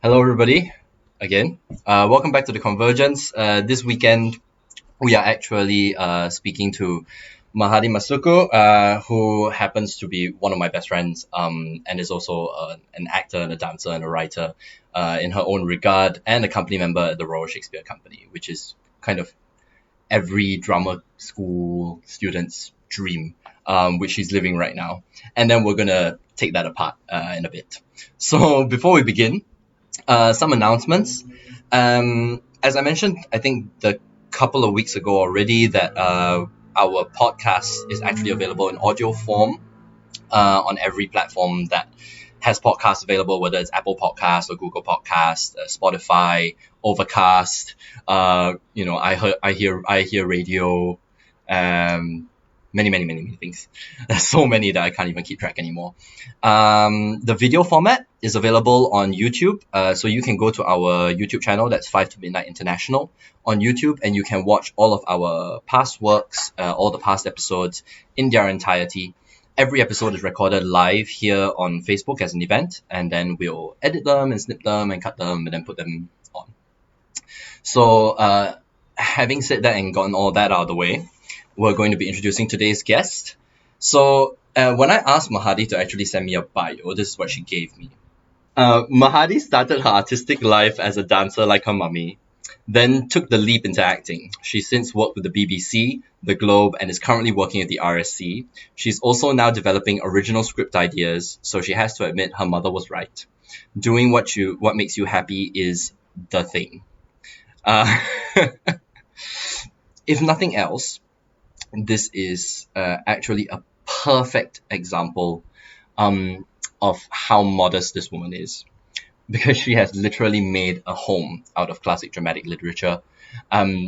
Hello, everybody, again. Welcome back to the Convergence. This weekend, we are actually speaking to Mogali Masuku, who happens to be one of my best friends and is also an actor and a dancer and a writer in her own regard, and a company member at the Royal Shakespeare Company, which is kind of every drama school student's dream, which she's living right now. And then we're going to take that apart in a bit. So before we begin, some announcements. As I mentioned, I think the couple of weeks ago already that our podcast is actually available in audio form on every platform that has podcasts available, whether it's Apple Podcasts or Google Podcasts, Spotify, Overcast. I hear radio. Many things. There's so many that I can't even keep track anymore. The video format is available on YouTube. So you can go to our YouTube channel, that's 5 to Midnight International on YouTube, and you can watch all of our past works, all the past episodes in their entirety. Every episode is recorded live here on Facebook as an event, and then we'll edit them and snip them and cut them and then put them on. So having said that and gotten all that out of the way, we're going to be introducing today's guest. So when I asked Mahadi to actually send me a bio, this is what she gave me. Mahadi started her artistic life as a dancer like her mummy, then took the leap into acting. She's since worked with the BBC, the Globe, and is currently working at the RSC. She's also now developing original script ideas, so she has to admit her mother was right. Doing what makes you happy is the thing. If nothing else, this is actually a perfect example of how modest this woman is, because she has literally made a home out of classic dramatic literature.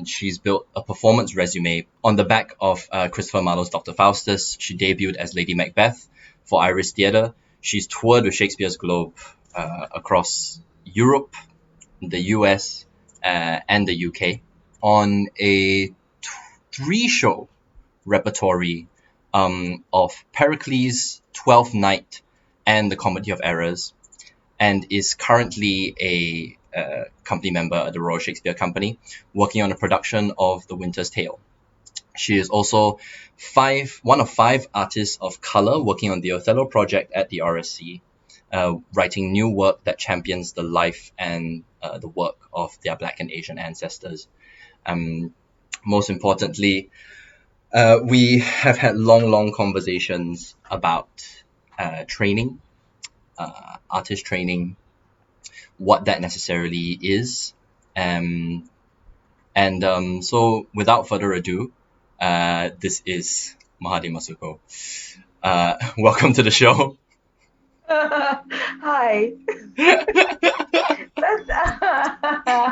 She's built a performance resume on the back of Christopher Marlowe's Dr. Faustus. She debuted as Lady Macbeth for Iris Theatre. She's toured with Shakespeare's Globe across Europe, the US, and the UK on a 3-show repertory of Pericles, Twelfth Night, and the Comedy of Errors, and is currently a company member at the Royal Shakespeare Company, working on a production of The Winter's Tale. She is also one of 5 artists of color working on the Othello Project at the RSC, writing new work that champions the life and the work of their Black and Asian ancestors. Most importantly, we have had long conversations about training, artist training, what that necessarily is. So without further ado, this is Mogali Masuku. Welcome to the show. Hi.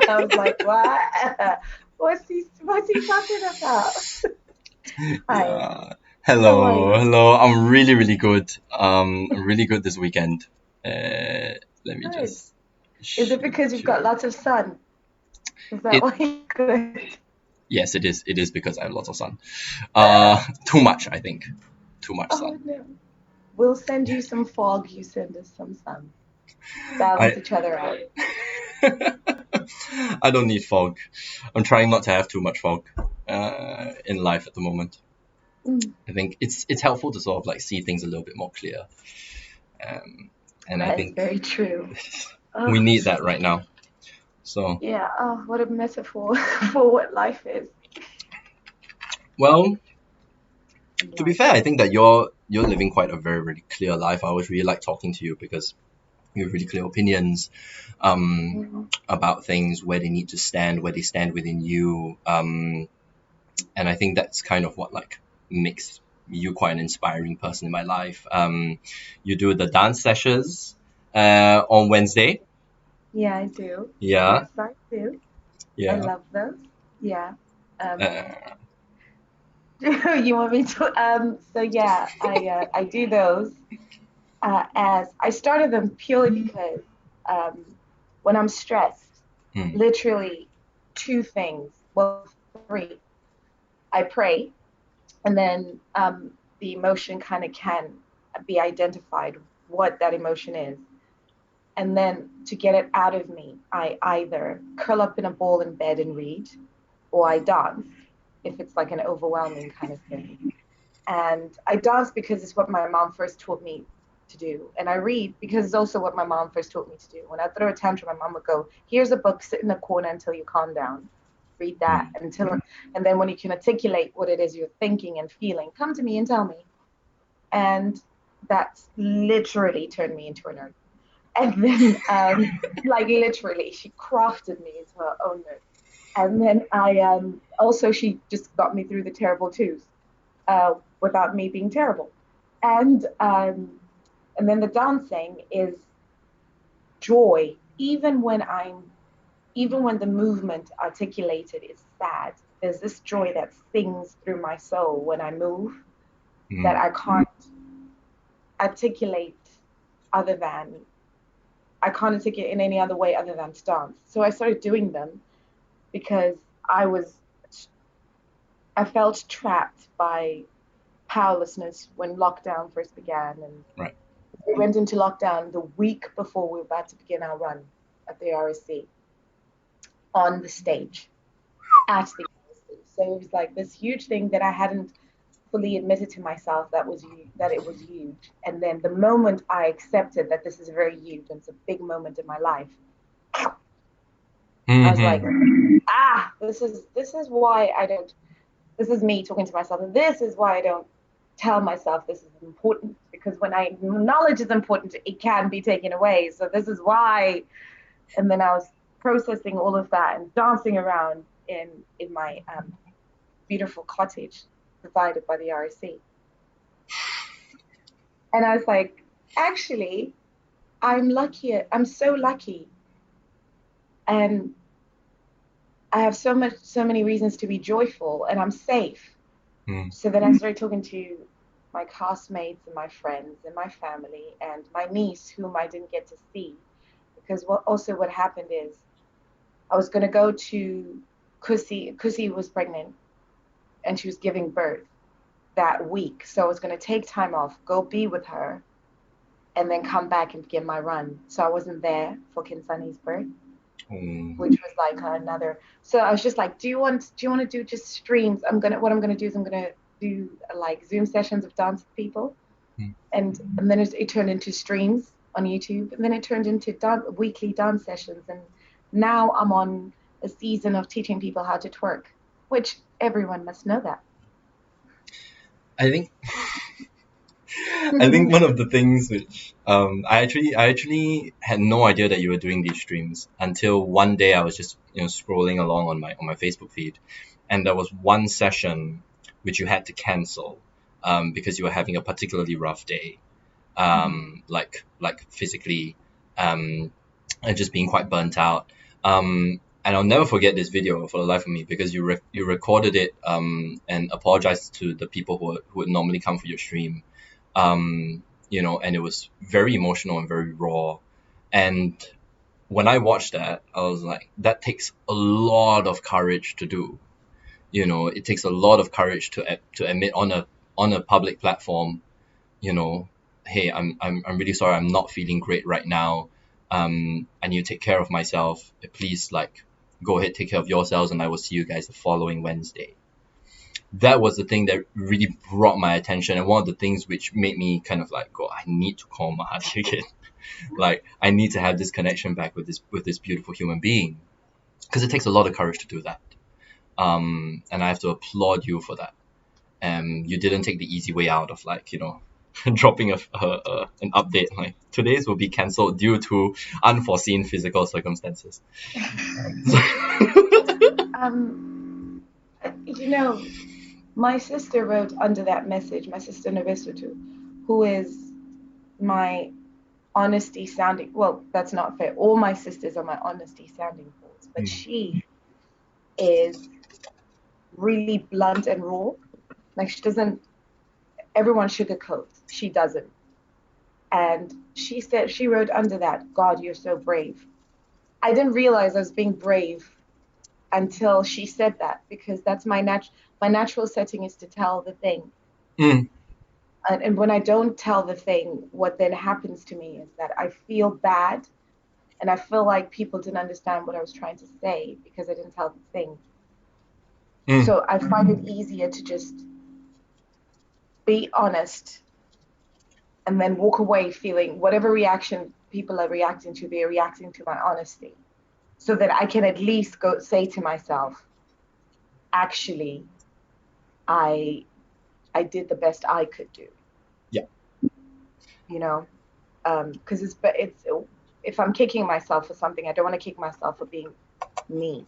I was like, what? What's he talking about? Hi. Hello. I'm really good. Really good this weekend. Let me just. Is it because you've got lots of sun? Is that why you're good? Yes, it is. It is because I have lots of sun. Too much, I think. Too much sun. No. We'll send you some fog. You send us some sun. Balance each other out. I don't need fog. I'm trying not to have too much fog in life at the moment. I think it's helpful to sort of like see things a little bit more clear. And I think very true. We need that right now. So yeah. Oh, what a metaphor for what life is. Well, to be fair, I think that you're living quite a very, really clear life. I always really like talking to you because you have really clear opinions about things, where they need to stand, where they stand within you. And I think that's kind of what like makes you quite an inspiring person in my life. You do the dance sessions on Wednesday. Yeah, I do. Yeah. Yes, I do. Yeah. I love those. Yeah. You want me to? So yeah, I do those. As I started them purely because when I'm stressed, literally 2 things, well 3, I pray, and then the emotion kind of can be identified what that emotion is. And then to get it out of me, I either curl up in a ball in bed and read, or I dance if it's like an overwhelming kind of thing. And I dance because it's what my mom first taught me to do. And I read because it's also what my mom first taught me to do. When I throw a tantrum, my mom would go, here's a book, sit in the corner until you calm down. Read that until, and then when you can articulate what it is you're thinking and feeling, come to me and tell me. And that's literally turned me into a nerd. And then, like literally, she crafted me into her own nerd. And then also she just got me through the terrible twos without me being terrible. And then the dancing is joy, even when the movement articulated is sad. There's this joy that sings through my soul when I move that I can't articulate other than I can't articulate in any other way other than to dance. So I started doing them because I felt trapped by powerlessness when lockdown first began, and Right. we went into lockdown the week before we were about to begin our run at the RSC on the stage at the RSC. So it was like this huge thing that I hadn't fully admitted to myself that it was huge. And then the moment I accepted that this is very huge and it's a big moment in my life, I was like, this is why I don't. This is me talking to myself, and this is why I don't tell myself this is important, because when I knowledge is important, it can be taken away. So this is why. And then I was processing all of that and dancing around in my beautiful cottage provided by the RSC. And I was like, actually, I'm lucky. I'm so lucky, and I have so many reasons to be joyful, and I'm safe. So then I started talking to my classmates and my friends and my family and my niece, whom I didn't get to see, because what happened is I was going to go to Kusi was pregnant and she was giving birth that week. So I was going to take time off, go be with her, and then come back and begin my run. So I wasn't there for Kinsani's birth, which was like another. So I was just like, do you want to do just streams? What I'm gonna do is I'm gonna do like Zoom sessions of dance with people, and then it turned into streams on YouTube, and then it turned into weekly dance sessions, and now I'm on a season of teaching people how to twerk, which everyone must know that. I think I think one of the things which I actually had no idea that you were doing these streams until one day I was just scrolling along on my Facebook feed, and there was one session which you had to cancel because you were having a particularly rough day, like physically, and just being quite burnt out. And I'll never forget this video for the life of me, because you recorded it and apologized to the people who would normally come for your stream, and it was very emotional and very raw. And when I watched that, I was like, that takes a lot of courage to do. It takes a lot of courage to admit on a public platform, hey, I'm really sorry, I'm not feeling great right now. I need to take care of myself. Please, like, go ahead, take care of yourselves, and I will see you guys the following Wednesday. That was the thing that really brought my attention, and one of the things which made me kind of like go, I need to call Mahadi again. Like, I need to have this connection back with this beautiful human being, because it takes a lot of courage to do that. And I have to applaud you for that. You didn't take the easy way out of, like, dropping an update like today's will be cancelled due to unforeseen physical circumstances. You know, my sister wrote under that message, my sister Nabisutu, who is my honesty sounding, well, that's not fair. All my sisters are my honesty sounding boards, but she is really blunt and raw. Like, she doesn't, everyone sugarcoats. She doesn't. And she wrote under that, God, you're so brave. I didn't realize I was being brave until she said that, because that's my natural setting is to tell the thing. And when I don't tell the thing, what then happens to me is that I feel bad And I feel like people didn't understand what I was trying to say because I didn't tell the thing. So I find it easier to just be honest and then walk away feeling whatever reaction people are reacting to, they're reacting to my honesty. So that I can at least go say to myself, actually, I I did the best I could do. Yeah. You know, because it's if I'm kicking myself for something, I don't want to kick myself for being me.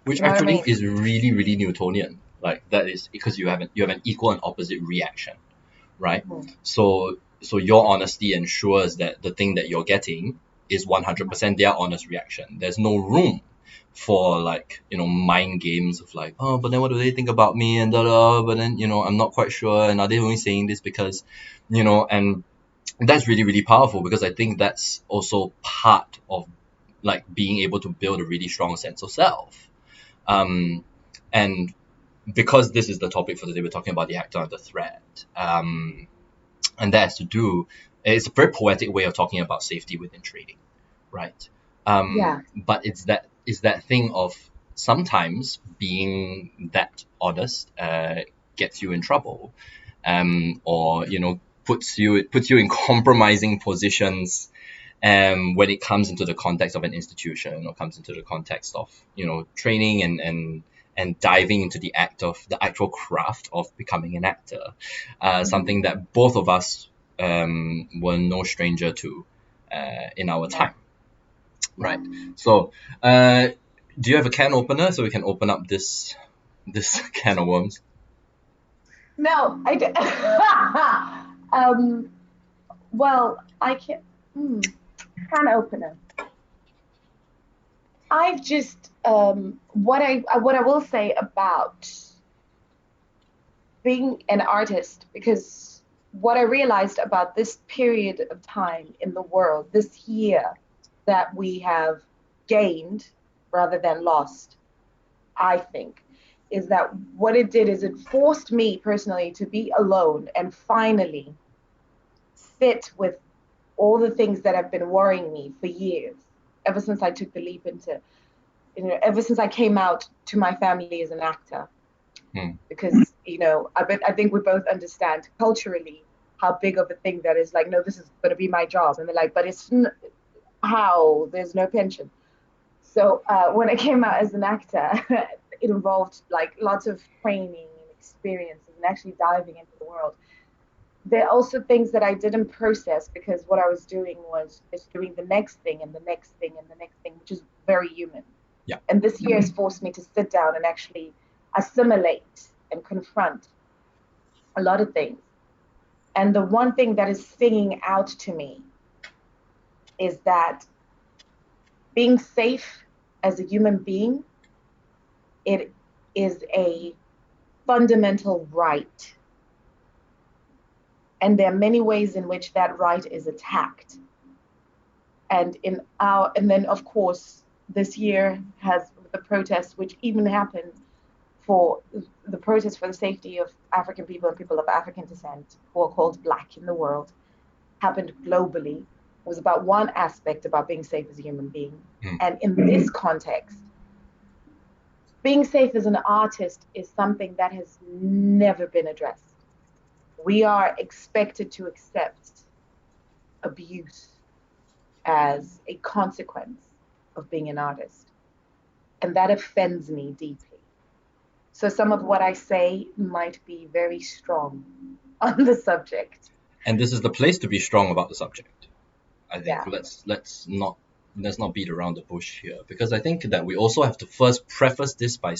Which You know what I actually mean? is really, really Newtonian. Like that is because you have an equal and opposite reaction, right? Mm-hmm. So your honesty ensures that the thing that you're getting is 100% their honest reaction. There's no room for like, mind games of like, oh, but then what do they think about me and da da, but then, I'm not quite sure, and are they only saying this because, and that's really, really powerful, because I think that's also part of like being able to build a really strong sense of self. And because this is the topic for today, we're talking about the actor and the threat. And that has to do, it's a very poetic way of talking about safety within trading, right? Yeah. But it's that thing of sometimes being that honest gets you in trouble, or puts you in compromising positions, when it comes into the context of an institution, or comes into the context of training and diving into the actual craft of becoming an actor, something that both of us were no stranger to in our Yeah. time, right? So, do you have a can opener so we can open up this can of worms? No, I do. Well, I can. Can opener. I've just what I will say about being an artist, because what I realized about this period of time in the world, this year that we have gained rather than lost, I think, is that what it did is it forced me personally to be alone and finally sit with all the things that have been worrying me for years, ever since I took the leap into, ever since I came out to my family as an actor. Hmm. Because, I think we both understand culturally how big of a thing that is. Like, no, this is going to be my job. And they're like, but how? There's no pension. So when I came out as an actor, it involved like lots of training and experiences and actually diving into the world. There are also things that I didn't process because what I was doing was just doing the next thing and the next thing and the next thing, which is very human. Yeah. And this year has forced me to sit down and actually assimilate and confront a lot of things. And the one thing that is singing out to me is that being safe as a human being, it is a fundamental right. And there are many ways in which that right is attacked. And then of course this year has the protests which even happened for the protests for the safety of African people and people of African descent who are called Black in the world happened globally. It was about one aspect about being safe as a human being. And in this context, being safe as an artist is something that has never been addressed. We are expected to accept abuse as a consequence of being an artist. And that offends me deeply. So some of what I say might be very strong on the subject. And this is the place to be strong about the subject. I think Yeah. let's not beat around the bush here, because I think that we also have to first preface this by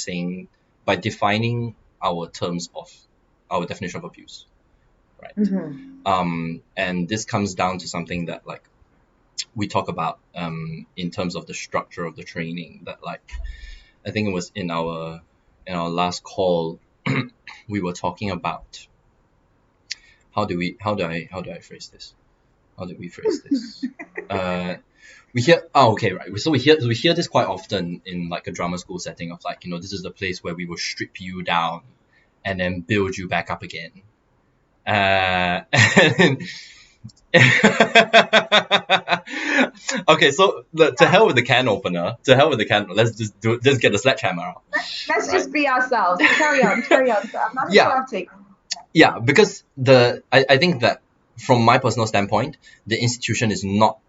defining our terms of our definition of abuse, right? And this comes down to something that like we talk about in terms of the structure of the training, that like I think it was in our last call we were talking about how do I phrase this? How did we phrase this? We hear okay, right. So we hear this quite often in like a drama school setting of like, this is the place where we will strip you down and then build you back up again. And Okay, so to hell with the can opener. To hell with the can. Let's just get the sledgehammer out, Let's right? just be ourselves. Carry on, carry on. So I'm not Yeah, interrupting. yeah, because I think that from my personal standpoint, the institution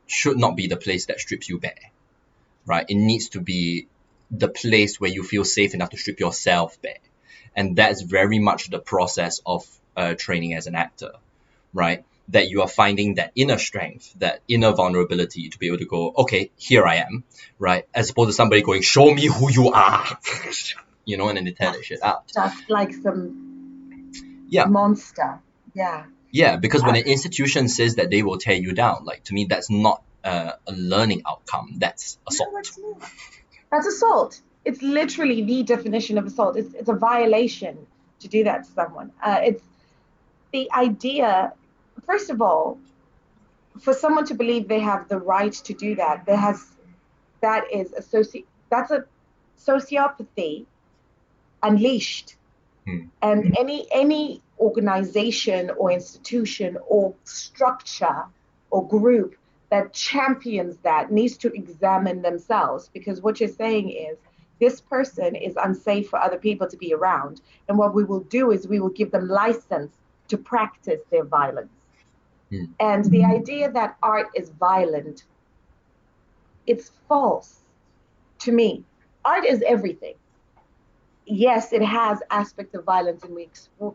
should not be the place that strips you bare, right? It needs to be the place where you feel safe enough to strip yourself bare, and that's very much the process of training as an actor, right? That you are finding that inner strength, that inner vulnerability to be able to go, okay, here I am, right? As opposed to somebody going, show me who you are, and then they tear that shit out. Just like some Yeah. monster. Yeah. Yeah, because when an institution says that they will tear you down, like to me, that's not a learning outcome. That's assault. No, it's not. That's assault. It's literally the definition of assault. It's a violation to do that to someone. It's the idea, first of all, for someone to believe they have the right to do that, that's a sociopathy unleashed. Hmm. And any organization or institution or structure or group that champions that needs to examine themselves, because what you're saying is this person is unsafe for other people to be around, and what we will do is we will give them license to practice their violence. Hmm. And the idea that art is violent, it's false to me. Art is everything. Yes, it has aspects of violence, and we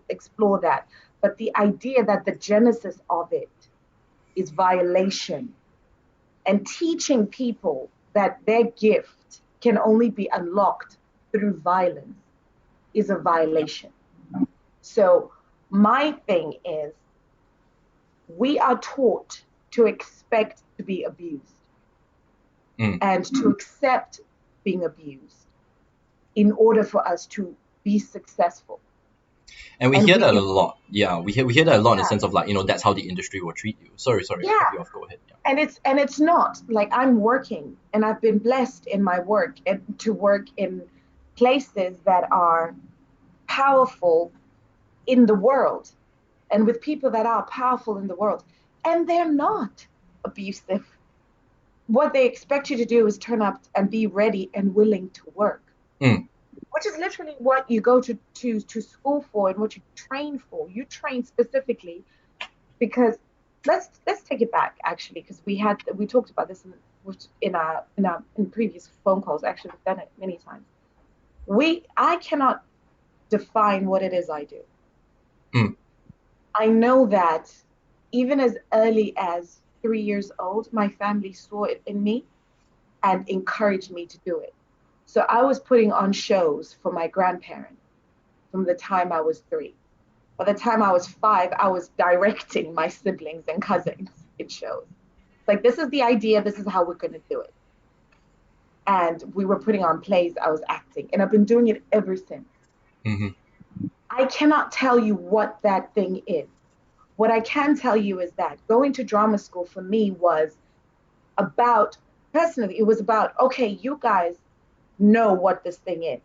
explore that. But the idea that the genesis of it is violation and teaching people that their gift can only be unlocked through violence is a violation. So, my thing is, we are taught to expect to be abused Hmm. and to accept being abused in order for us to be successful. And we And hear we that a can, lot. Yeah, we hear that a lot in the yeah, sense of like, that's how the industry will treat you. Sorry to cut yeah. you off. Go ahead. Yeah. And it's not like I'm working and I've been blessed in my work and to work in places that are powerful in the world and with people that are powerful in the world, and they're not abusive. What they expect you to do is turn up and be ready and willing to work, Hmm. which is literally what you go to school for and what you train for. You train specifically because let's take it back actually, because we talked about this in previous phone calls. Actually, we've done it many times. I cannot define what it is I do. Hmm. I know that even as early as 3 years old, my family saw it in me and encouraged me to do it. So I was putting on shows for my grandparents from the time I was 3. By the time I was 5, I was directing my siblings and cousins in shows. Like, this is the idea, this is how we're going to do it. And we were putting on plays, I was acting, and I've been doing it ever since. Hmm. I cannot tell you what that thing is. What I can tell you is that going to drama school for me was about, personally, it was about, okay, you guys know what this thing is.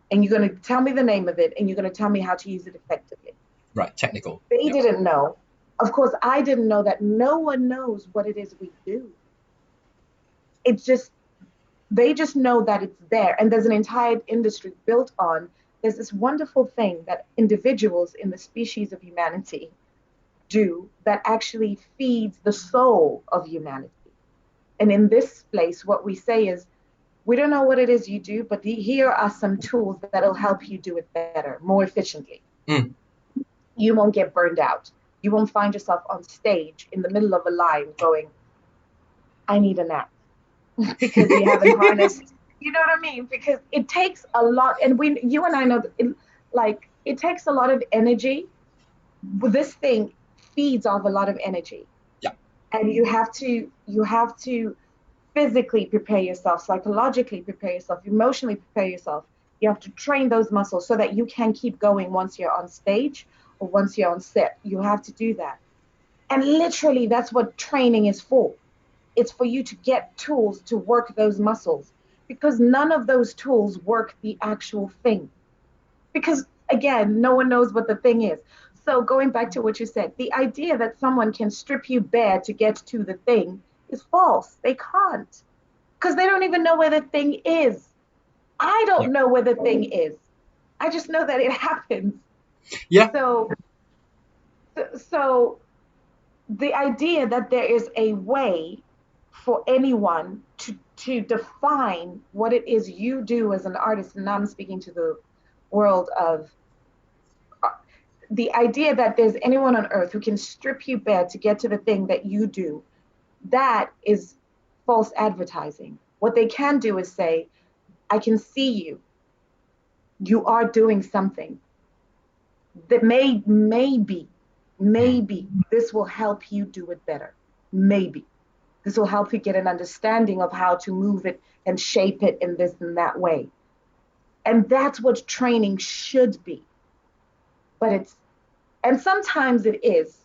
And you're going to tell me the name of it, and you're going to tell me how to use it effectively. Right. Technical. They Yep. didn't know. Of course, I didn't know that no one knows what it is we do. It's just, they just know that it's there. And there's an entire industry built on, there's this wonderful thing that individuals in the species of humanity do that actually feeds the soul of humanity. And in this place, what we say is, we don't know what it is you do, but here are some tools that'll help you do it better, more efficiently. Mm. You won't get burned out. You won't find yourself on stage in the middle of a line going, I need a nap because you haven't harnessed. You know what I mean? Because it takes a lot, and you and I know, it takes a lot of energy. This thing feeds off a lot of energy, Yeah. and you have to physically prepare yourself, psychologically prepare yourself, emotionally prepare yourself. You have to train those muscles so that you can keep going once you're on stage or once you're on set. You have to do that. And literally, that's what training is for. It's for you to get tools to work those muscles because none of those tools work the actual thing. Because again, no one knows what the thing is. So going back to what you said, the idea that someone can strip you bare to get to the thing is false. They can't, because they don't even know where the thing is. I Yeah. don't know where the thing is. I just know that it happens. Yeah. So, so the idea that there is a way for anyone to define what it is you do as an artist, and now I'm speaking to the world of the idea that there's anyone on earth who can strip you bare to get to the thing that you do, that is false advertising. What they can do is say, I can see you. You are doing something that Mm. maybe this will help you do it better. Maybe this will help you get an understanding of how to move it and shape it in this and that way. And that's what training should be. But and sometimes it is.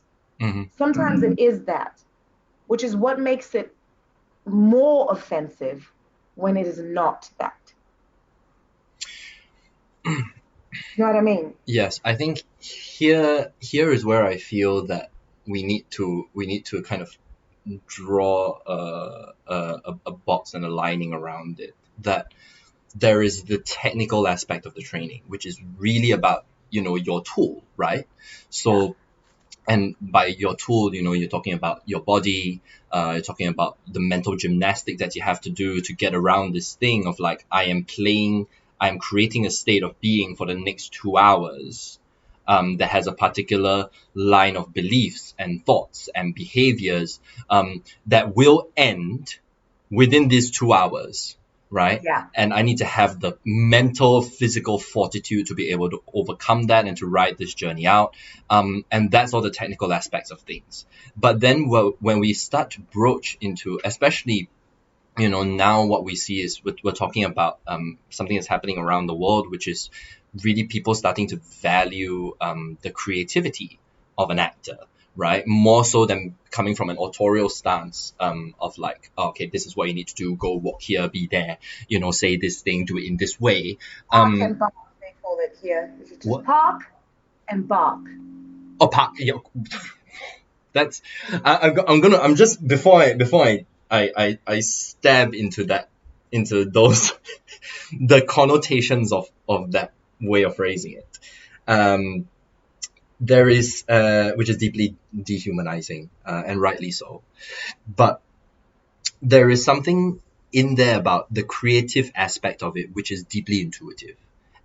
Hmm. Sometimes it is that, which is what makes it more offensive when it is not that. You know what I mean? Yes, I think here is where I feel that we need to kind of draw a box and a lining around it. That there is the technical aspect of the training, which is really about your tool, right? Yeah. So, and by your tool, you're talking about your body, you're talking about the mental gymnastic that you have to do to get around this thing of like, I'm creating a state of being for the next 2 hours, that has a particular line of beliefs and thoughts and behaviors, that will end within these 2 hours, right? Yeah. And I need to have the mental, physical fortitude to be able to overcome that and to ride this journey out. And that's all the technical aspects of things. But then when we start to broach into, especially, now what we see is we're talking about something that's happening around the world, which is really people starting to value the creativity of an actor, right? More so than coming from an authorial stance, of like, oh, okay, this is what you need to do, go walk here, be there, say this thing, do it in this way. Park Um, and bark, they call it here. You should just what? park and bark. Oh, that's I'm just before I stab into those the connotations of that way of phrasing it. Um, there is, which is deeply dehumanizing, and rightly so. But there is something in there about the creative aspect of it, which is deeply intuitive.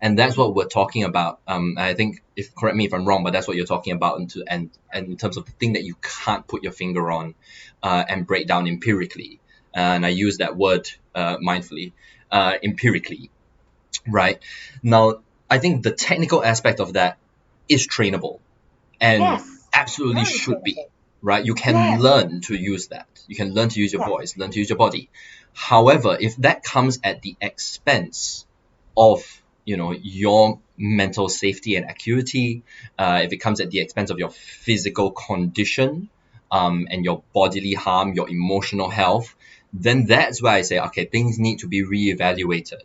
And that's what we're talking about. I think, if correct me if I'm wrong, but that's what you're talking about, and in terms of the thing that you can't put your finger on, and break down empirically. And I use that word, mindfully, empirically, right? Now, I think the technical aspect of that is trainable and Yes. absolutely Very should be, trainable. right? You can Yes. learn to use that. You can learn to use your Yes. voice, learn to use your body. However, if that comes at the expense of, your mental safety and acuity, if it comes at the expense of your physical condition, and your bodily harm, your emotional health, then that's where I say, okay, things need to be reevaluated.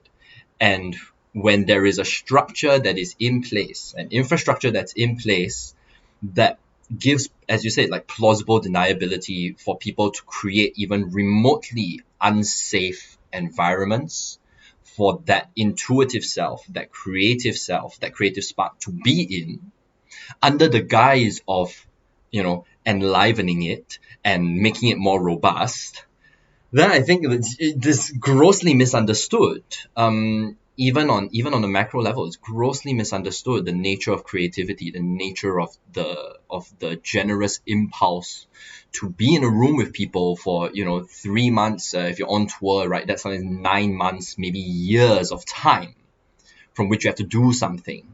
And when there is a structure that is in place, an infrastructure that's in place, that gives, as you said, like plausible deniability for people to create even remotely unsafe environments for that intuitive self, that creative spark to be in, under the guise of, enlivening it and making it more robust, then I think this grossly misunderstood. Even on the macro level, it's grossly misunderstood, the nature of creativity, the nature of the generous impulse to be in a room with people for 3 months. If you're on tour, right, that's sometimes 9 months, maybe years of time from which you have to do something,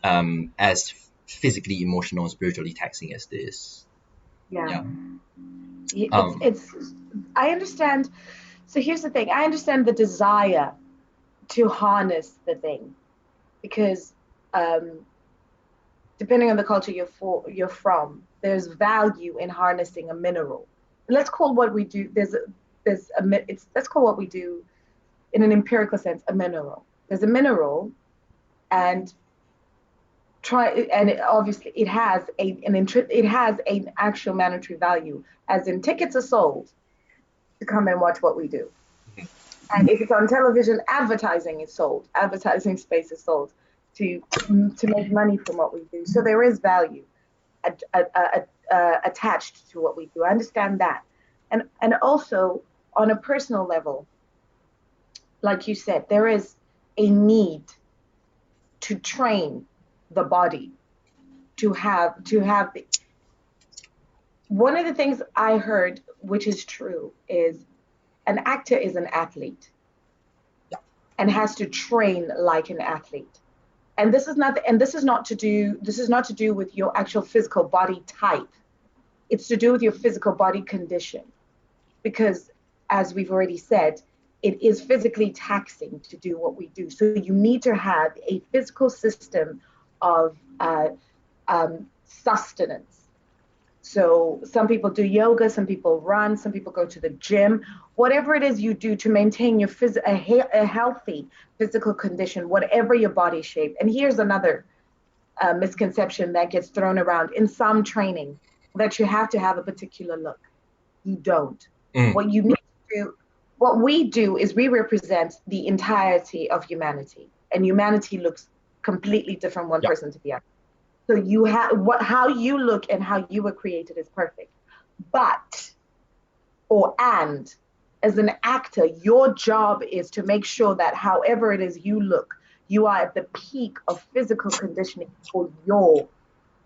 as physically, emotional, spiritually taxing as this. Yeah. Yeah. Um. It's I understand. So here's the thing. I understand the desire to harness the thing because um, depending on the culture you're from, there's value in harnessing a mineral. Let's call what we do. There's a it's let's call what we do in an empirical sense a mineral. There's a mineral, and and obviously it has an actual monetary value, as in tickets are sold to come and watch what we do. And if it's on television, advertising is sold. Advertising space is sold to make money from what we do. So there is value attached to what we do. I understand that, and also on a personal level, like you said, there is a need to train the body to have one of the things I heard, which is true, is an actor is an athlete and has to train like an athlete. And this is not to do with your actual physical body type. It's to do with your physical body condition. Because as we've already said, it is physically taxing to do what we do. So you need to have a physical system of sustenance. So some people do yoga, some people run, some people go to the gym. Whatever it is you do to maintain your a healthy physical condition, whatever your body shape. And here's another misconception that gets thrown around in some training, that you have to have a particular look. You don't. What you need to do, what we do is we represent the entirety of humanity, and humanity looks completely different one person to the other. So you have how you look and how you were created is perfect. But as an actor, your job is to make sure that however it is you look, you are at the peak of physical conditioning for your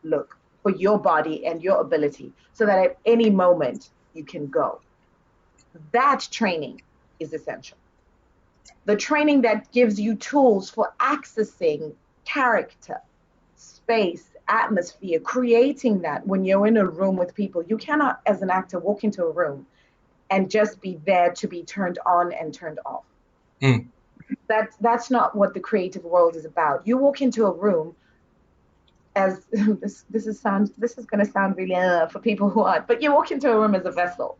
look, for your body and your ability, so that at any moment you can go. That training is essential. The training that gives you tools for accessing character, space, atmosphere, creating that when you're in a room with people. You cannot, as an actor, walk into a room and just be there to be turned on and turned off. That's not what the creative world is about. You walk into a room as this is going to sound really for people who aren't, but you walk into a room as a vessel.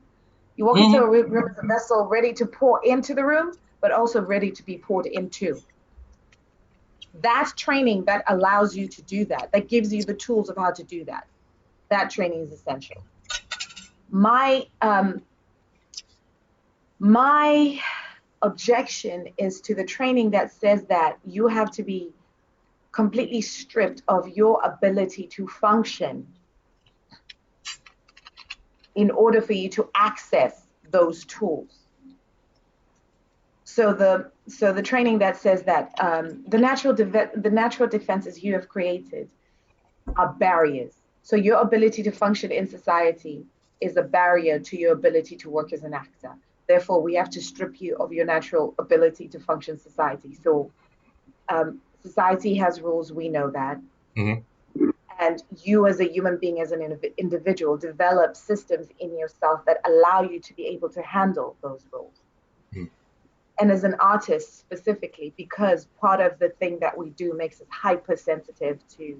You walk into a room as a vessel ready to pour into the room, but also ready to be poured into. That's training that allows you to do that, that gives you the tools of how to do that. That training is essential. My objection is to the training that says that you have to be completely stripped of your ability to function in order for you to access those tools. So the training that says that the natural defenses you have created are barriers. So your ability to function in society is a barrier to your ability to work as an actor. Therefore, we have to strip you of your natural ability to function in society. So society has rules, we know that. And you as a human being, as an individual, develop systems in yourself that allow you to be able to handle those rules. And as an artist specifically, because part of the thing that we do makes us hypersensitive to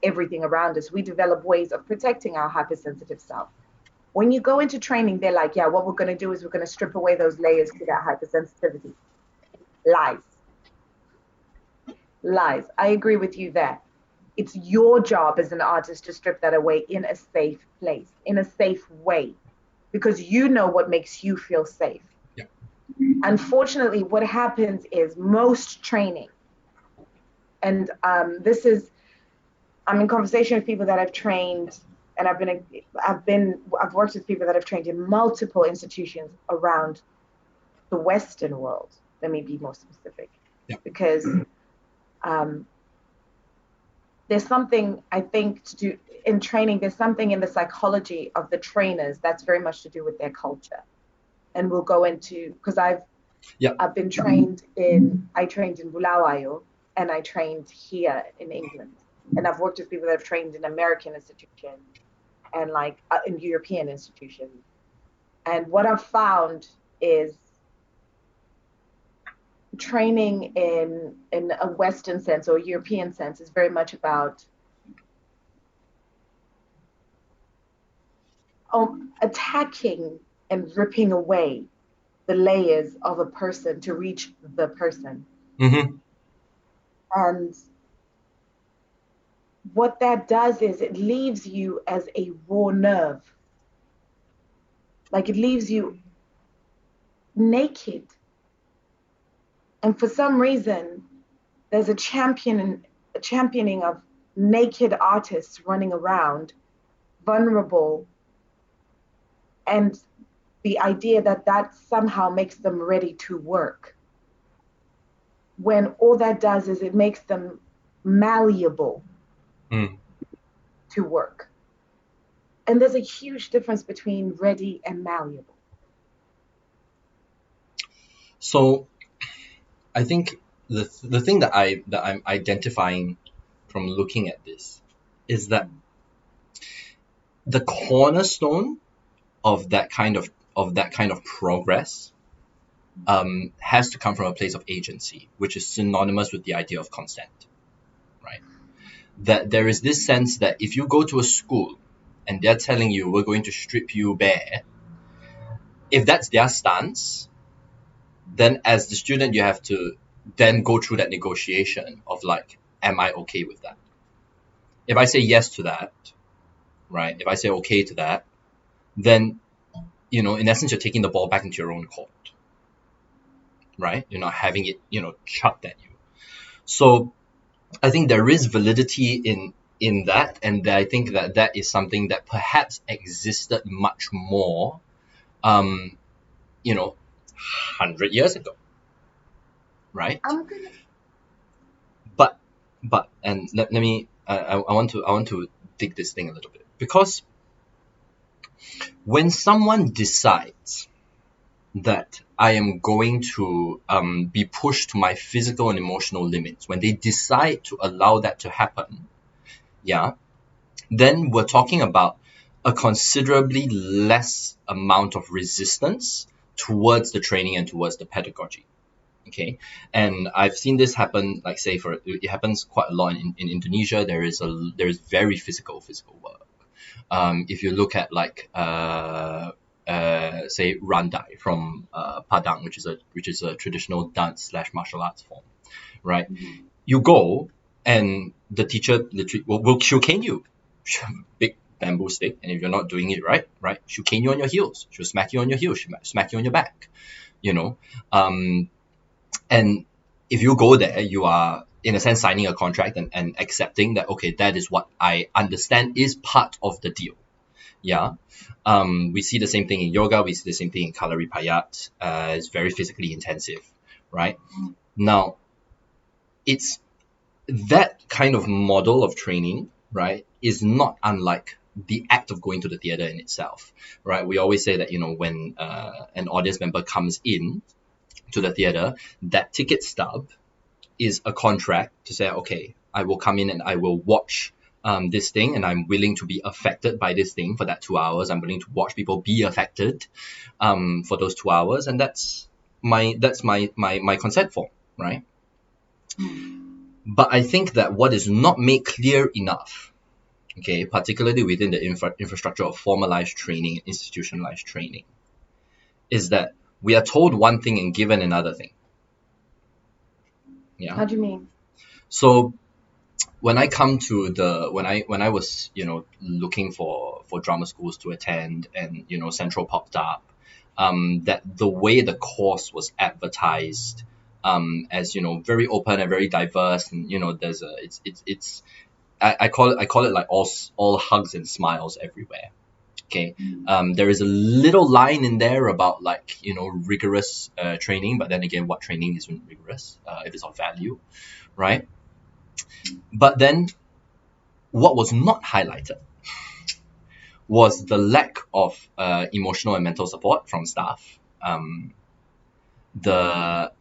everything around us, we develop ways of protecting our hypersensitive self. When you go into training, they're like, yeah, what we're going to do is we're going to strip away those layers to that hypersensitivity. Lies. I agree with you there. It's your job as an artist to strip that away in a safe place, in a safe way, because you know what makes you feel safe. Unfortunately, what happens is most training, and I'm in conversation with people that I've trained, and I've worked with people that have trained in multiple institutions around the Western world. Let me be more specific, because there's something I think to do in training. There's something in the psychology of the trainers that's very much to do with their culture, and we'll go into, because I've been trained I trained in Bulawayo, and I trained here in England. And I've worked with people that have trained in American institutions and in European institutions. And what I've found is training in a Western sense or European sense is very much about attacking and ripping away the layers of a person to reach the person. And what that does is it leaves you as a raw nerve. Like it leaves you naked. And for some reason, there's a championing of naked artists running around, vulnerable, and the idea that that somehow makes them ready to work. When all that does is it makes them malleable to work. And there's a huge difference between ready and malleable. So I think the thing that I'm identifying from looking at this is that the cornerstone of that kind of progress has to come from a place of agency, which is synonymous with the idea of consent, right? That there is this sense that if you go to a school and they're telling you we're going to strip you bare, if that's their stance, then as the student you have to then go through that negotiation of like, am I okay with that? If I say yes to that, right? If I say okay to that, then, you know, in essence, you're taking the ball back into your own court, right? You're not having it, you know, chucked at you. So I think there is validity in that, and I think that that is something that perhaps existed much more, you know, 100 years ago, right? But and let me I want to dig this thing a little bit, because when someone decides that I am going to be pushed to my physical and emotional limits, when they decide to allow that to happen, yeah, then we're talking about a considerably less amount of resistance towards the training and towards the pedagogy. Okay, and I've seen this happen, like say it happens quite a lot in Indonesia. There is very physical work. If you look at like say Randai from Padang, which is a traditional dance / martial arts form, right? Mm-hmm. You go and the teacher literally will cane you, big bamboo stick, and if you're not doing it right, she'll cane you on your heels. She'll smack you on your heels. She'll smack you on your back. You know, and if you go there, you are in a sense signing a contract and accepting that, okay, that is what I understand is part of the deal. Yeah. We see the same thing in yoga. We see the same thing in Kalari Payat. It's very physically intensive, right? Now, it's that kind of model of training, right, is not unlike the act of going to the theater in itself, right? We always say that, you know, when an audience member comes in to the theater, that ticket stub is a contract to say, okay, I will come in and I will watch this thing, and I'm willing to be affected by this thing for that 2 hours. I'm willing to watch people be affected for those 2 hours, and that's my consent form, right? But I think that what is not made clear enough, okay, particularly within the infrastructure of formalized training, institutionalized training, is that we are told one thing and given another thing. Yeah. How do you mean? So when I come to when I was, you know, looking for drama schools to attend, and, you know, Central popped up, that the way the course was advertised, as, you know, very open and very diverse, and, you know, there's a it's I call it like all hugs and smiles everywhere. Okay, there is a little line in there about, like, you know, rigorous training, but then again, what training isn't rigorous if it's of value, right? But then what was not highlighted was the lack of emotional and mental support from staff, the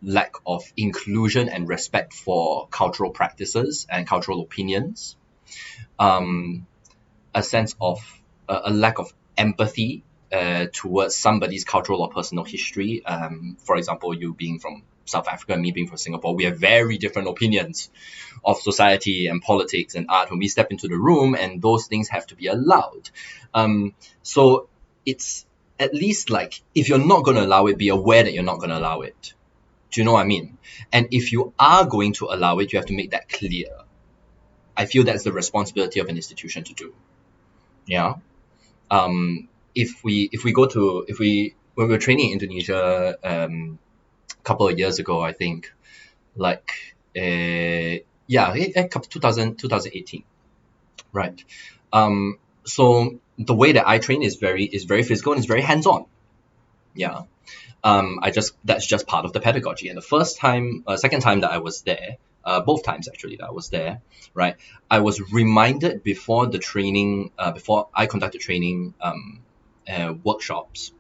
lack of inclusion and respect for cultural practices and cultural opinions, a sense of a lack of empathy towards somebody's cultural or personal history. For example, you being from South Africa and me being from Singapore, we have very different opinions of society and politics and art when we step into the room, and those things have to be allowed. So it's at least like, if you're not going to allow it, be aware that you're not going to allow it. Do you know what I mean? And if you are going to allow it, you have to make that clear. I feel that's the responsibility of an institution to do. Yeah. If we go to when we were training in Indonesia a couple of years ago, I think, like yeah, 2018, right? So the way that I train is very physical and it's very hands on. Yeah. That's just part of the pedagogy. And the second time that I was there, both times actually that I was there, right? I was reminded before the training, before I conducted training workshops,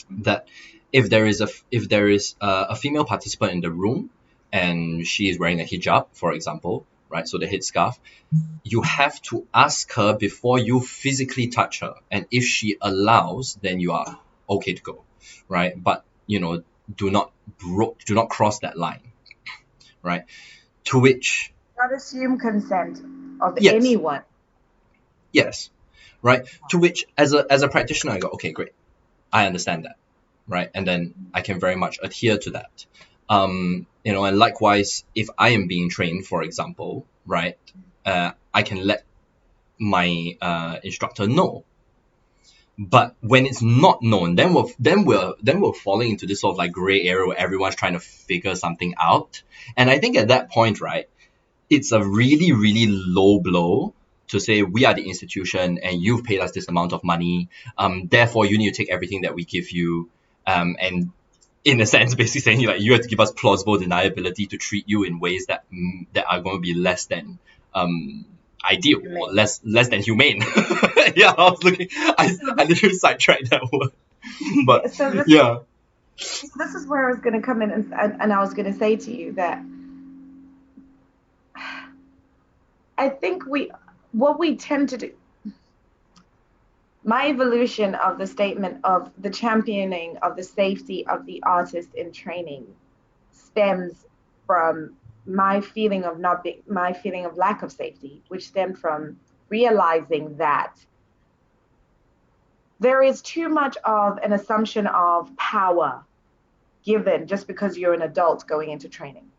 that if there is a female participant in the room and she is wearing a hijab, for example, right? So the headscarf, you have to ask her before you physically touch her, and if she allows, then you are okay to go, right? But do not cross that line, right? To which, Not assume consent of yes, anyone. yes, right? To which, as a practitioner, I go, okay, great, I understand that, right? And then I can very much adhere to that. And likewise, if I am being trained, for example, right, I can let my instructor know. But when it's not known, then we're falling into this sort of like gray area where everyone's trying to figure something out. And I think at that point, right, it's a really, really low blow to say we are the institution and you've paid us this amount of money. Therefore, you need to take everything that we give you. And in a sense, basically saying like you have to give us plausible deniability to treat you in ways that are going to be less than ideal or less than humane. Yeah, I was looking. I literally sidetracked that word, but yeah. This is where I was going to come in, and I was going to say to you that I think what we tend to do, my evolution of the statement of the championing of the safety of the artist in training stems from my feeling of lack of safety, which stemmed from realizing that there is too much of an assumption of power given just because you're an adult going into training.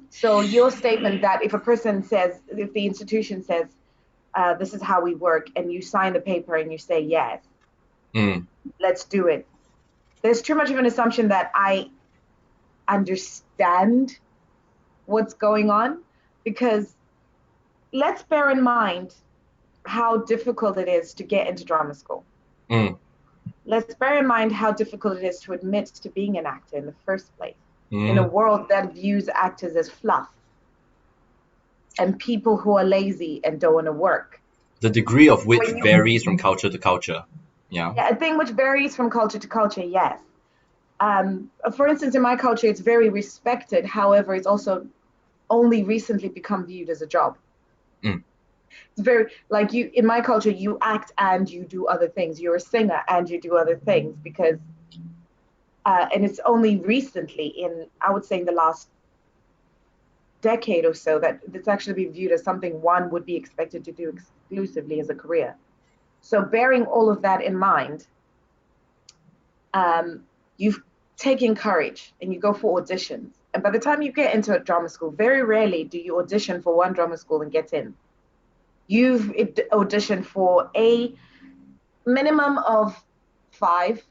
So your statement that if the institution says, this is how we work, and you sign the paper and you say, yes, let's do it. There's too much of an assumption that I understand what's going on, because let's bear in mind how difficult it is to get into drama school. Let's bear in mind how difficult it is to admit to being an actor in the first place, in a world that views actors as fluff and people who are lazy and don't want to work. The degree of which varies from culture to culture. Yeah, a thing which varies from culture to culture, yes. For instance, in my culture, it's very respected. However, it's also only recently become viewed as a job. It's very, like, you, in my culture, you act and you do other things. You're a singer and you do other things because, and it's only recently I would say in the last decade or so that it's actually been viewed as something one would be expected to do exclusively as a career. So bearing all of that in mind, you've taken courage and you go for auditions. And by the time you get into a drama school, very rarely do you audition for one drama school and get in. You've auditioned for a minimum of 5,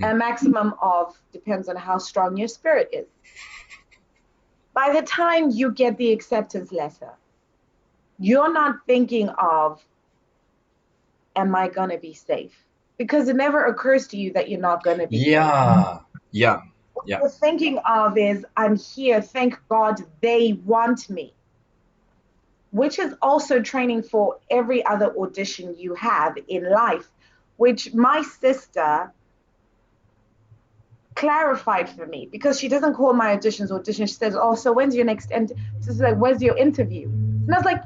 a maximum of, depends on how strong your spirit is. By the time you get the acceptance letter, you're not thinking of, am I going to be safe? Because it never occurs to you that you're not going to be safe. Yeah. What you're thinking of is, I'm here, thank God they want me. Which is also training for every other audition you have in life, which my sister clarified for me, because she doesn't call my auditions. She says, oh, so when's your next, and she's like, where's your interview? And I was like,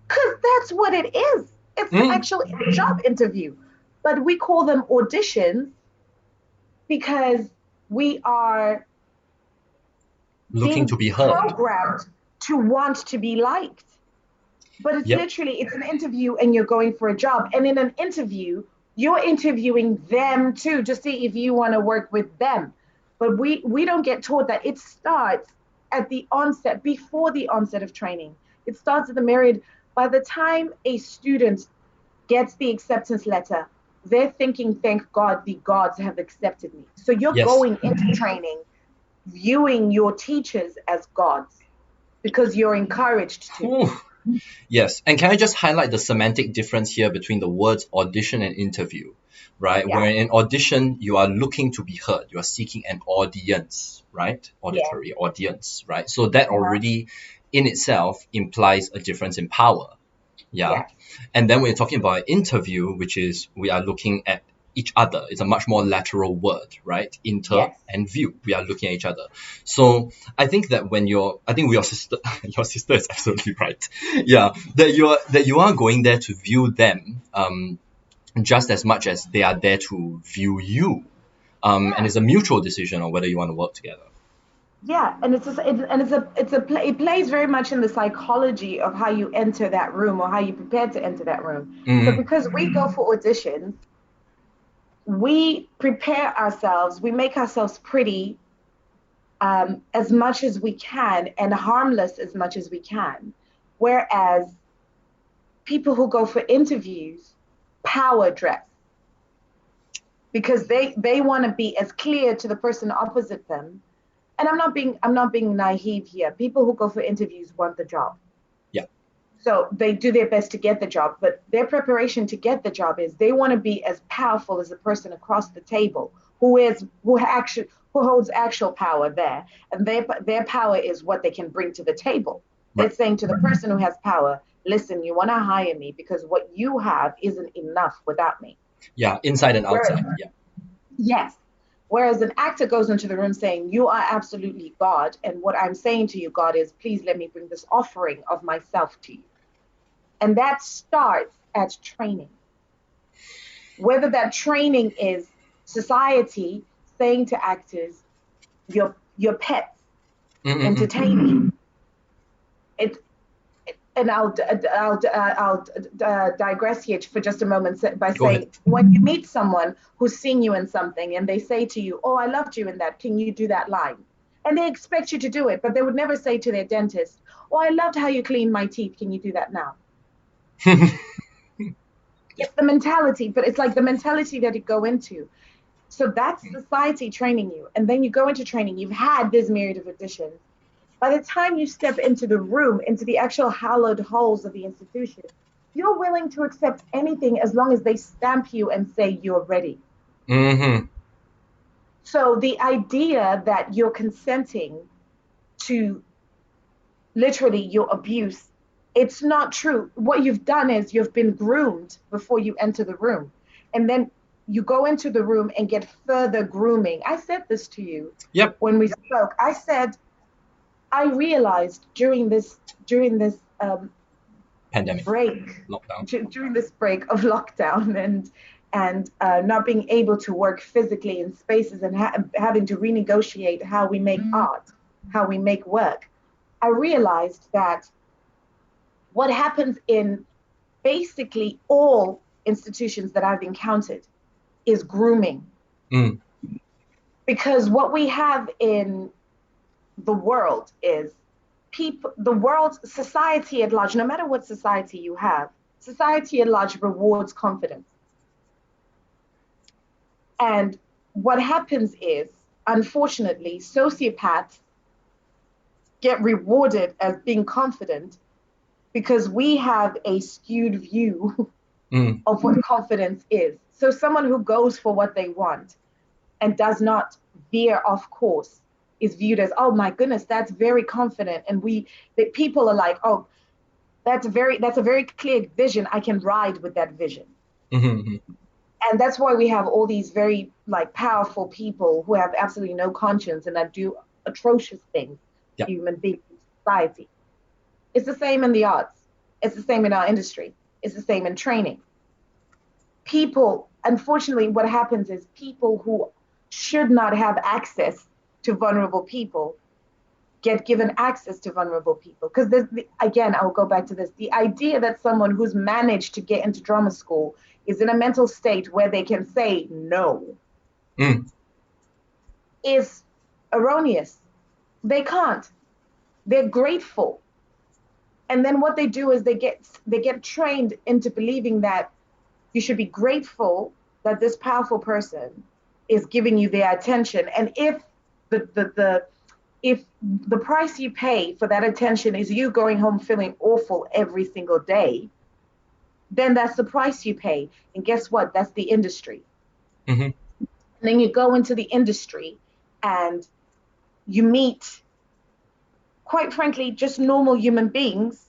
because that's what it is. It's actually a job interview. But we call them auditions because we are looking to be heard, programmed to want to be liked. But it's literally, it's an interview and you're going for a job. And in an interview, you're interviewing them too, to see if you want to work with them. But we don't get taught that it starts at the onset, before the onset of training. It starts at the myriad. By the time a student gets the acceptance letter, they're thinking, thank God the gods have accepted me. So you're Yes. going into training viewing your teachers as gods because you're encouraged to. Ooh. Yes, and can I just highlight the semantic difference here between the words audition and interview, right? Yeah. Where in audition, you are looking to be heard, you are seeking an audience, right? Yeah. Auditory audience, right? So that Uh-huh. already in itself implies a difference in power. Yeah. Yeah. And then we're talking about interview, which is we are looking at each other. It's a much more lateral word, right? Inter Yes. and view. We are looking at each other. So I think that when I think your sister, your sister is absolutely right. Yeah, that you are going there to view them, just as much as they are there to view you. And Yeah. it's a mutual decision on whether you want to work together. Yeah, and it plays very much in the psychology of how you enter that room or how you prepare to enter that room. So Mm, because we go for auditions, we prepare ourselves, we make ourselves pretty as much as we can and harmless as much as we can. Whereas people who go for interviews power dress because they want to be as clear to the person opposite them. And I'm not being naive here. People who go for interviews want the job. yeah. So they do their best to get the job, but their preparation to get the job is they want to be as powerful as the person across the table who holds actual power there, and their power is what they can bring to the table. They're Right. saying to the person who has power, "Listen, you want to hire me because what you have isn't enough without me." Yeah. Inside and Whereas outside. Yeah. Yes. Whereas an actor goes into the room saying, "You are absolutely God. And what I'm saying to you, God, is please let me bring this offering of myself to you." And that starts at training. Whether that training is society saying to actors, your pets, Mm-mm-mm. entertain me. It, and I'll digress here for just a moment by Go ahead. saying, when you meet someone who's seen you in something and they say to you, "Oh, I loved you in that. Can you do that line?" And they expect you to do it, but they would never say to their dentist, "Oh, I loved how you cleaned my teeth. Can you do that now?" Yeah. It's the mentality, but it's like the mentality that you go into. So that's society training you. And then you go into training, you've had this myriad of auditions. By the time you step into the room, into the actual hallowed halls of the institution, you're willing to accept anything as long as they stamp you and say you're ready. Mm-hmm. So the idea that you're consenting to literally your abuse, it's not true. What you've done is you've been groomed before you enter the room. And then you go into the room and get further grooming. I said this to you Yep. when we spoke. I said, I realized during this Pandemic. break, Lockdown. during this break of lockdown and not being able to work physically in spaces and having to renegotiate how we make art, how we make work, I realized that what happens in basically all institutions that I've encountered is grooming. Mm. Because what we have in the world is people, the world, society at large, no matter what society you have, society at large rewards confidence. And what happens is, unfortunately, sociopaths get rewarded as being confident because we have a skewed view Mm. of what confidence is. So someone who goes for what they want and does not veer off course is viewed as, "Oh my goodness, that's very confident." And the people are like, "Oh, that's a very clear vision. I can ride with that vision." Mm-hmm. And that's why we have all these very like powerful people who have absolutely no conscience and that do atrocious things Yeah. to human beings in society. It's the same in the arts. It's the same in our industry. It's the same in training. People, unfortunately, what happens is people who should not have access to vulnerable people get given access to vulnerable people. Because again, I'll go back to this. The idea that someone who's managed to get into drama school is in a mental state where they can say no Mm. is erroneous. They can't. They're grateful. And then what they do is they get trained into believing that you should be grateful that this powerful person is giving you their attention. And if the price you pay for that attention is you going home feeling awful every single day, then that's the price you pay. And guess what? That's the industry. Mm-hmm. And then you go into the industry and you meet, quite frankly, just normal human beings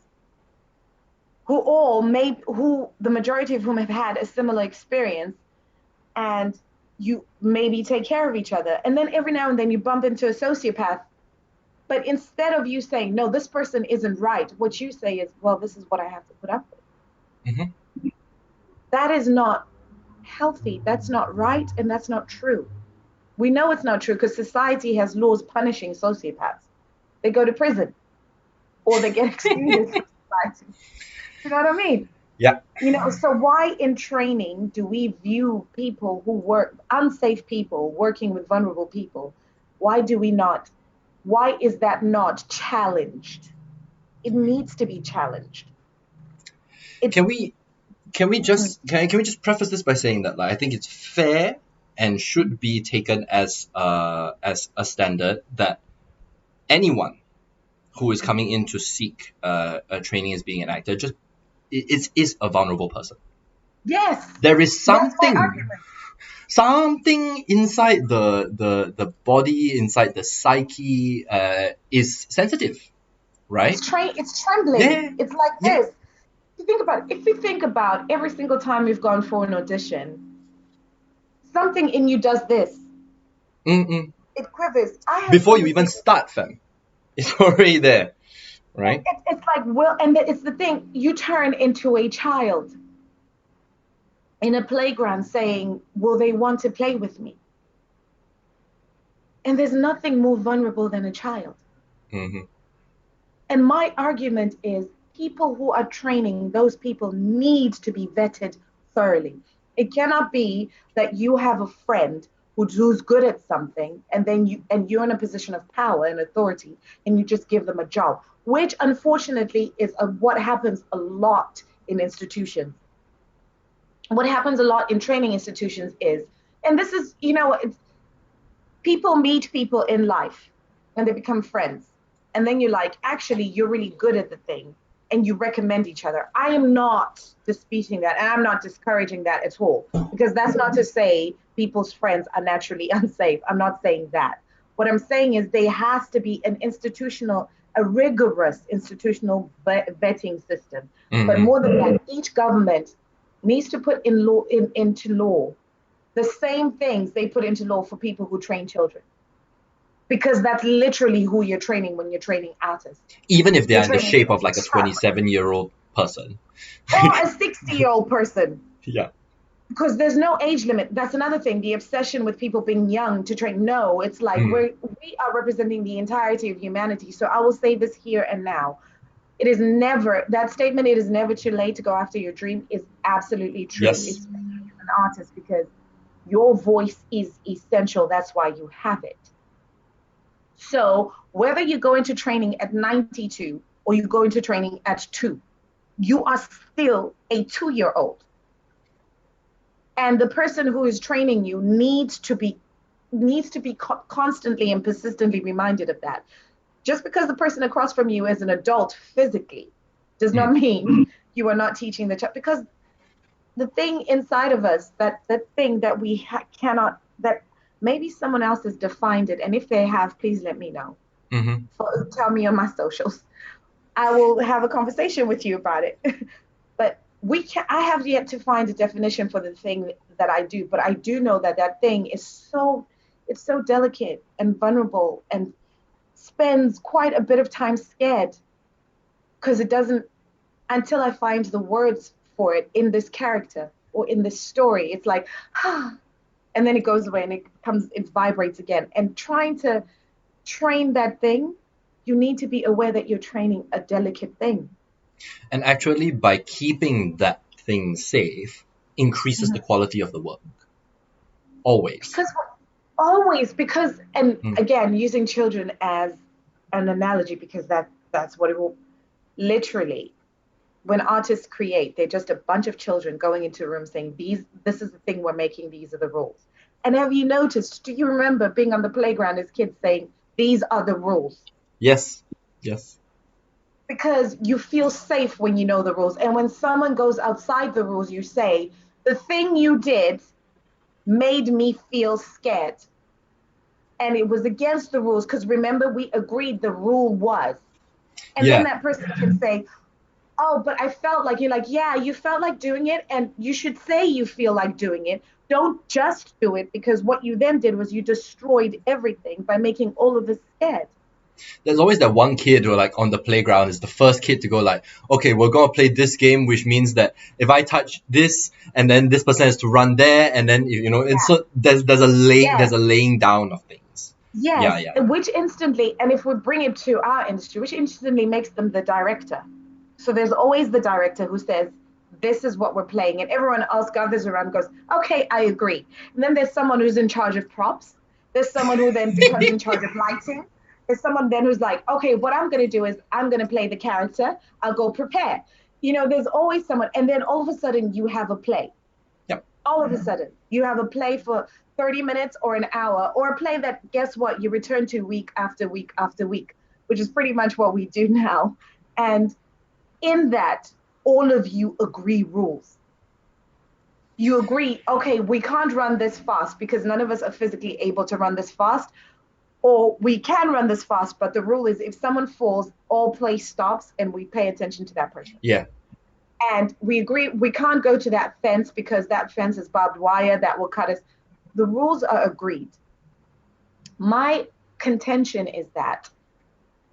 who the majority of whom have had a similar experience, and you maybe take care of each other. And then every now and then you bump into a sociopath. But instead of you saying, no, this person isn't right, what you say is, well, this is what I have to put up with. Mm-hmm. That is not healthy. That's not right. And that's not true. We know it's not true because society has laws punishing sociopaths. They go to prison or they get excluded from society. You know what I mean? Yeah. So why in training do we view people who work, unsafe people working with vulnerable people? Why do we not? Why is that not challenged? It needs to be challenged. Can we just preface this by saying that, like, I think it's fair and should be taken as a standard that anyone who is coming in to seek a training as being an actor is a vulnerable person. Yes. There is That's my argument. something inside the body, inside the psyche, is sensitive, right? It's trembling. Yeah. It's like Yeah. this. If you think about every single time you've gone for an audition, something in you does this. Mm-mm. It quivers. Before you even start, fam, it's already there, right? It's like, well, and it's the thing, you turn into a child in a playground saying, will they want to play with me? And there's nothing more vulnerable than a child. Mm-hmm. And my argument is people who are training, those people need to be vetted thoroughly. It cannot be that you have a friend who's good at something and then you're in a position of power and authority and you just give them a job, which unfortunately is what happens a lot in institutions. What happens a lot in training institutions is, and this is, people meet people in life and they become friends. And then you're like, actually, you're really good at the thing. And you recommend each other. I am not disputing that. And I'm not discouraging that at all. Because that's not to say people's friends are naturally unsafe. I'm not saying that. What I'm saying is there has to be a rigorous institutional vetting system. Mm-hmm. But more than that, each government needs to put into law the same things they put into law for people who train children. Because that's literally who you're training when you're training artists. Even if they're You're in the training shape of like a 27-year-old person. or a 60-year-old person. Yeah. Because there's no age limit. That's another thing. The obsession with people being young to train. No, it's like we are representing the entirety of humanity. So I will say this here and now. That statement, it is never too late to go after your dream, is absolutely true. Yes. Especially as an artist, because your voice is essential. That's why you have it. So whether you go into training at 92 or you go into training at 2, you are still a 2-year-old. And the person who is training you needs to be constantly and persistently reminded of that. Just because the person across from you is an adult physically does not mean you are not teaching the child. Because the thing inside of us, that thing that we cannot, that maybe someone else has defined it. And if they have, please let me know. Mm-hmm. Tell me on my socials. I will have a conversation with you about it. But I have yet to find a definition for the thing that I do. But I do know that thing is it's so delicate and vulnerable and spends quite a bit of time scared because it doesn't, until I find the words for it in this character or in this story. It's like, and then it goes away and it vibrates again. And trying to train that thing, you need to be aware that you're training a delicate thing. And actually, by keeping that thing safe, increases the quality of the work. Always. Because Always, because, and again, using children as an analogy, because that's what it will literally, when artists create, they're just a bunch of children going into a room saying, this is the thing we're making, these are the rules. And have you noticed, do you remember being on the playground as kids saying, these are the rules? Yes. Yes. Because you feel safe when you know the rules. And when someone goes outside the rules, you say, the thing you did made me feel scared. And it was against the rules, because remember, we agreed the rule was. And then Yeah. that person can say, oh, but I felt like, you're like, yeah, you felt like doing it, and you should say you feel like doing it. Don't just do it, because what you then did was you destroyed everything by making all of us scared. There's always that one kid who, like, on the playground is the first kid to go like, okay, we're gonna play this game, which means that if I touch this, and then this person has to run there, and then and Yeah. so there's a laying down of things. Yes, Yeah, yeah, which instantly, and if we bring it to our industry, which instantly makes them the director. So there's always the director who says, this is what we're playing. And everyone else gathers around and goes, okay, I agree. And then there's someone who's in charge of props. There's someone who then becomes in charge of lighting. There's someone then who's like, okay, what I'm going to do is I'm going to play the character. I'll go prepare. There's always someone. And then all of a sudden you have a play. yep, All of a sudden you have a play for 30 minutes or an hour, or a play that, guess what, you return to week after week after week, which is pretty much what we do now. And in that, all of you agree rules. You agree, okay, we can't run this fast because none of us are physically able to run this fast, or we can run this fast, but the rule is if someone falls, all play stops and we pay attention to that person. yeah. And we agree we can't go to that fence because that fence is barbed wire that will cut us. The rules are agreed. My contention is that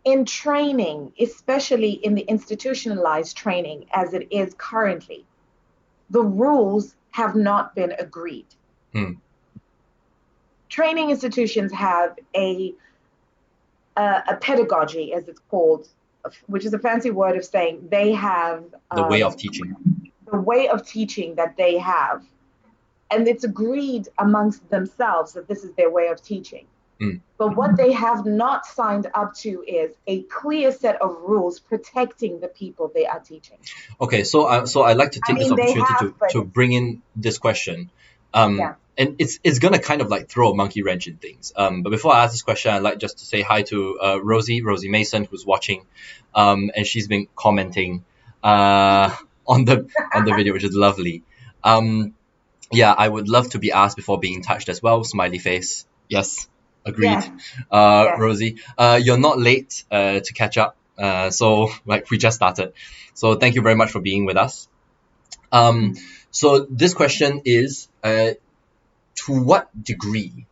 in training, especially in the institutionalized training as it is currently, the rules have not been agreed. Training institutions have a pedagogy, as it's called, which is a fancy word of saying they have The way of teaching. the way of teaching that they have. And it's agreed amongst themselves that this is their way of teaching. But what they have not signed up to is a clear set of rules protecting the people they are teaching. Okay, so I'd like to take this opportunity to but bring in this question. yeah. And it's gonna kind of like throw a monkey wrench in things. But before I ask this question, I'd like just to say hi to Rosie Mason, who's watching, and she's been commenting on the video, which is lovely. Yeah, I would love to be asked before being touched as well. Smiley face. Yes, agreed. Yes. Yes. Rosie, you're not late to catch up. So like we just started. So thank you very much for being with us. So this question is, to what degree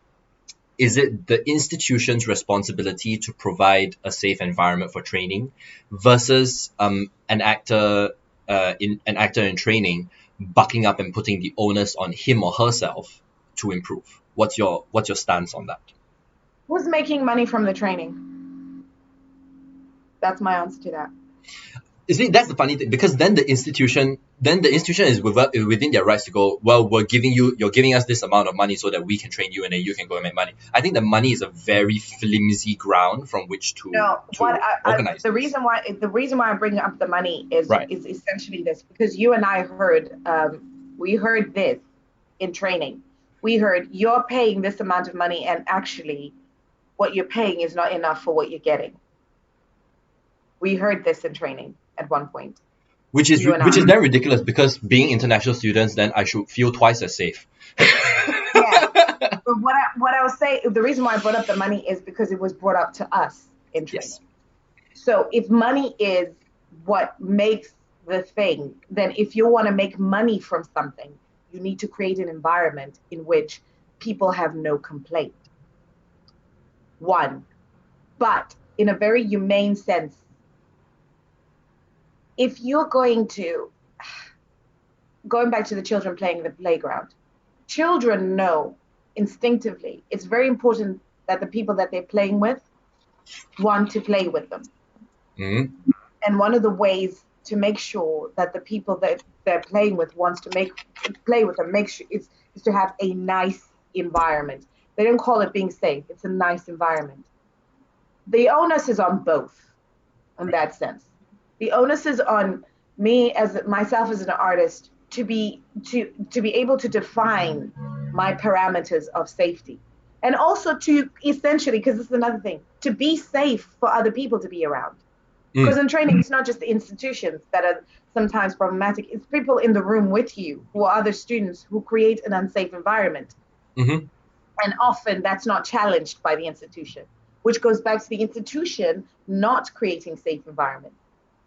is it the institution's responsibility to provide a safe environment for training versus an actor in training bucking up and putting the onus on him or herself to improve? What's your stance on that? Who's making money from the training? That's my answer to that. You see, that's the funny thing, because then the institution is within their rights to go, well, you're giving us this amount of money so that we can train you and then you can go and make money. I think the money is a very flimsy ground from which to organize. The reason why I'm bringing up the money is essentially this, because you and I heard we heard this in training. We heard you're paying this amount of money and actually what you're paying is not enough for what you're getting. We heard this in training at one point. Which is then ridiculous, because being international students, then I should feel twice as safe. Yeah. But what I was saying, the reason why I brought up the money is because it was brought up to us in training. Yes. So if money is what makes the thing, then if you want to make money from something, you need to create an environment in which people have no complaint. One, but in a very humane sense, if you're going back to the children playing in the playground, children know instinctively it's very important that the people that they're playing with want to play with them. Mm-hmm. And one of the ways to make sure that the people that they're playing with wants to play with them, is to have a nice environment. They don't call it being safe. It's a nice environment. The onus is on both in that sense. The onus is on me as myself as an artist to be able to define my parameters of safety. And also to essentially, because this is another thing, to be safe for other people to be around. Because in training, it's not just the institutions that are sometimes problematic, it's people in the room with you who are other students who create an unsafe environment. Mm-hmm. And often that's not challenged by the institution, which goes back to the institution not creating safe environments.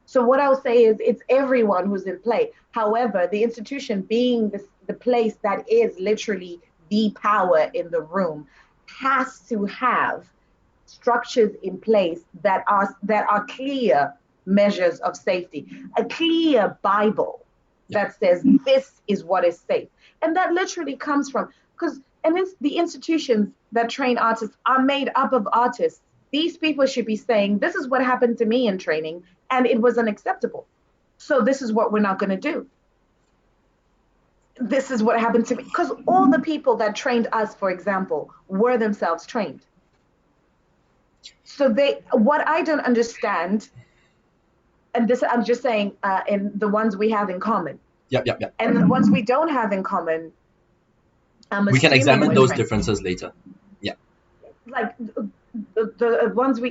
So what I'll say is it's everyone who's in play. However, the institution being the place that is literally the power in the room has to have structures in place that are clear measures of safety, a clear Bible that says this is what is safe. And that literally comes from, because and it's the institutions that train artists are made up of artists. These people should be saying, this is what happened to me in training, and it was unacceptable. So this is what we're not going to do. This is what happened to me. Because all the people that trained us, for example, were themselves trained. So what I don't understand, and this I'm just saying, in the ones we have in common. Yep. And the ones we don't have in common, we can examine those differences later. Yeah. Like the ones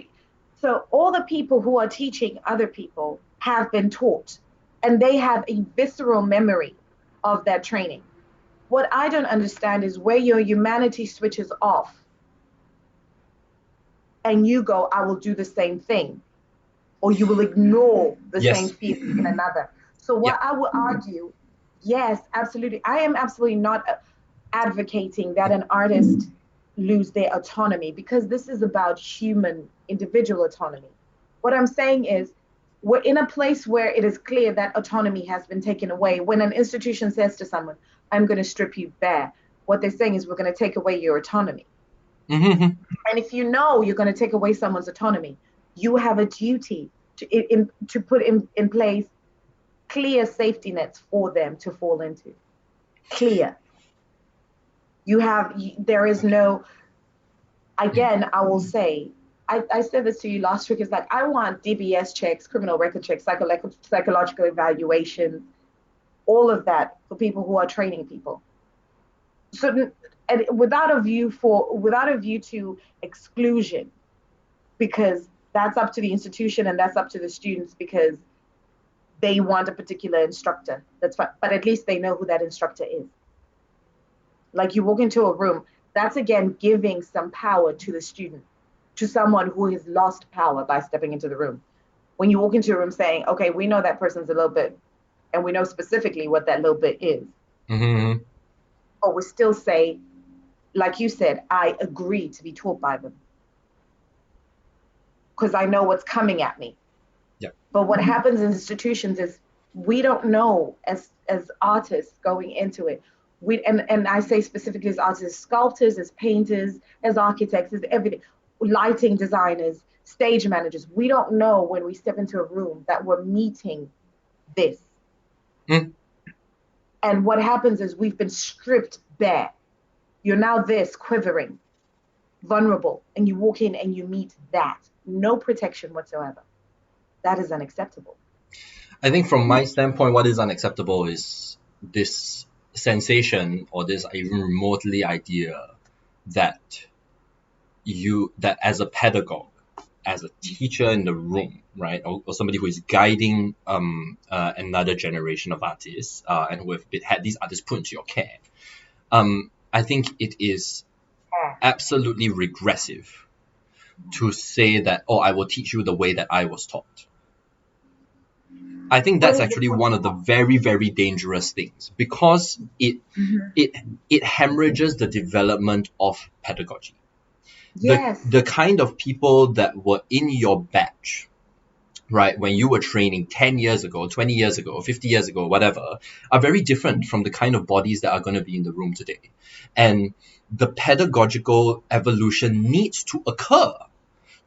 so all the people who are teaching other people have been taught, and they have a visceral memory of that training. What I don't understand is where your humanity switches off and you go, I will do the same thing, or you will ignore the same feeling in another. So what I will argue, yes, absolutely. I am absolutely not advocating that an artist lose their autonomy, because this is about human individual autonomy. What I'm saying is we're in a place where it is clear that autonomy has been taken away. When an institution says to someone, I'm going to strip you bare, what they're saying is we're going to take away your autonomy. Mm-hmm. And if you know you're going to take away someone's autonomy, you have a duty to put in place clear safety nets for them to fall into. Clear. There is no, again, I will say, I said this to you last week, it's like, I want DBS checks, criminal record checks, psychological evaluations, all of that for people who are training people. So, and without a view to exclusion, because that's up to the institution and that's up to the students, because they want a particular instructor. That's fine, but at least they know who that instructor is. Like, you walk into a room, that's again giving some power to the student, to someone who has lost power by stepping into the room. When you walk into a room saying, okay, we know that person's a little bit, and we know specifically what that little bit is. Mm-hmm. But we still say, like you said, I agree to be taught by them, because I know what's coming at me. Yeah. But what happens in institutions is we don't know, as artists going into it. And I say specifically as artists, as sculptors, as painters, as architects, as everything, lighting designers, stage managers. We don't know when we step into a room that we're meeting this. Mm. And what happens is we've been stripped bare. You're now this, quivering, vulnerable, and you walk in and you meet that. No protection whatsoever. That is unacceptable. I think from my standpoint, what is unacceptable is this sensation, or this even remotely idea that as a pedagogue, as a teacher in the room, right, or somebody who is guiding another generation of artists, and who have had these artists put into your care, I think it is absolutely regressive to say that, oh, I will teach you the way that I was taught. I think that's actually one of the very, very dangerous things, because it hemorrhages the development of pedagogy. Yes. The kind of people that were in your batch, right, when you were training 10 years ago, 20 years ago, 50 years ago, whatever, are very different from the kind of bodies that are going to be in the room today. And the pedagogical evolution needs to occur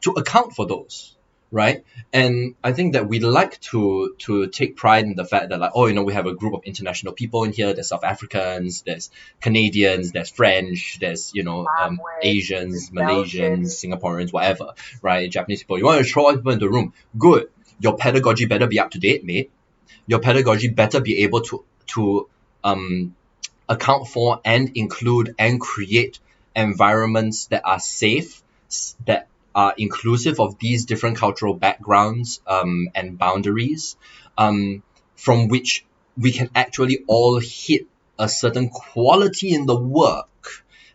to account for those, right? And I think that we like to take pride in the fact that, like, oh, we have a group of international people in here. There's South Africans, there's Canadians, there's French, there's Zimbabwe, there's Asians, Malaysians, Belgian. Singaporeans, whatever, right? Japanese people. You want to throw all people into the room? Good. Your pedagogy better be up to date, mate. Your pedagogy better be able to account for and include and create environments that are safe, that are inclusive of these different cultural backgrounds and boundaries, from which we can actually all hit a certain quality in the work.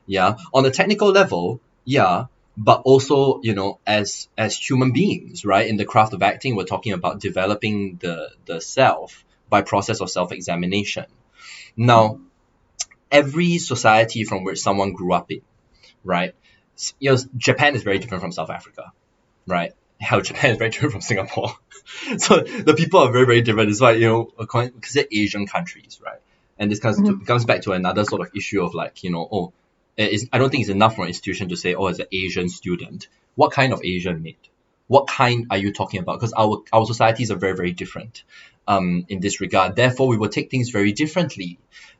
Yeah, on a technical level, yeah, but also as human beings, right? In the craft of acting, we're talking about developing the self by process of self-examination. Now, every society from which someone grew up in, right? Japan is very different from South Africa, right? Hell, Japan is very different from Singapore. So the people are very, very different. It's like, because they're Asian countries, right? And this comes back to another sort of issue of like, I don't think it's enough for an institution to say, oh, as an Asian student. What kind of Asian, mate? What kind are you talking about? Because our societies are very, very different in this regard. Therefore, we will take things very differently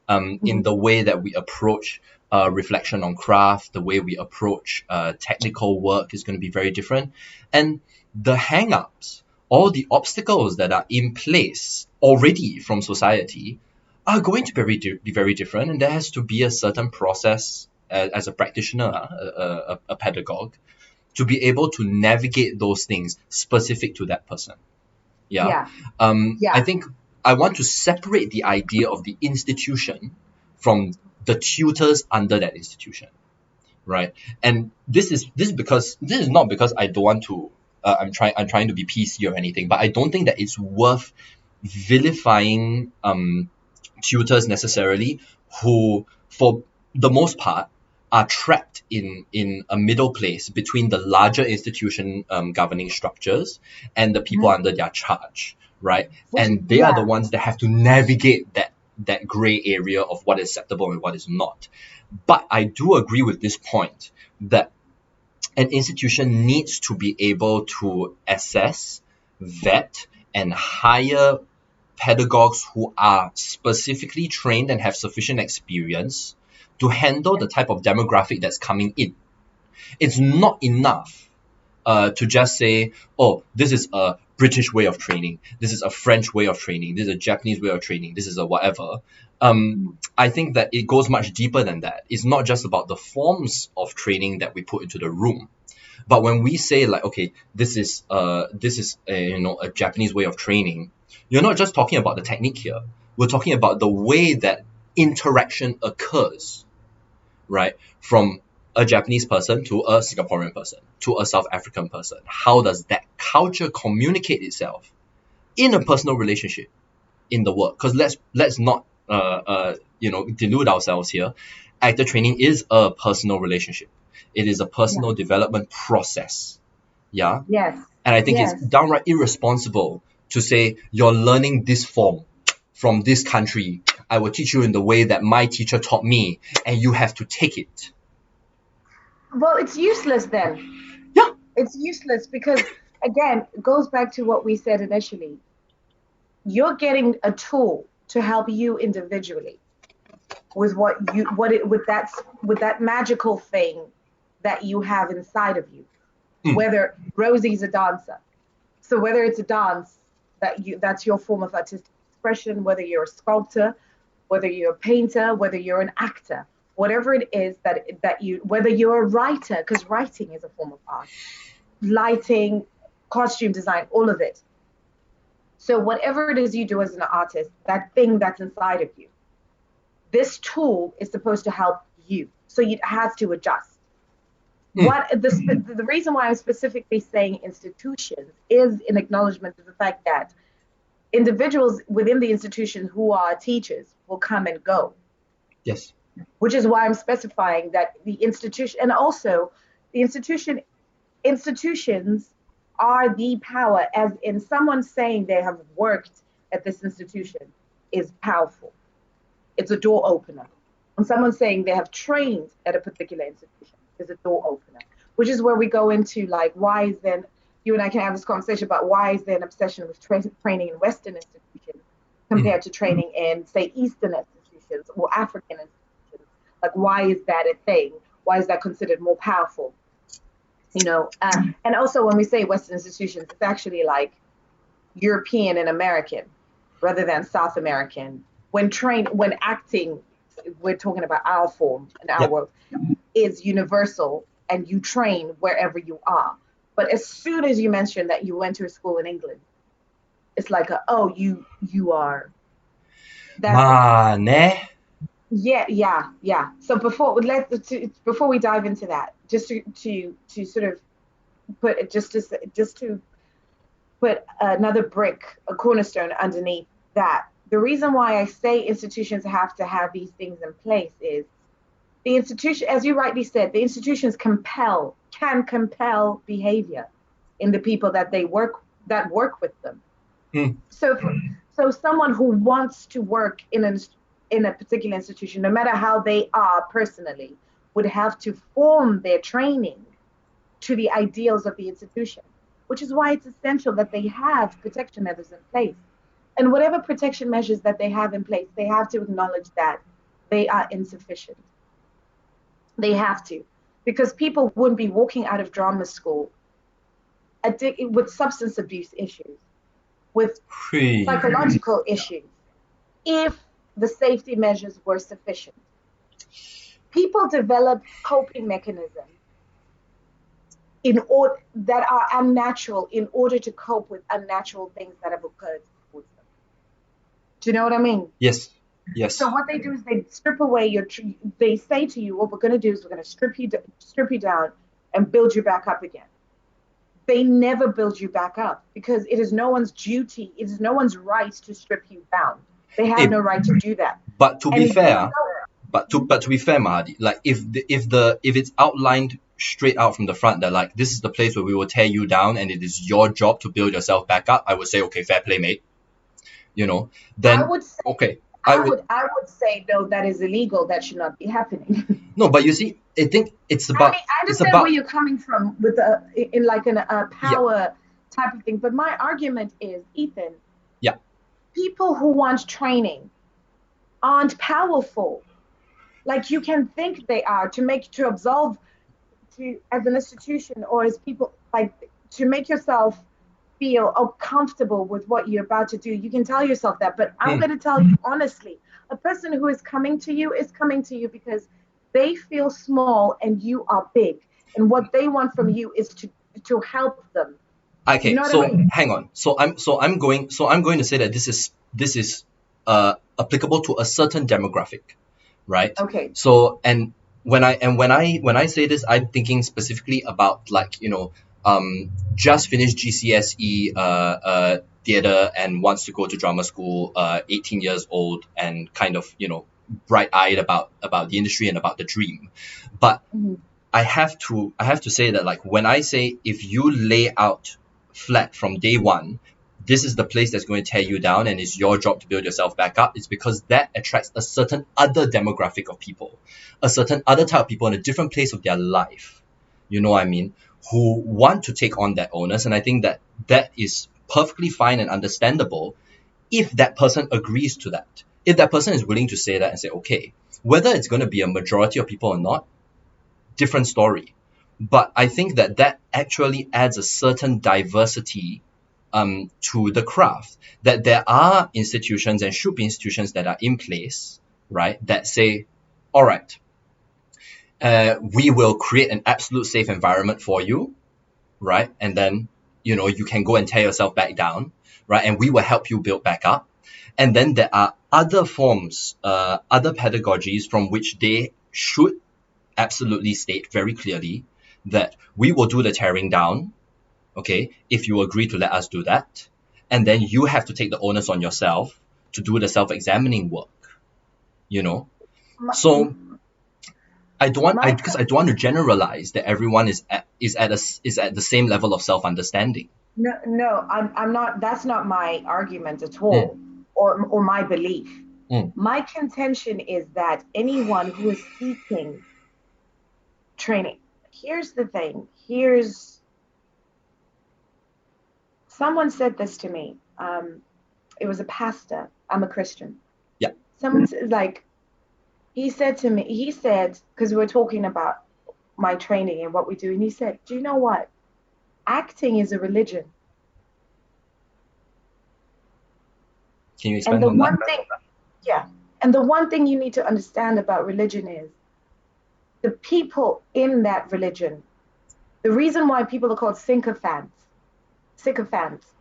in the way that we approach reflection on craft, the way we approach technical work is going to be very different. And the hang-ups, all the obstacles that are in place already from society are going to be very different. And there has to be a certain process as a practitioner, a pedagogue, to be able to navigate those things specific to that person. Yeah. I think I want to separate the idea of the institution from the tutors under that institution, right? And this is not because I don't want to. I'm trying to be PC or anything, but I don't think that it's worth vilifying tutors necessarily, who for the most part are trapped in a middle place between the larger institution governing structures and the people under their charge, right? And they are the ones that have to navigate that gray area of what is acceptable and what is not. But I do agree with this point that an institution needs to be able to assess, vet, and hire pedagogues who are specifically trained and have sufficient experience to handle the type of demographic that's coming in. It's not enough to just say, oh, this is a British way of training, this is a French way of training, this is a Japanese way of training, this is a whatever. I think that it goes much deeper than that. It's not just about the forms of training that we put into the room. But when we say like, okay, this is a Japanese way of training, you're not just talking about the technique here. We're talking about the way that interaction occurs, right? From a Japanese person to a Singaporean person to a South African person. How does that culture communicate itself in a personal relationship in the work? Because let's not delude ourselves here. Actor training is a personal relationship. It is a personal development process. Yeah. Yes. And I think it's downright irresponsible to say you're learning this form from this country. I will teach you in the way that my teacher taught me, and you have to take it. Well, it's useless then. Yeah. It's useless because, again, it goes back to what we said initially. You're getting a tool to help you individually with with that magical thing that you have inside of you. Whether Rosie's a dancer, so whether it's a dance that's your form of artistic expression, whether you're a sculptor, whether you're a painter, whether you're an actor, whatever it is whether you're a writer, because writing is a form of art, lighting, costume design, all of it. So whatever it is you do as an artist, that thing that's inside of you, this tool is supposed to help you. So it has to adjust. What the reason why I'm specifically saying institutions is in acknowledgement of the fact that individuals within the institution who are teachers will come and go. Yes. Which is why I'm specifying that the institution, and also the institutions are the power, as in someone saying they have worked at this institution is powerful. It's a door opener. And someone saying they have trained at a particular institution is a door opener, which is where we go into like, why is then you and I can have this conversation about why is there an obsession with training in Western institutions compared to training in, say, Eastern institutions or African institutions. Like, why is that a thing? Why is that considered more powerful? And also when we say Western institutions, it's actually like European and American rather than South American. When acting, we're talking about our form and our work is universal, and you train wherever you are. But as soon as you mention that you went to a school in England, it's like, you are. Yeah. So before we dive into that, just to sort of put another brick, a cornerstone underneath that. The reason why I say institutions have to have these things in place is the institution, as you rightly said, the institutions can compel behavior in the people that work with them. So someone who wants to work in a particular institution, no matter how they are personally, would have to form their training to the ideals of the institution, which is why it's essential that they have protection measures in place. And whatever protection measures that they have in place, they have to acknowledge that they are insufficient. They have to, because people wouldn't be walking out of drama school with substance abuse issues, with psychological issues, if the safety measures were sufficient. People develop coping mechanisms that are unnatural in order to cope with unnatural things that have occurred towards them. Do you know what I mean? Yes. So what they do is they strip away they say to you, what we're going to do is we're going to strip you down and build you back up again. They never build you back up because it is no one's duty, it is no one's right to strip you down. They have no right to do that. But to be fair, Mahadi, like if it's outlined straight out from the front that like this is the place where we will tear you down and it is your job to build yourself back up, I would say, okay, fair play, mate. Then I would say no, that is illegal. That should not be happening. No, but you see, I think it's about. I understand where you're coming from with a power type of thing, but my argument is, Ethan. Yeah. People who want training aren't powerful. Like you can think they are to absolve as an institution or as people, like to make yourself feel comfortable with what you're about to do. You can tell yourself that, but I'm going to tell you honestly, a person who is coming to you because they feel small and you are big, and what they want from you is to help them. Okay, you know so I mean? Hang on. So I'm going to say that this is applicable to a certain demographic, right? Okay. So when I say this, I'm thinking specifically about like just finished GCSE theater and wants to go to drama school, 18 years old and kind of bright-eyed about the industry and about the dream, but I have to say that like when I say if you lay out flat from day one, this is the place that's going to tear you down and it's your job to build yourself back up, it's because that attracts a certain other demographic of people, a certain other type of people in a different place of their life, you know what I mean, who want to take on that onus. And I think that is perfectly fine and understandable if that person agrees to that. If that person is willing to say that and say, okay, whether it's going to be a majority of people or not, different story. But I think that actually adds a certain diversity to the craft, that there are institutions and should be institutions that are in place, right, that say, all right, we will create an absolute safe environment for you, right, and then you can go and tear yourself back down, right, and we will help you build back up. And then there are other forms, other pedagogies from which they should absolutely state very clearly that we will do the tearing down, okay, if you agree to let us do that, and then you have to take the onus on yourself to do the self-examining work, so I don't want to generalize that everyone is at the same level of self-understanding. No, I'm not. That's not my argument at all, or my belief. My contention is that anyone who is seeking training, here's the thing. Someone said this to me. It was a pastor. I'm a Christian. Yeah. Someone said, like, he said to me, he said, because we were talking about my training and what we do, and he said, do you know what? Acting is a religion. Can you And expand the on that? one thing, yeah, and the one thing you need to understand about religion is the people in that religion. The reason why people are called sycophants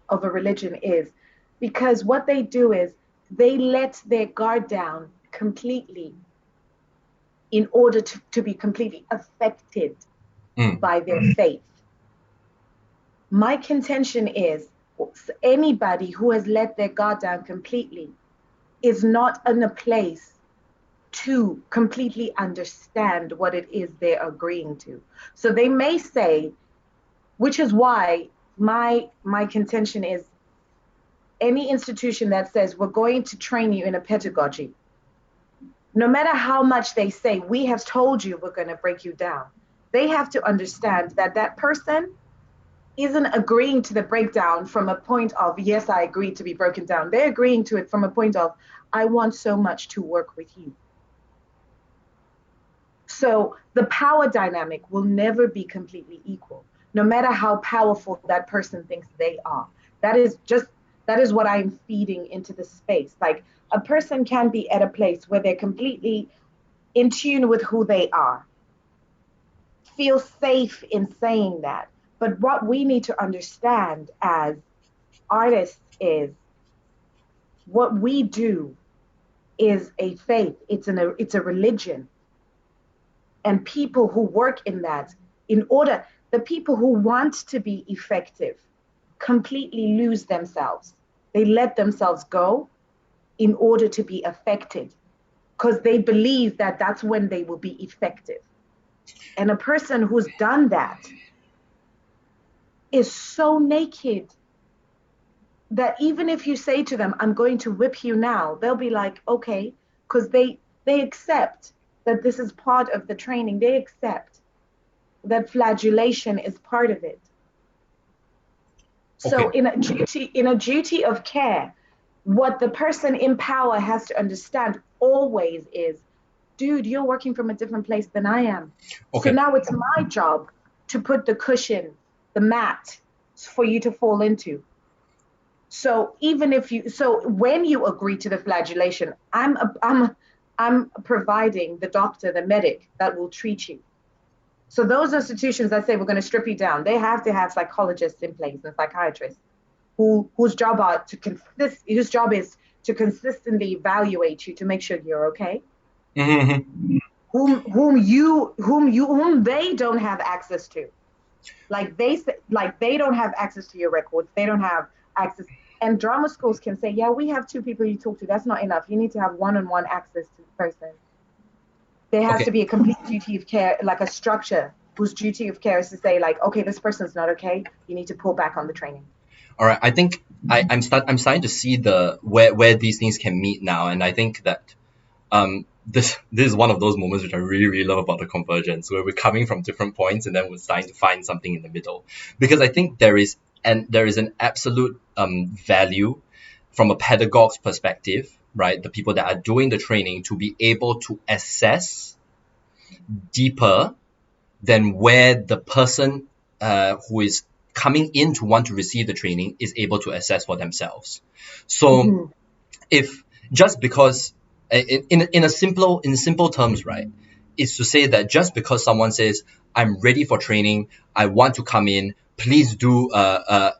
of a religion is because what they do is they let their guard down completely in order to be completely affected by their faith. My contention is anybody who has let their guard down completely is not in a place to completely understand what it is they're agreeing to. So they may say, which is why my contention is any institution that says we're going to train you in a pedagogy, no matter how much they say, we have told you we're going to break you down, they have to understand that that person isn't agreeing to the breakdown from a point of, yes, I agree to be broken down. They're agreeing to it from a point of, I want so much to work with you. So the power dynamic will never be completely equal, no matter how powerful that person thinks they are. That is what I'm feeding into the space. Like a person can be at a place where they're completely in tune with who they are, feel safe in saying that. But what we need to understand as artists is what we do is a faith. It's a religion. And people who work in that, the people who want to be effective completely lose themselves. They let themselves go in order to be affected because they believe that that's when they will be effective. And a person who's done that is so naked that even if you say to them, I'm going to whip you now, they'll be like, okay, because they accept that this is part of the training. They accept that flagellation is part of it. So Okay. in a duty of care, what the person in power has to understand always is, dude, you're working from a different place than I am. So Okay. now it's my job to put the cushion, the mat for you to fall into. So when you agree to the flagellation, I'm providing the doctor, the medic that will treat you. So those institutions that say we're going to strip you down, they have to have psychologists in place and psychiatrists whose job is to consistently evaluate you to make sure you're okay. Mm-hmm. Whom they don't have access to. Like they don't have access to your records. They don't have access. And drama schools can say, yeah, we have two people you talk to. That's not enough. You need to have one-on-one access to the person. There has Okay. to be a complete duty of care, like a structure whose duty of care is to say, like, okay, this person's not okay. You need to pull back on the training. All right. I think I'm starting to see the where these things can meet now, and I think that this is one of those moments which I really, really love about the convergence, where we're coming from different points and then we're starting to find something in the middle. Because I think there is an absolute value from a pedagogue's perspective, right? The people that are doing the training to be able to assess deeper than where the person who is coming in to want to receive the training is able to assess for themselves. So if just because in simple terms, right, is to say that just because someone says I'm ready for training, I want to come in, please do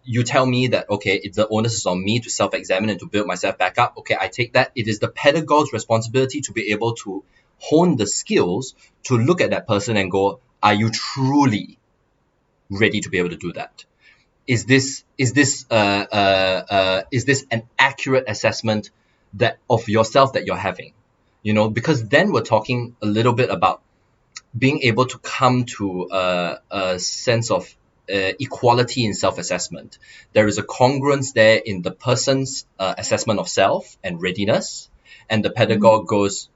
you tell me that okay, the onus is on me to self-examine and to build myself back up. Okay, I take that. It is the pedagogue's responsibility to be able to hone the skills to look at that person and go, are you truly ready to be able to do that? Is this an accurate assessment that of yourself that you're having? Because then we're talking a little bit about being able to come to a sense of equality in self-assessment. There is a congruence there in the person's assessment of self and readiness, and the pedagogue goes,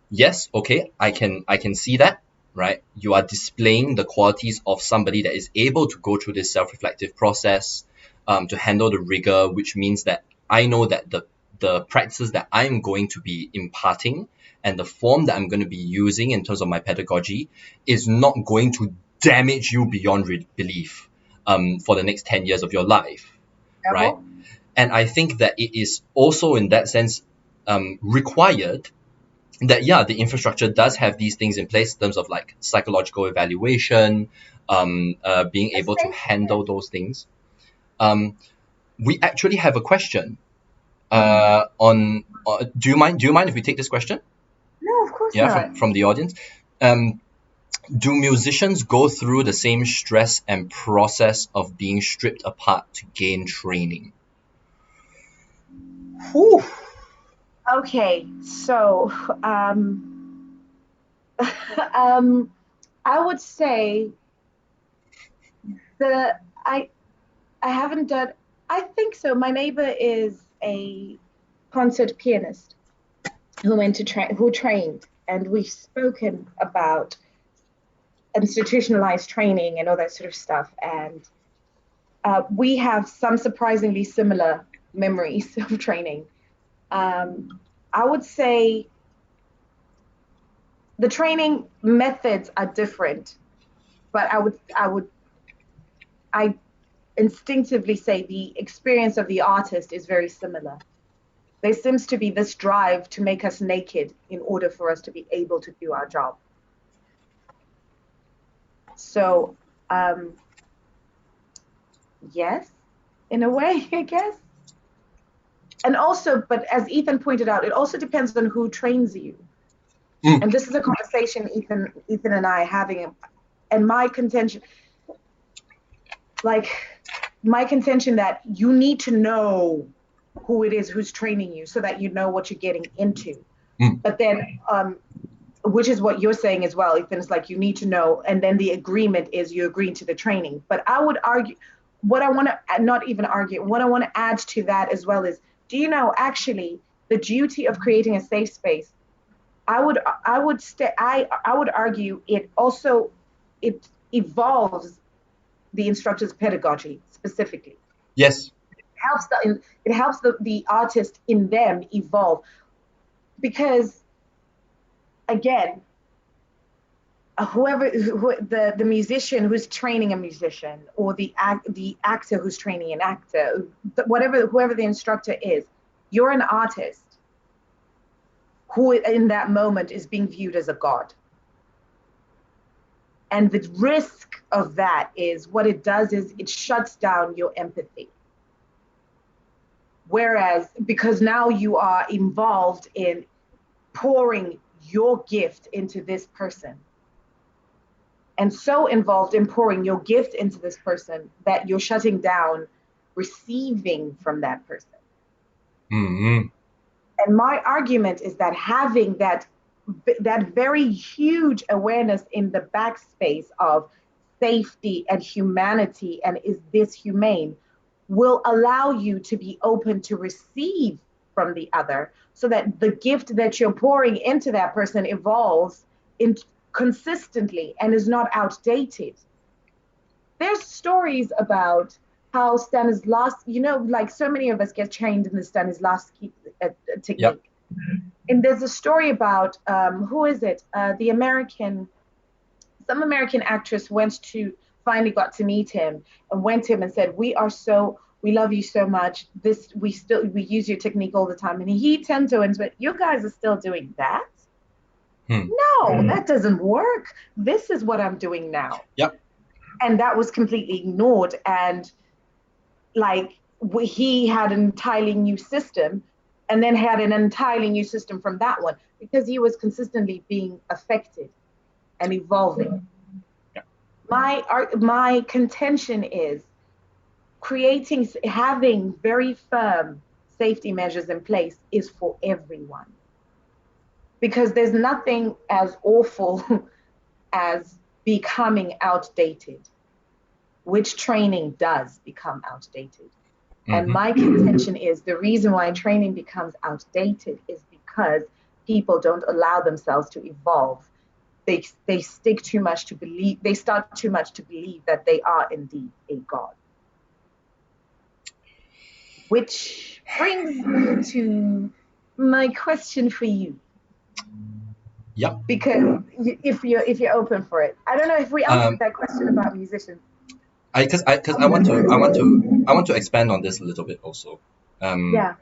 yes, okay, I can see that, right? You are displaying the qualities of somebody that is able to go through this self-reflective process, to handle the rigor, which means that I know that the practices that I'm going to be imparting and the form that I'm going to be using in terms of my pedagogy is not going to damage you beyond belief for the next 10 years of your life, right? And I think that it is also in that sense required that, yeah, the infrastructure does have these things in place in terms of like psychological evaluation, being able to handle those things. We actually have a question do you mind if we take this question? No, of course Yeah, not. from the audience. Do musicians go through the same stress and process of being stripped apart to gain training? Whew. Okay, so I would say the I haven't done. I think so. My neighbor is a concert pianist who who trained, and we've spoken about institutionalized training and all that sort of stuff. And we have some surprisingly similar memories of training. I would say the training methods are different, but I instinctively say the experience of the artist is very similar. There seems to be this drive to make us naked in order for us to be able to do our job. So, yes, in a way, I guess. And also, but as Ethan pointed out, it also depends on who trains you. And this is a conversation Ethan and I are having. And my contention that you need to know who it is who's training you so that you know what you're getting into. But then, which is what you're saying as well, Ethan, it's like you need to know, and then the agreement is you're agreeing to the training. But I would argue, what I want to, not even argue, what I want to add to that as well is, do you know, actually, the duty of creating a safe space, I would argue it evolves the instructor's pedagogy specifically. Yes. It helps the artist in them evolve, because again, the musician who's training a musician, or the actor who's training an actor, whoever the instructor is, you're an artist who in that moment is being viewed as a god. And the risk of that is, what it does is it shuts down your empathy. Whereas, because now you are involved in pouring your gift into this person, and so involved in pouring your gift into this person that you're shutting down receiving from that person. Mm-hmm. And my argument is that having that very huge awareness in the backspace of safety and humanity, and is this humane, will allow you to be open to receive from the other, so that the gift that you're pouring into that person evolves consistently and is not outdated. There's stories about how Stanislavski, like so many of us get trained in the Stanislavski technique. Yep. And there's a story about, who is it? Some American actress finally got to meet him, and went to him and said, we love you so much. We use your technique all the time. And he turned to her and said, you guys are still doing that? No, that doesn't work. This is what I'm doing now. Yep. And that was completely ignored. And he had an entirely new system, and then had an entirely new system from that one, because he was consistently being affected and evolving. Yeah. My contention is having very firm safety measures in place is for everyone. Because there's nothing as awful as becoming outdated, which training does become outdated. Mm-hmm. And my contention is the reason why training becomes outdated is because people don't allow themselves to evolve. They stick too much to believe, they start too much to believe that they are indeed a god. Which brings me to my question for you. Yep. Because if you're open for it, I don't know if we answered that question about musicians. Because I want to expand on this a little bit also. Yeah.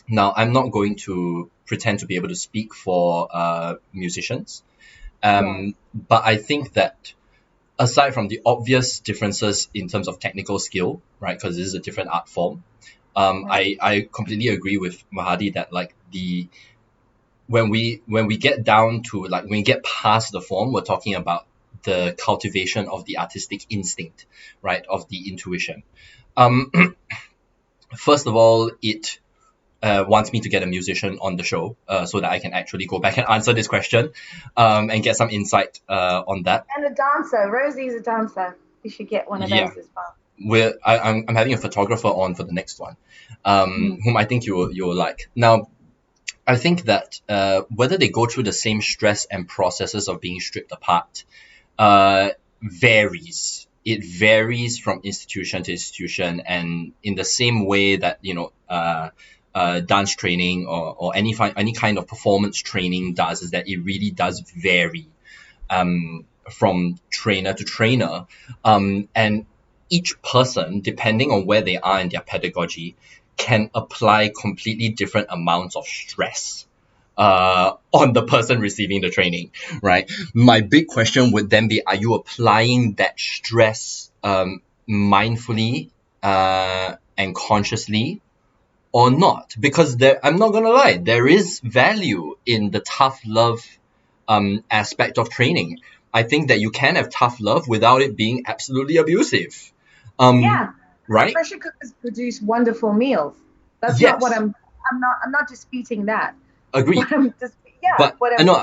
Now, I'm not going to pretend to be able to speak for musicians, Yes. but I think that aside from the obvious differences in terms of technical skill, right, because this is a different art form, Right. I completely agree with Mahadi that like when we get down to like when we get past the form, we're talking about the cultivation of the artistic instinct, right, of the intuition. Um, First of all, it wants me to get a musician on the show so that I can actually go back and answer this question and get some insight on that. And a dancer. Rosie's a dancer. You should get one of Yeah, those as well. I'm having a photographer on for the next one, Mhm. whom I think you'll like. Now, I think that whether they go through the same stress and processes of being stripped apart varies. It varies from institution to institution, and in the same way that dance training or any kind of performance training does, is that it really does vary from trainer to trainer, and each person, depending on where they are in their pedagogy, can apply completely different amounts of stress on the person receiving the training, right? My big question would then be, are you applying that stress mindfully and consciously or not? Because I'm not going to lie, there is value in the tough love aspect of training. I think that you can have tough love without it being absolutely abusive. Yeah. Right? Pressure cookers produce wonderful meals. That's not what Yes, I'm not disputing that. agreed. What I'm just yeah, But what I I'm know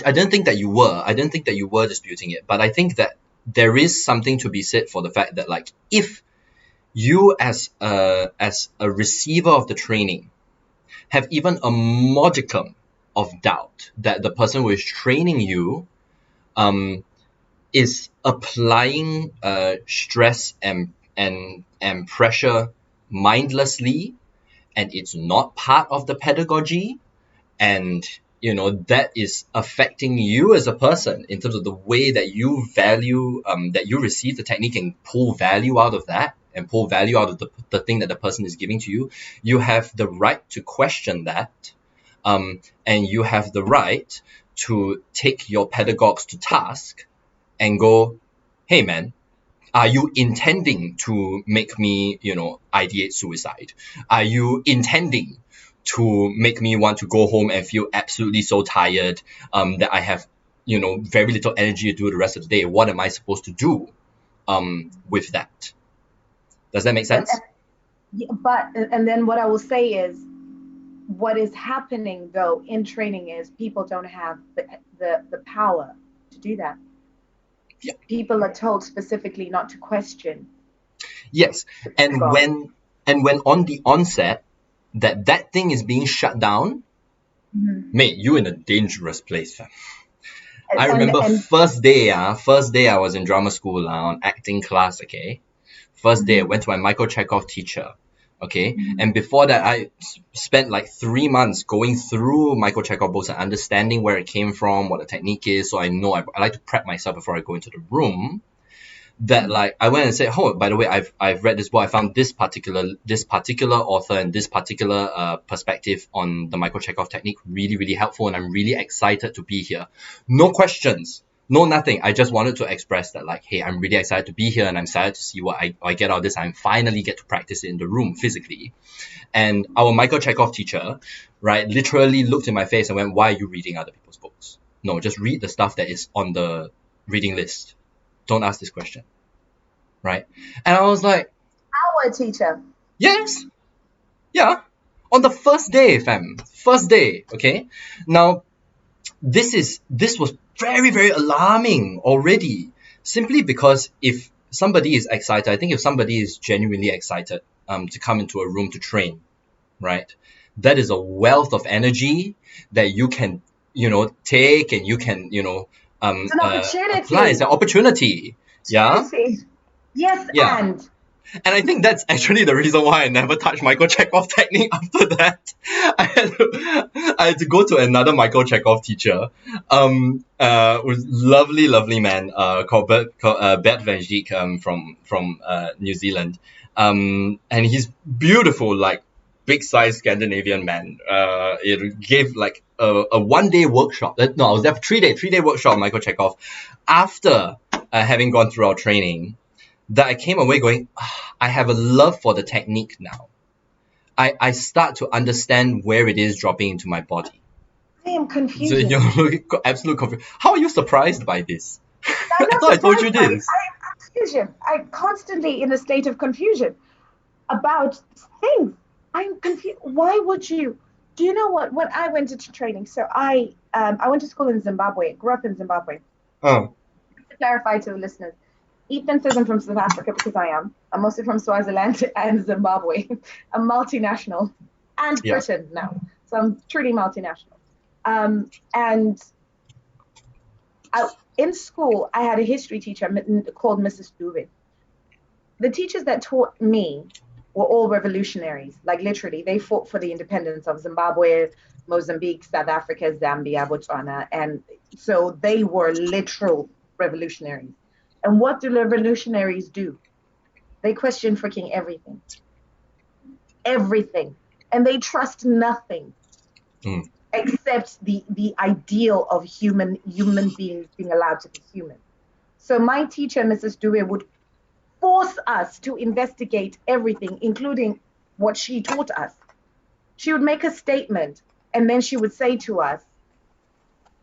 I didn't think that you were. I didn't think that you were disputing it. But I think that there is something to be said for the fact that like if you as a receiver of the training have even a modicum of doubt that the person who is training you is applying stress and pressure mindlessly, and it's not part of the pedagogy, and that is affecting you as a person in terms of the way that you value that you receive the technique and pull value out of that and pull value out of the thing that the person is giving to you. You have the right to question that, and you have the right to take your pedagogues to task and go, hey man, are you intending to make me, ideate suicide? Are you intending to make me want to go home and feel absolutely so tired that I have, very little energy to do the rest of the day? What am I supposed to do with that? Does that make but sense? but and then what I will say is what is happening though in training is people don't have the power to do that. Yeah. People are told specifically not to question Yes. the And pedagogue. when on the onset that thing is being shut down, Mhm. mate, you in a dangerous place, fam. I and remember and first day I was in drama school on acting class, okay? First day I Mhm. went to my Michael Chekhov teacher, okay? Mhm. And before that, I spent like 3 months going through Michael Chekhov books and understanding where it came from, what the technique is. So I know I like to prep myself before I go into the room. That Mhm. like I went and said, oh, by the way, I've read this book. I found this particular author and this particular perspective on the Michael Chekhov technique really really helpful, and I'm really excited to be here. No questions, no nothing. I just wanted to express that like, hey, I'm really excited to be here, and I'm excited to see what I get out of this. I finally get to practice it in the room physically. And our Michael Chekhov teacher, right, literally looked in my face and went, why are you reading other people's books? No, just read the stuff that is on the reading list. Don't ask this question, right? And I was like, Our teacher. yes, yeah, on the first day, fam, first day, okay. Now, this was very very alarming already, simply because if somebody is excited, I think if somebody is genuinely excited to come into a room to train, right, that is a wealth of energy that you can take, and you can It's an apply. It's opportunity. an opportunity. Yeah, Opportunity. Yes, yeah. and. And I think that's actually the reason why I never touched Michael Chekhov technique after that. I had to go to another Michael Chekhov teacher, was lovely man, Bert Van Dijk, from New Zealand. And he's beautiful, like big size Scandinavian man. It gave like a 1 day workshop. No, I was there for 3 day workshop, Michael Chekhov. After having gone through our training, that I came away going, I have a love for the technique now. I start to understand where it is dropping into my body. I am confused. So you're absolute confusion. How are you surprised by this? I thought I told you this. I am confusion. I'm constantly in a state of confusion about things. I'm confused. Why would you? Do you know what? When I went into training, so I went to school in Zimbabwe. Grew up in Zimbabwe. Oh. To clarify to the listeners, Ethan says I'm from South Africa because I am. I'm mostly from Swaziland and Zimbabwe. I'm multinational, and Britain now. So I'm truly multinational. And in school, I had a history teacher called Mrs. Dube. The teachers that taught me were all revolutionaries. Like literally, they fought for the independence of Zimbabwe, Mozambique, South Africa, Zambia, Botswana. And so they were literal revolutionaries. And what do revolutionaries do? They question freaking everything. Everything. And they trust nothing except the ideal of human beings being allowed to be human. So my teacher, Mrs. Dube, would force us to investigate everything, including what she taught us. She would make a statement, and then she would say to us,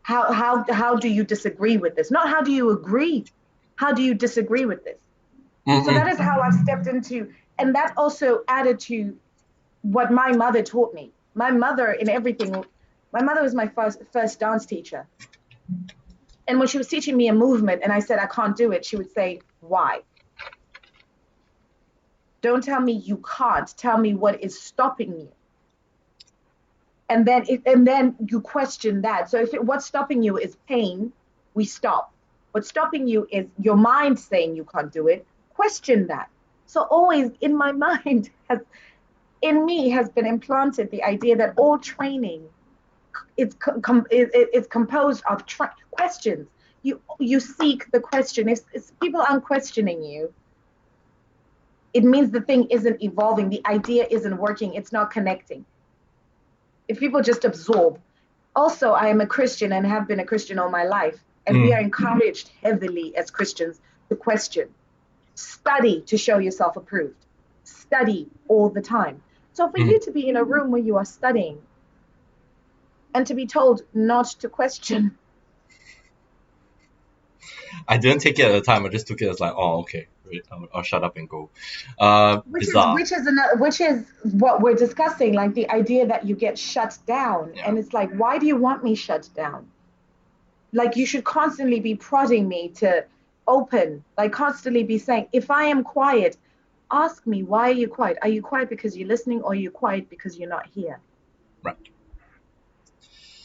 how do you disagree with this? Not how do you agree, how do you disagree with this? Mm-hmm. So that is how I've stepped into, and that also added to what my mother taught me. My mother in everything, my mother was my first dance teacher. And when she was teaching me a movement and I said, I can't do it, she would say, why? Don't tell me you can't, tell me what is stopping you. And then you question that. So what's stopping you is pain, we stop. What's stopping you is your mind saying you can't do it, question that. So always in my mind, in me has been implanted the idea that all training is composed of questions. You seek the question. If people aren't questioning you, it means the thing isn't evolving, the idea isn't working, it's not connecting. If people just absorb. Also, I am a Christian and have been a Christian all my life, and we are encouraged heavily as Christians to question. Study to show yourself approved. Study all the time. So for you to be in a room where you are studying and to be told not to question. I didn't take it at the time. I just took it as like, oh, okay, I'll shut up and go. Which is what we're discussing, like the idea that you get shut down. Yeah. And it's like, why do you want me shut down? Like you should constantly be prodding me to open, like constantly be saying, if I am quiet, ask me, why are you quiet? Are you quiet because you're listening, or are you quiet because you're not here? Right.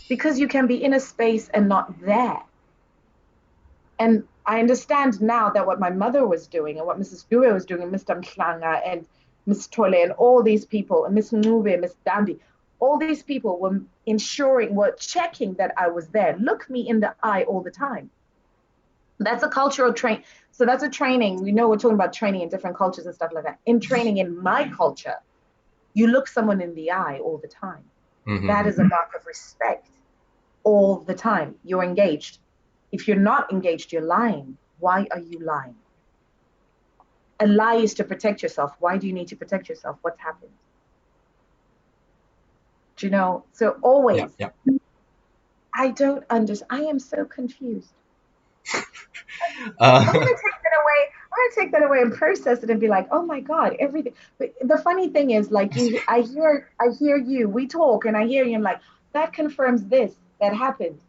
Because you can be in a space and not there. And I understand now that what my mother was doing and what Mrs. Dube was doing, and Mr. Mhlanga and Miss Tole and all these people, and Miss Nube, Miss Dandi, all these people were checking that I was there. Look me in the eye all the time. That's a cultural train. So that's a training. We know we're talking about training in different cultures and stuff like that. In training in my culture, you look someone in the eye all the time. Mm-hmm. That is a mark of respect all the time. You're engaged. If you're not engaged, you're lying. Why are you lying? A lie is to protect yourself. Why do you need to protect yourself? What's happened? Do you know? So always, I don't understand. I am so confused. I'm gonna take that away and process it and be like, oh my God, everything. But the funny thing is, like, I hear you. We talk, and I hear you. I'm like, that confirms this that happened.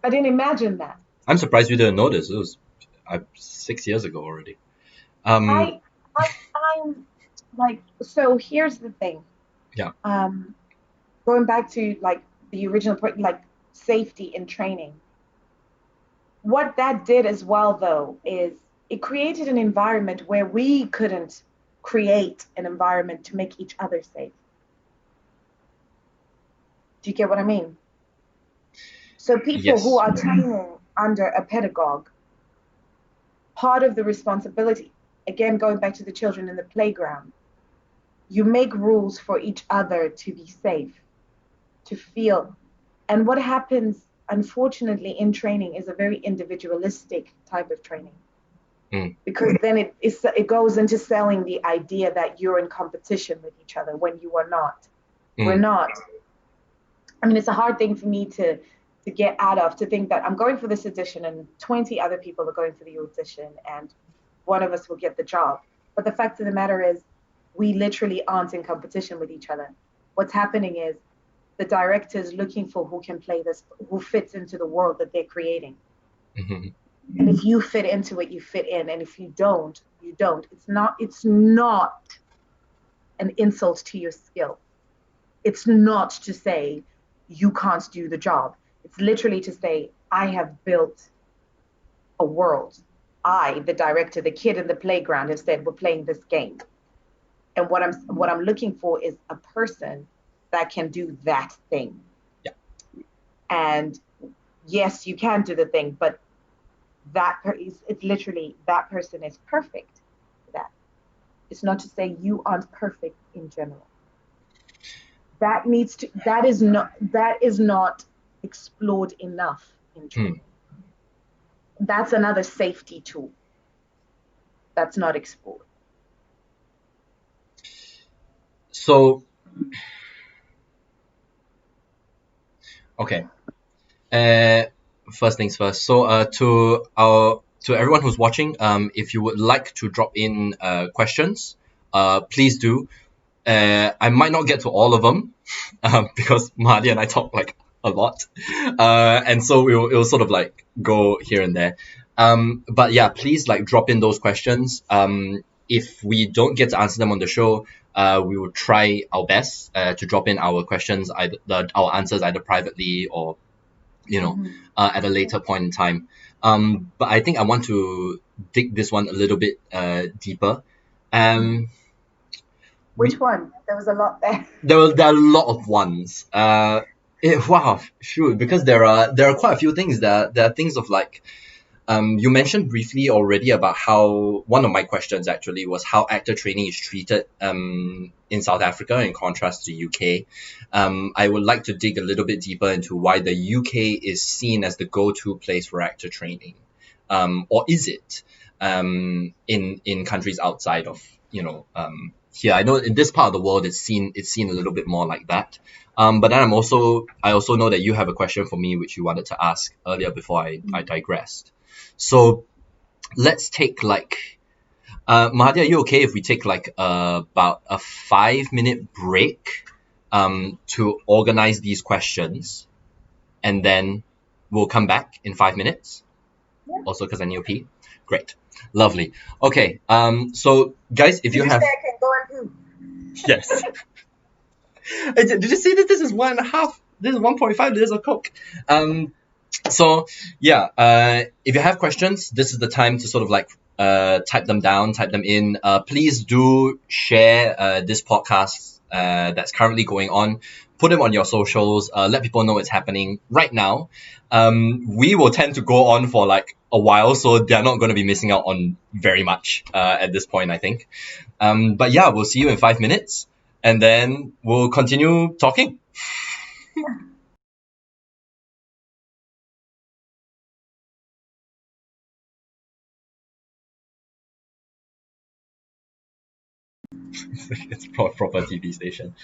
I didn't imagine that. I'm surprised you didn't notice. It was 6 years ago already. I'm like, so here's the thing. Yeah. Going back to like the original point, like safety and training. What that did as well, though, is it created an environment where we couldn't create an environment to make each other safe. Do you get what I mean? So people who Yes. are training under a pedagogue, part of the responsibility, again, going back to the children in the playground, you make rules for each other to be safe, to feel. And what happens, unfortunately, in training is a very individualistic type of training. Because then it goes into selling the idea that you're in competition with each other when you are not. We're not. I mean, it's a hard thing for me to get out of, to think that I'm going for this audition and 20 other people are going for the audition and one of us will get the job. But the fact of the matter is, we literally aren't in competition with each other. What's happening is the director is looking for who can play this, who fits into the world that they're creating. And if you fit into it, you fit in. And if you don't, you don't. It's not an insult to your skill. It's not to say you can't do the job. It's literally to say, I have built a world. I, the director, the kid in the playground, have said, we're playing this game. And what I'm looking for is a person that can do that thing. Yeah. And yes, you can do the thing, but it's literally that person is perfect for that. It's not to say you aren't perfect in general. That is not explored enough in training. That's another safety tool that's not explored. So, okay. First things first. So, to everyone who's watching, if you would like to drop in questions, please do. I might not get to all of them, because Mahdi and I talk like a lot, and so it'll sort of like go here and there. But yeah, please like drop in those questions. If we don't get to answer them on the show, we will try our best to drop in our questions, our answers either privately or at a later point in time. But I think I want to dig this one a little bit deeper. Which one? There was a lot there. There are a lot of ones. Wow, shoot, because there are quite a few things. There are things of like, you mentioned briefly already about how one of my questions actually was how actor training is treated in South Africa in contrast to UK. I would like to dig a little bit deeper into why the UK is seen as the go-to place for actor training, or is it in countries outside of here. I know in this part of the world it's seen a little bit more like that. But then I also know that you have a question for me which you wanted to ask earlier before I digressed. So let's take like Mahdi, are you okay if we take like about a 5-minute break to organize these questions, and then we'll come back in 5 minutes? Yeah. Also because I need to pee. Great. Lovely. Okay. So guys, if you have, say I can go and poo? yes. Did you see that this is 1.5? This is 1.5 liters of Coke. So yeah, if you have questions, this is the time to sort of like type them down, type them in. Please do share this podcast that's currently going on. Put them on your socials. Let people know it's happening right now. We will tend to go on for like a while, so they're not going to be missing out on very much at this point, I think. But yeah, we'll see you in 5 minutes, and then we'll continue talking. It's proper TV station.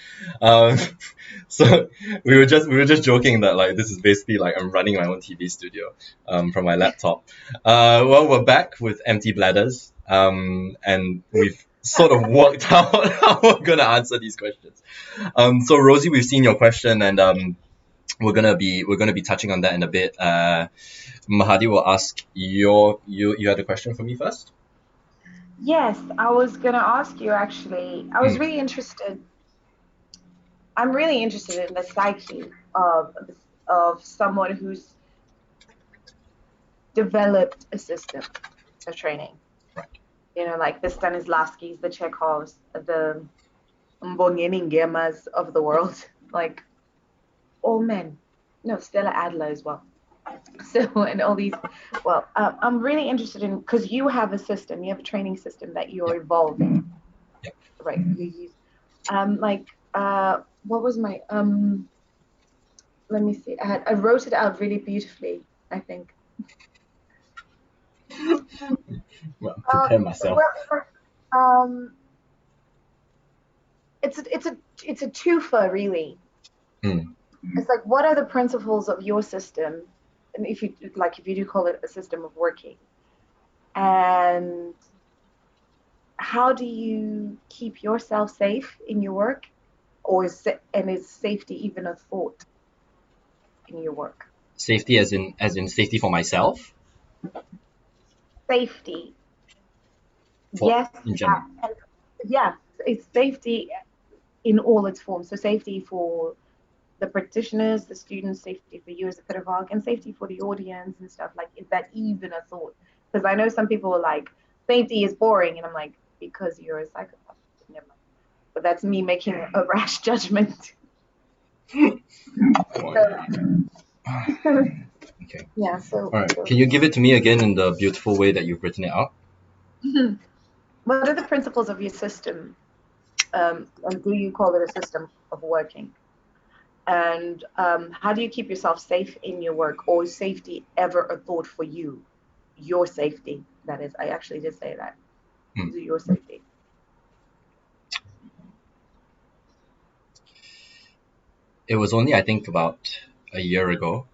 So we were just joking that like this is basically like I'm running my own TV studio from my laptop. Well, we're back with empty bladders, and we've sort of worked out how we're gonna answer these questions. So Rosie, we've seen your question, and we're gonna be touching on that in a bit. Mahadi will ask you had a question for me first? Yes, I was gonna ask you actually. I'm really interested in the psyche of someone who's developed a system of training. Right. like the Stanislavskis, the Chekhovs, the Mbongeningemas of the world, like all men. No, Stella Adler as well. So, and all these, well, I'm really interested in, because you have a system, you have a training system that you're Yep. evolving, Yep. right? You use, like, what was my, let me see, I wrote it out really beautifully, I think. Well, prepare myself. Um, it's a twofer, really. Mm. It's like, what are the principles of your system? And if you do call it a system of working, and how do you keep yourself safe in your work, is safety even a thought in your work? Safety as in safety for myself, Safety, for yes, in general. and yeah, it's safety in all its forms. So safety for the practitioners, the students, safety for you as a pedagogue, and safety for the audience and stuff. Like, is that even a thought? Because I know some people are like, safety is boring, and I'm like, because you're a psychopath. Never mind. But that's me making a rash judgment. Okay. Yeah. All right. Can you give it to me again in the beautiful way that you've written it out? What are the principles of your system? And do you call it a system of working? And how do you keep yourself safe in your work, or is safety ever a thought for you? Your safety, that is. I actually did say that. Mm. Your safety. It was only, I think, about a year ago,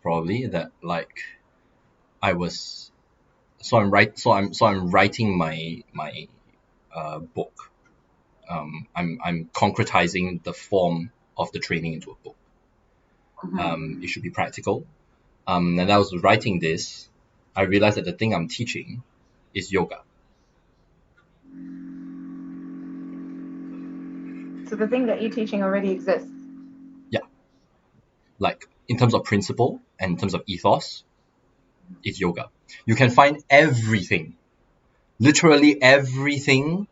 probably, that like I was. So I'm writing my book. I'm concretizing the form of the training into a book. It should be practical. And I was writing this, I realized that the thing I'm teaching is yoga. So the thing that you're teaching already exists. Yeah. Like in terms of principle and in terms of ethos, it's yoga. You can find everything, literally everything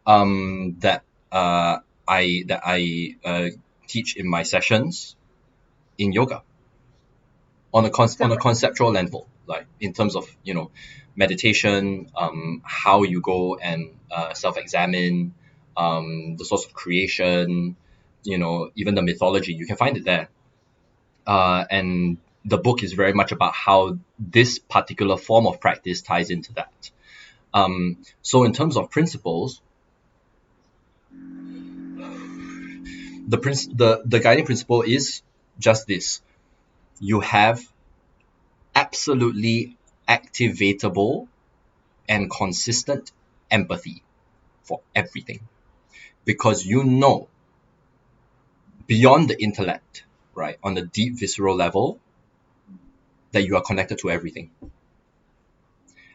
that I teach in my sessions in yoga on a conceptual level, like in terms of meditation, how you go and self-examine, the source of creation, even the mythology, you can find it there. And the book is very much about how this particular form of practice ties into that. So in terms of principles, the guiding principle is just this: you have absolutely activatable and consistent empathy for everything, because beyond the intellect, right, on the deep visceral level, that you are connected to everything.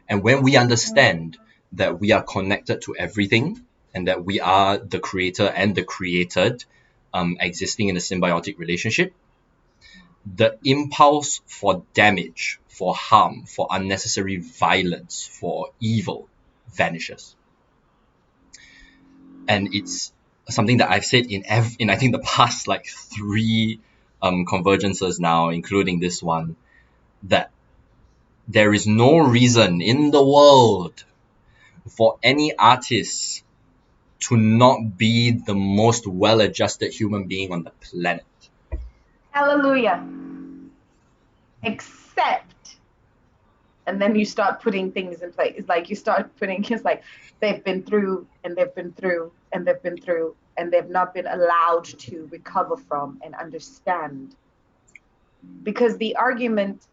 And when we understand that we are connected to everything, and that we are the creator and the created, existing in a symbiotic relationship, the impulse for damage, for harm, for unnecessary violence, for evil vanishes. And it's something that I've said in I think the past like 3 convergences now, including this one, that there is no reason in the world for any artist to not be the most well-adjusted human being on the planet. Hallelujah. Except, and then you start putting things in place. It's like you start putting, it's like they've been through and they've been through and they've been through and they've not been allowed to recover from and understand. Because the argument,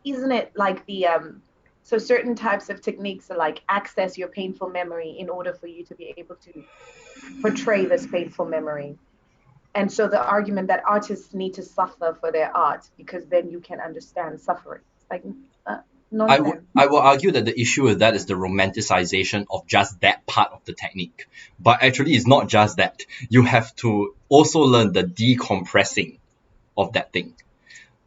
isn't it like so certain types of techniques are like access your painful memory in order for you to be able to portray this painful memory. And so the argument that artists need to suffer for their art because then you can understand suffering. It's like nonsense. I will argue that the issue with that is the romanticization of just that part of the technique. But actually, it's not just that. You have to also learn the decompressing of that thing.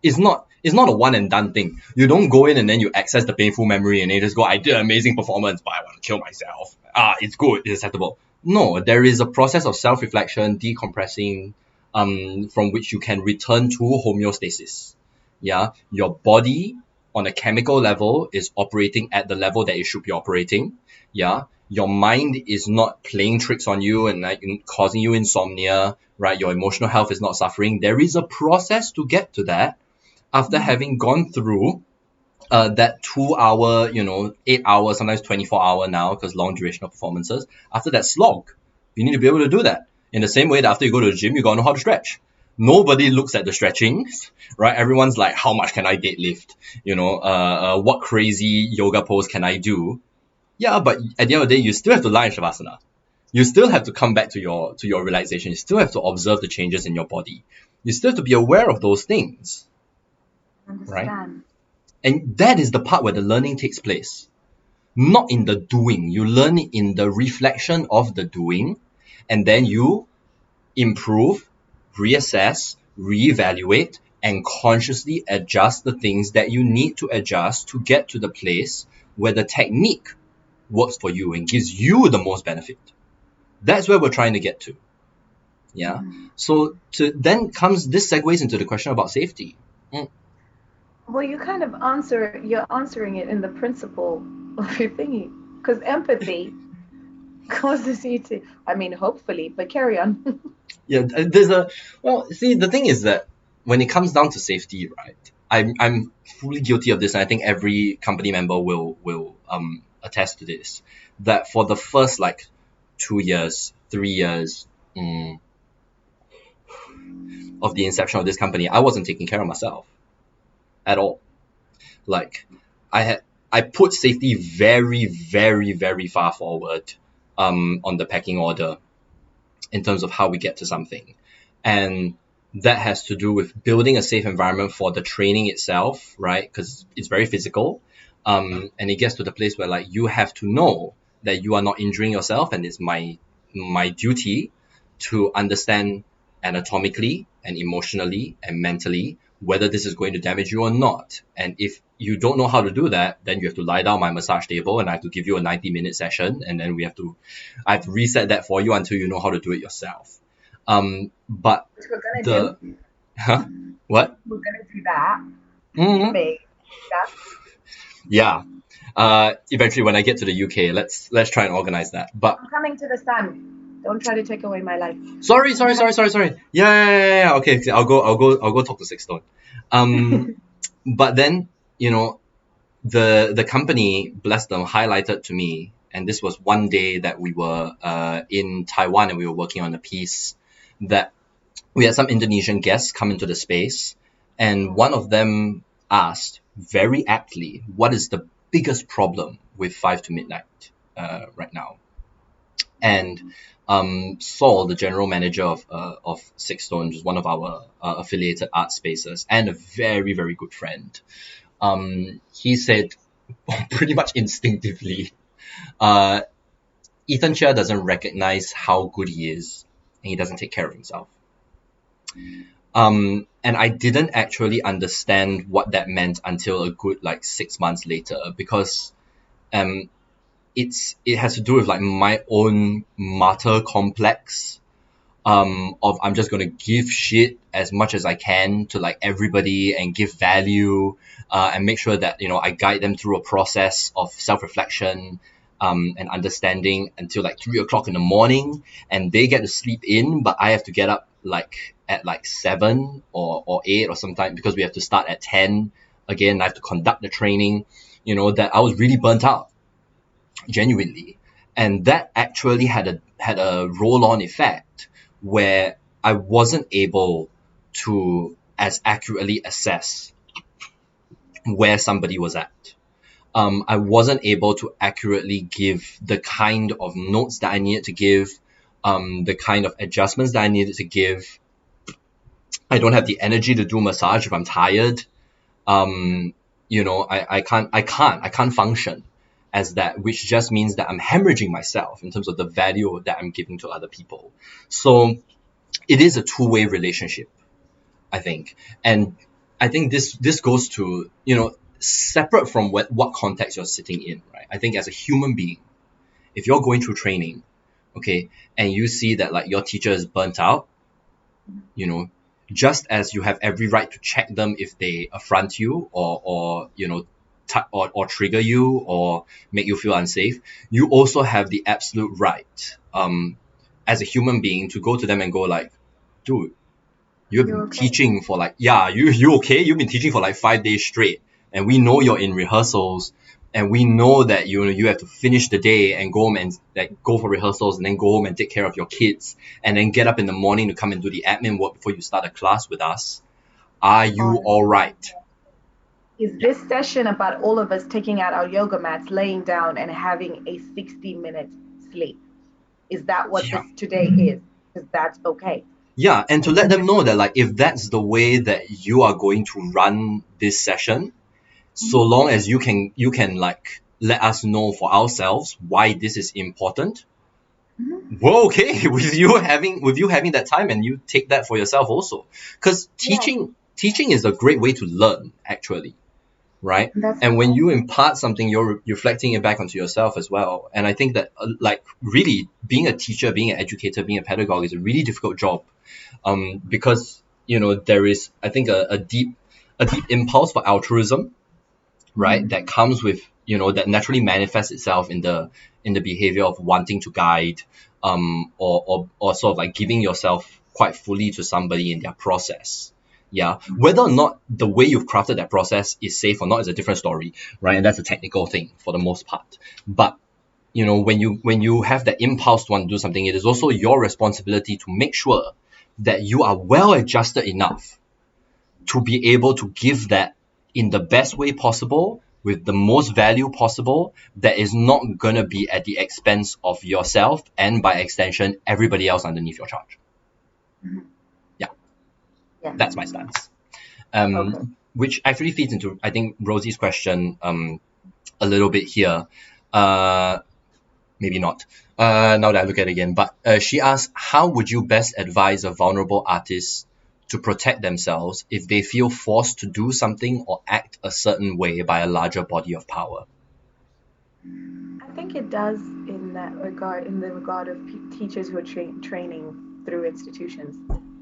It's not It's not a one and done thing. You don't go in and then you access the painful memory and then you just go, I did an amazing performance, but I want to kill myself. It's good, it's acceptable. No, there is a process of self-reflection, decompressing, from which you can return to homeostasis. Yeah, your body on a chemical level is operating at the level that it should be operating. Yeah, your mind is not playing tricks on you and like causing you insomnia, right? Your emotional health is not suffering. There is a process to get to that after having gone through that 2 hour, 8 hours, sometimes 24 hour now, because long durational performances. After that slog, you need to be able to do that. In the same way that after you go to the gym, you gotta know how to stretch. Nobody looks at the stretchings, right? Everyone's like, how much can I deadlift? What crazy yoga pose can I do? Yeah, but at the end of the day, you still have to lie in Shavasana. You still have to come back to your realization. You still have to observe the changes in your body. You still have to be aware of those things, right? Understand. And that is the part where the learning takes place. Not in the doing. You learn it in the reflection of the doing, and then you improve, reassess, reevaluate, and consciously adjust the things that you need to adjust to get to the place where the technique works for you and gives you the most benefit. That's where we're trying to get to. Yeah. So then comes this segues into the question about safety. Well, you're answering it in the principle of your thingy. Because empathy causes you to, I mean, hopefully, but carry on. Yeah, see, the thing is that when it comes down to safety, right, I'm fully guilty of this, and I think every company member will attest to this, that for the first like 2 years, 3 years of the inception of this company, I wasn't taking care of myself at all. Like I put safety very, very, very far forward on the pecking order in terms of how we get to something. And that has to do with building a safe environment for the training itself, right? Because it's very physical. And it gets to the place where like you have to know that you are not injuring yourself, and it's my duty to understand anatomically and emotionally and mentally whether this is going to damage you or not. And if you don't know how to do that, then you have to lie down my massage table and I have to give you a 90-minute session, and then I have to reset that for you until you know how to do it yourself. But Which we're gonna the do. huh? What? We're gonna do that. Mm-hmm. Me. Yeah. Eventually when I get to the UK, let's try and organize that. But I'm coming to the sun. Don't try to take away my life. sorry. Yeah. Okay, I'll go talk to Six Stone. But then, the company, bless them, highlighted to me, and this was one day that we were in Taiwan and we were working on a piece, that we had some Indonesian guests come into the space, and one of them asked very aptly, what is the biggest problem with 5 to midnight right now? And Saul, the general manager of Six Stone, which is one of our affiliated art spaces and a very, very good friend, he said pretty much instinctively, Ethan Chia doesn't recognize how good he is, and he doesn't take care of himself. And I didn't actually understand what that meant until a good 6 months later, because it has to do with like my own martyr complex, of I'm just gonna give shit as much as I can to like everybody and give value, and make sure that I guide them through a process of self-reflection, and understanding until like 3 o'clock in the morning, and they get to sleep in, but I have to get up at 7 or 8 or sometime, because we have to start at 10 again. I have to conduct the training, that I was really burnt out, genuinely. And that actually had a roll-on effect where I wasn't able to as accurately assess where somebody was at. I wasn't able to accurately give the kind of notes that I needed to give, the kind of adjustments that I needed to give. I don't have the energy to do massage if I'm tired. I can't function as that, which just means that I'm hemorrhaging myself in terms of the value that I'm giving to other people. So it is a two-way relationship, I think. And I think this goes to, separate from what context you're sitting in, right? I think as a human being, if you're going through training, okay, and you see that like your teacher is burnt out, just as you have every right to check them if they affront you or or trigger you or make you feel unsafe, you also have the absolute right, as a human being, to go to them and go like, dude, you've You're been okay. teaching for like, yeah, you okay? You've been teaching for like 5 days straight, and we know you're in rehearsals, and we know that you have to finish the day and go home and like go for rehearsals and then go home and take care of your kids and then get up in the morning to come and do the admin work before you start a class with us. Are you On all right? Is this session about all of us taking out our yoga mats, laying down, and having a 60-minute sleep? Is that what Yeah. this today is? Because that's okay. Yeah, and to let them know that like if that's the way that you are going to run this session, so long as you can like let us know for ourselves why this is important, Mm-hmm. we're okay with you having that time, and you take that for yourself also, because Yes, teaching is a great way to learn, actually, right? that's And when okay. you impart something, you're reflecting it back onto yourself as well. And I think that like really being a teacher, being an educator, being a pedagogue is a really difficult job, because there is, I think, a deep impulse for altruism, right, Mm-hmm. that comes with, that naturally manifests itself in the behavior of wanting to guide, or sort of like giving yourself quite fully to somebody in their process. Yeah, whether or not the way you've crafted that process is safe or not is a different story, right? And that's a technical thing for the most part. But when you have that impulse to want to do something, it is also your responsibility to make sure that you are well adjusted enough to be able to give that in the best way possible, with the most value possible, that is not going to be at the expense of yourself and, by extension, everybody else underneath your charge. Mm-hmm. Yeah, Yes. that's my stance. Okay. Which actually feeds into, I think, Rosie's question, a little bit here. Uh, Maybe not. Now that I look at it again, but she asked, how would you best advise a vulnerable artist to protect themselves if they feel forced to do something or act a certain way by a larger body of power? I think it does in that regard, in the regard of teachers who are training through institutions,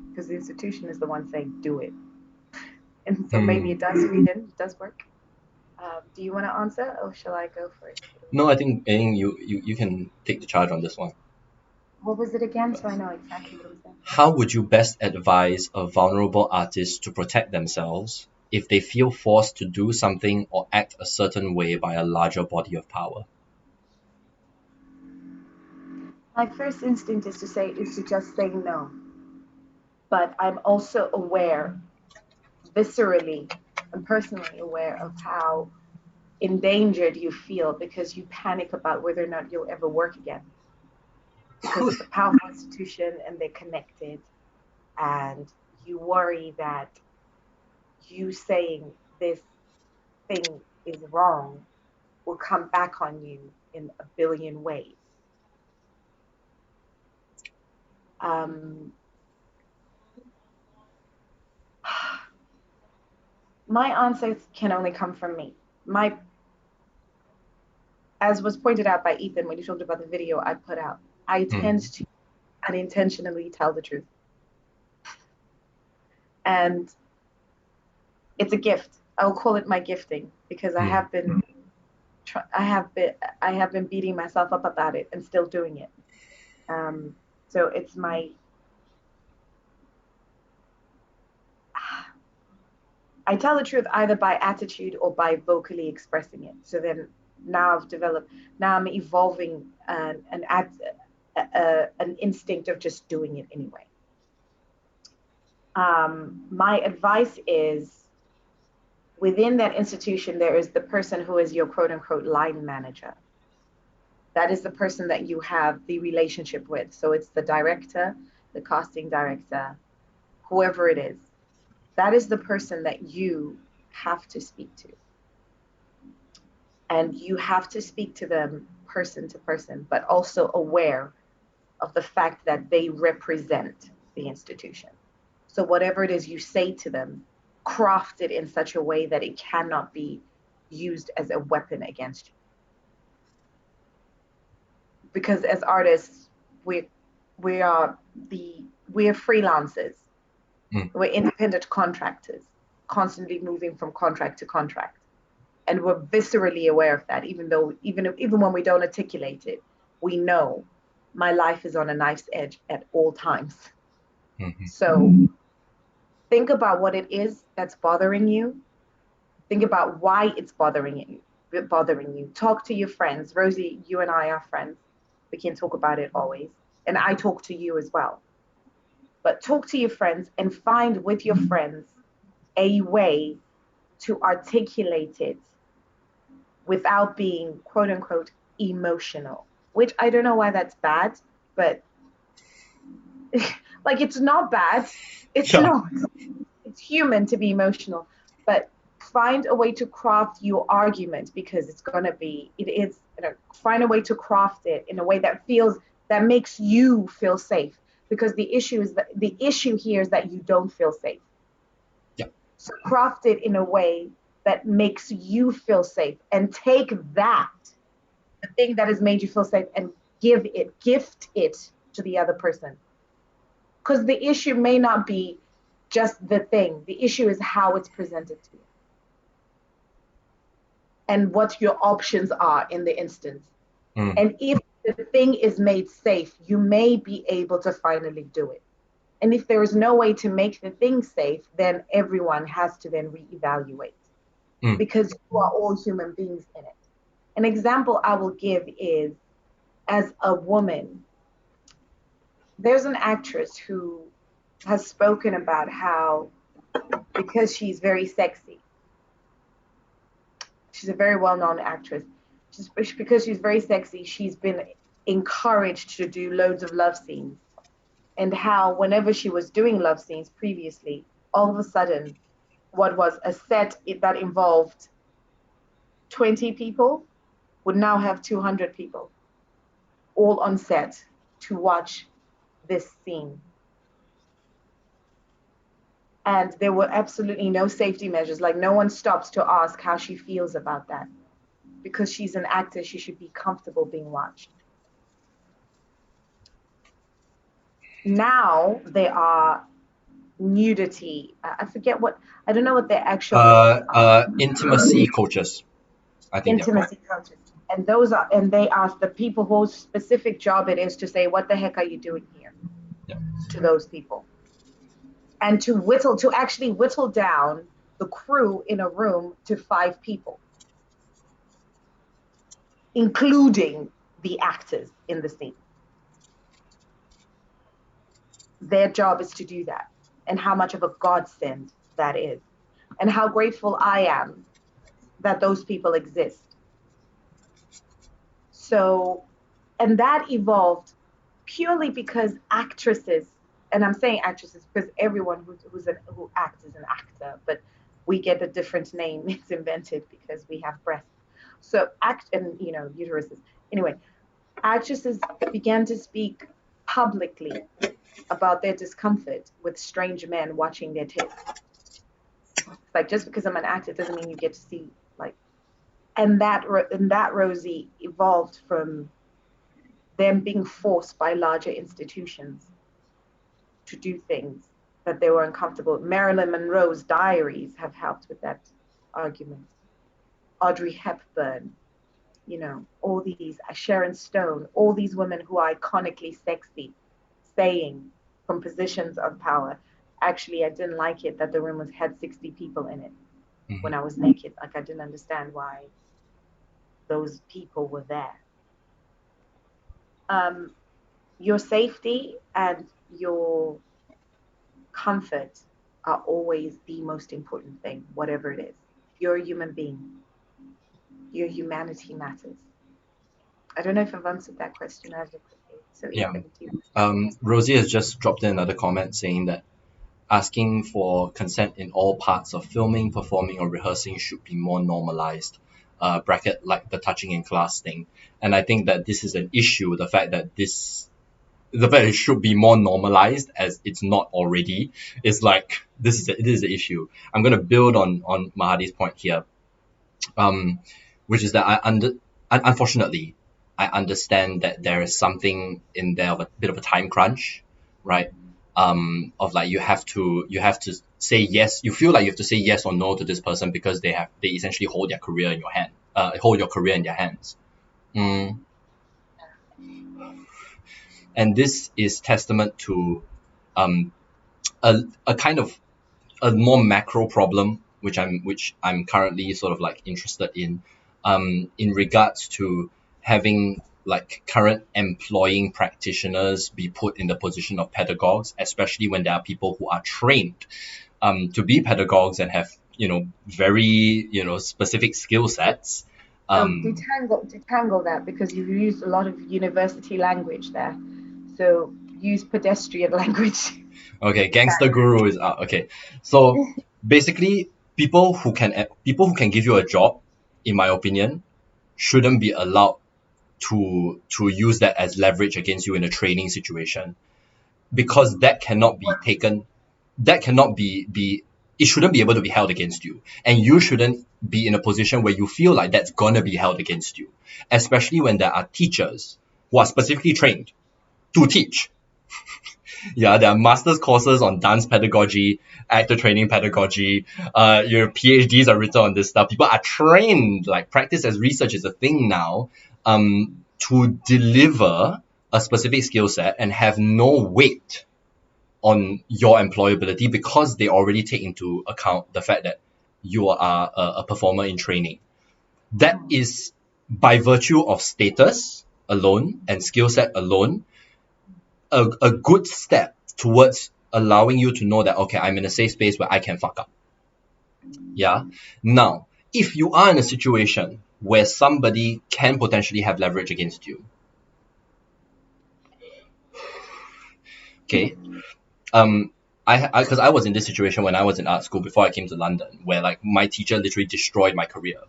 because the institution is the one saying do it, and so maybe it Hmm. does feed in, it does work. Do you want to answer, or shall I go first? No, I think you can take the charge on this one What was it again, so I first. know exactly what I'm saying? How would you best advise a vulnerable artist to protect themselves if they feel forced to do something or act a certain way by a larger body of power? My first instinct is to just say no, but I'm also aware, viscerally and personally aware of how endangered you feel because you panic about whether or not you'll ever work again, because it's a powerful institution and they're connected, and you worry that you saying this thing is wrong will come back on you in a billion ways. Um, my answers can only come from me. My, as was pointed out by Ethan when he talked about the video I put out, I tend Hmm. to unintentionally tell the truth, and it's a gift. I'll call it my gifting because Hmm. I have been beating myself up about it and still doing it. Um, so it's my I tell the truth either by attitude or by vocally expressing it. So then now I'm evolving an instinct of just doing it anyway. My advice is within that institution, there is the person who is your quote unquote line manager. That is the person that you have the relationship with. So it's the director, the casting director, whoever it is. That is the person that you have to speak to. And you have to speak to them person to person, but also aware of the fact that they represent the institution. So whatever it is you say to them crafted in such a way that it cannot be used as a weapon against you. Because as artists, we we are we're freelancers. We're independent contractors, constantly moving from contract to contract. And we're viscerally aware of that, even when we don't articulate it, we know my life is on a knife's edge at all times. So think about what it is that's bothering you. Think about why it's bothering you. Talk to your friends. Rosie, you and I are friends. We can talk about it always. And I talk to you as well. But talk to your friends and find with your friends a way to articulate it without being quote unquote emotional, which I don't know why that's bad, but like it's not bad. It's not. It's human to be emotional, but find a way to craft your argument because find a way to craft it in a way that makes you feel safe, because the issue here is that you don't feel safe. So craft it in a way that makes you feel safe, and take that, the thing that has made you feel safe, and gift it to the other person. Because the issue may not be just the thing. The issue is how it's presented to you and what your options are in the instance. And if the thing is made safe, you may be able to finally do it. And if there is no way to make the thing safe, then everyone has to then reevaluate because you are all human beings in it. An example I will give is, as a woman, there's an actress who has spoken about how, because she's very sexy, she's a very well-known actress, because she's very sexy, she's been encouraged to do loads of love scenes. And how whenever she was doing love scenes previously, all of a sudden, what was a set that involved 20 people would now have 200 people all on set to watch this scene. And there were absolutely no safety measures. Like, no one stops to ask how she feels about that. Because she's an actor, she should be comfortable being watched. Now there are nudity. I don't know what their actual intimacy coaches. I think intimacy coaches. And they are the people whose specific job it is to say, what the heck are you doing here? To those people. And to actually whittle down the crew in a room to 5 people, including the actors in the scene. Their job is to do that. And how much of a godsend that is. And how grateful I am that those people exist. So, and that evolved purely because actresses, and I'm saying actresses because everyone who acts is an actor, but we get a different name. It's invented because we have breasts. So uteruses. Anyway, actresses began to speak publicly about their discomfort with strange men watching their tits. It's like, just because I'm an actor doesn't mean you get to see, like, and that Rosie evolved from them being forced by larger institutions to do things that they were uncomfortable. Marilyn Monroe's diaries have helped with that argument. Audrey Hepburn, all these, Sharon Stone, all these women who are iconically sexy, saying from positions of power, actually, I didn't like it that the room had 60 people in it when I was naked. Like, I didn't understand why those people were there. Your safety and your comfort are always the most important thing, whatever it is. You're a human being. Your humanity matters. I don't know if I've answered that question adequately. So Yeah. Rosie has just dropped in another comment saying that asking for consent in all parts of filming, performing, or rehearsing should be more normalized. Bracket, like the touching in class thing. And I think that this is an issue, the fact that this the fact it should be more normalized as it's not already is like this is the issue. I'm gonna build on Mahadi's point here, which is that unfortunately I understand that there is something in there of a bit of a time crunch, right? Of like you have to say yes. You feel like you have to say yes or no to this person because they essentially hold their career in your hand, hold your career in their hands. Mm. And this is testament to um, a kind of a more macro problem which I'm currently sort of like interested in regards to having like current employing practitioners be put in the position of pedagogues, especially when there are people who are trained to be pedagogues and have very specific skill sets. So um, detangle that, because you've used a lot of university language there. So use pedestrian language. Okay, gangster guru is out. Okay, so basically, people who can give you a job, in my opinion, shouldn't be allowed to use that as leverage against you in a training situation, because that cannot be taken. That cannot be. It shouldn't be able to be held against you, and you shouldn't be in a position where you feel like that's gonna be held against you, especially when there are teachers who are specifically trained to teach. Yeah, there are master's courses on dance pedagogy, actor training pedagogy. Your PhDs are written on this stuff. People are trained, like practice as research is a thing now, to deliver a specific skill set and have no weight on your employability because they already take into account the fact that you are a performer in training. That is by virtue of status alone and skill set alone a good step towards allowing you to know that, okay, I'm in a safe space where I can fuck up. Yeah. Now, if you are in a situation where somebody can potentially have leverage against you, okay, because I was in this situation when I was in art school before I came to London, where like my teacher literally destroyed my career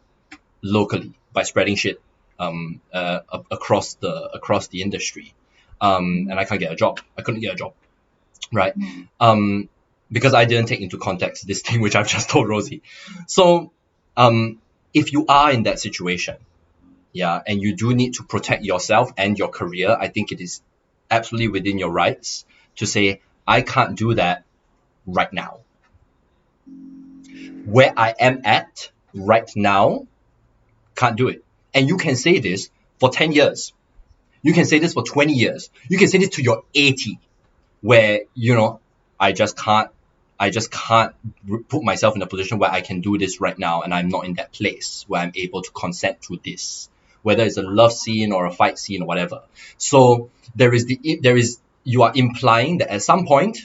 locally by spreading shit across the industry, and I can't get a job. I couldn't get a job, right? Because I didn't take into context this thing which I've just told Rosie. So, if you are in that situation, yeah, and you do need to protect yourself and your career, I think it is absolutely within your rights to say, I can't do that right now. Where I am at right now, can't do it. And you can say this for 10 years. You can say this for 20 years. You can say this to your 80, where, I just can't put myself in a position where I can do this right now, and I'm not in that place where I'm able to consent to this, whether it's a love scene or a fight scene or whatever. So there is you are implying that at some point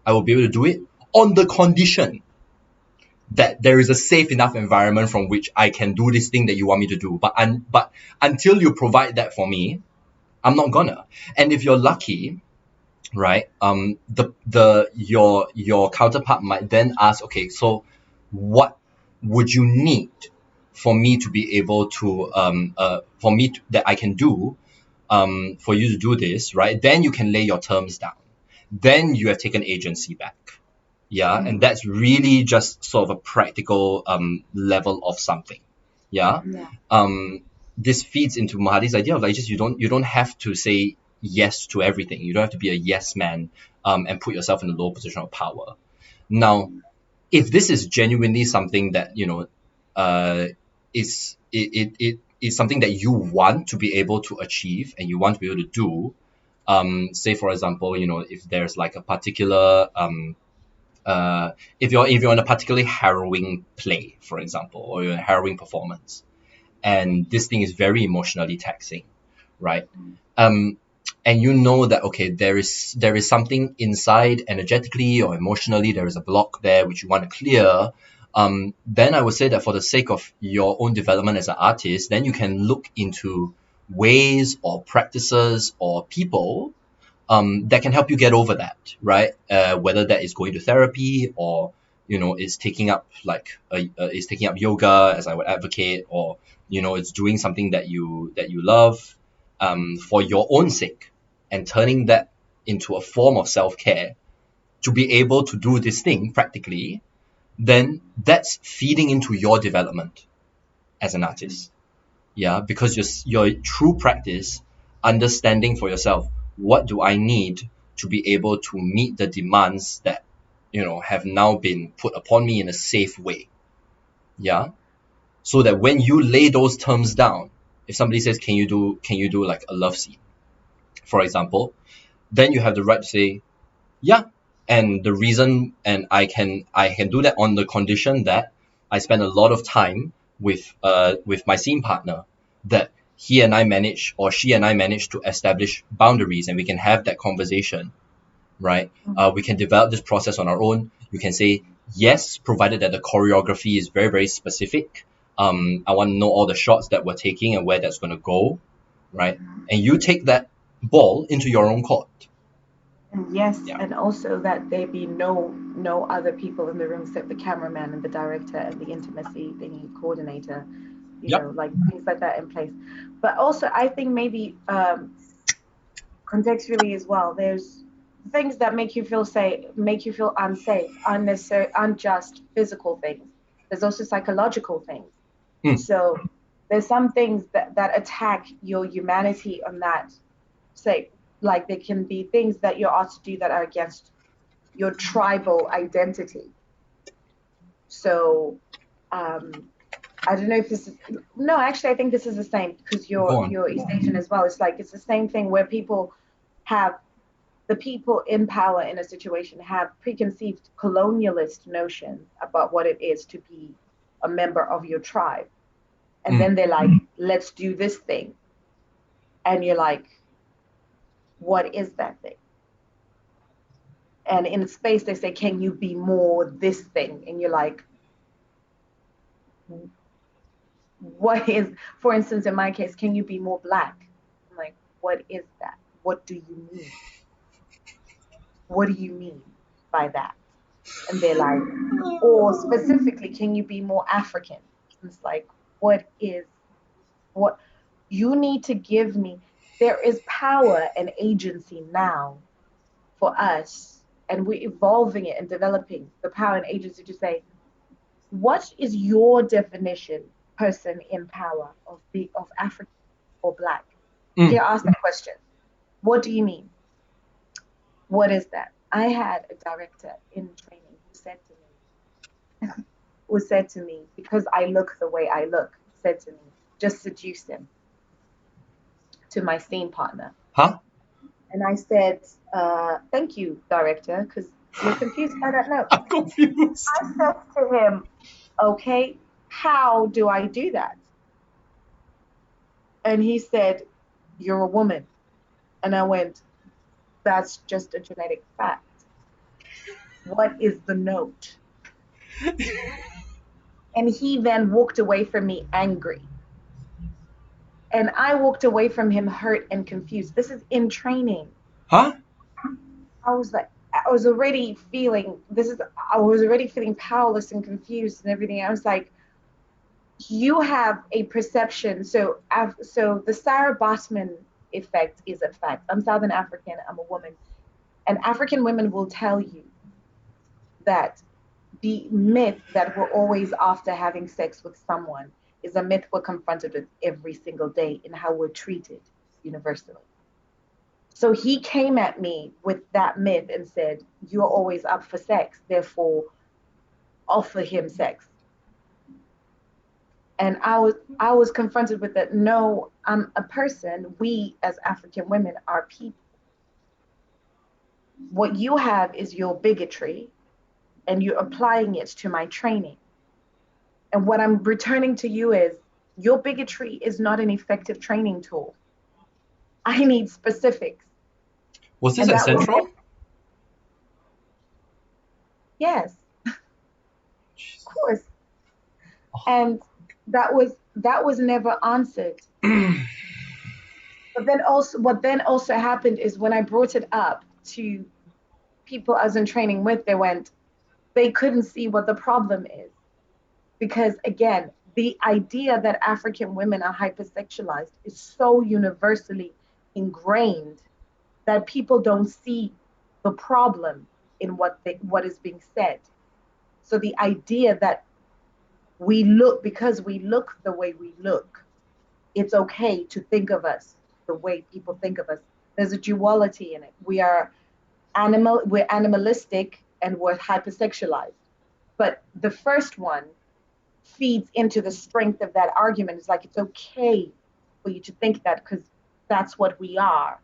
I will be able to do it on the condition that there is a safe enough environment from which I can do this thing that you want me to do. But until you provide that for me, I'm not gonna. And if you're lucky, right, your counterpart might then ask, okay, so what would you need for me to be able to that I can do for you to do this, right? Then you can lay your terms down. Then you have taken agency back. Yeah, and that's really just sort of a practical level of something. Yeah. This feeds into Mahadi's idea of like, just you don't have to say yes to everything. You don't have to be a yes man and put yourself in a low position of power. Now, if this is genuinely something that is something that you want to be able to achieve and you want to be able to do, say for example, if there's like a particular if you're in a particularly harrowing play, for example, or you're in a harrowing performance, and this thing is very emotionally taxing, right? And you know that, okay, there is something inside energetically or emotionally, there is a block there which you want to clear. Then I would say that for the sake of your own development as an artist, then you can look into ways or practices or people that can help you get over that, right? Whether that is going to therapy or is taking up is taking up yoga, as I would advocate, or it's doing something that you love for your own sake, and turning that into a form of self-care to be able to do this thing practically, then that's feeding into your development as an artist. Yeah, because your true practice, understanding for yourself, what do I need to be able to meet the demands that have now been put upon me in a safe way. Yeah, so that when you lay those terms down, if somebody says, can you do like a love scene, for example, then you have the right to say, yeah, and the reason, and I can do that on the condition that I spend a lot of time with my scene partner, that he and I manage, or she and I manage, to establish boundaries, and we can have that conversation, right? We can develop this process on our own. You can say yes, provided that the choreography is very, very specific. I want to know all the shots that we're taking and where that's going to go, right? And you take that ball into your own court. And yes, Yeah. and also that there be no other people in the room except the cameraman and the director and the intimacy thingy coordinator, Yep. like things like that in place. But also, I think maybe contextually as well, there's things that make you feel unsafe, unnecessary, unjust physical things. There's also psychological things. Mm. So there's some things that attack your humanity on that, say, like there can be things that you're asked to do that are against your tribal identity. So I don't know if this is, no, actually I think this is the same because Go on. you're East Asian as well. It's like it's the same thing where people have the people in power in a situation have preconceived colonialist notions about what it is to be a member of your tribe. And Mm. then they're like, let's do this thing. And you're like, what is that thing? And in space, they say, can you be more this thing? And you're like, what is, for instance, in my case, can you be more black? I'm like, what is that? What do you mean? What do you mean by that? And they're like, or specifically, can you be more African? And it's like, what you need to give me? There is power and agency now for us, and we're evolving it and developing the power and agency to say, what is your definition, person in power, of African or black? Mm. Here, ask that question. What do you mean? What is that? I had a director in training who said to me, because I look the way I look, said to me, just seduce him, to my scene partner. Huh? And I said, thank you, director, because you're confused by that note. I'm confused. I said to him, okay, how do I do that? And he said, you're a woman. And I went, that's just a genetic fact. What is the note? And he then walked away from me angry. And I walked away from him hurt and confused. This is in training. Huh? I was like, I was already feeling I was already feeling powerless and confused and everything. I was like, you have a perception. So the Sarah Botman effect is a fact. I'm Southern African, I'm a woman. And African women will tell you that the myth that we're always after having sex with someone is a myth we're confronted with every single day in how we're treated universally. So he came at me with that myth and said, you're always up for sex, therefore offer him sex. And I was confronted with that. No, I'm a person. We as African women are people. What you have is your bigotry, and you're applying it to my training. And what I'm returning to you is your bigotry is not an effective training tool. I need specifics. Was this And at that was, Central? yes, of course. And that was never answered. But then also, what then also happened is when I brought it up to people I was in training with, they couldn't see what the problem is. Because again, the idea that African women are hypersexualized is so universally ingrained that people don't see the problem in what is being said. So the idea that we look, because we look the way we look, it's okay to think of us the way people think of us. There's a duality in it. We're animalistic and we're hypersexualized. But the first one feeds into the strength of that argument. It's like it's okay for you to think that because that's what we are.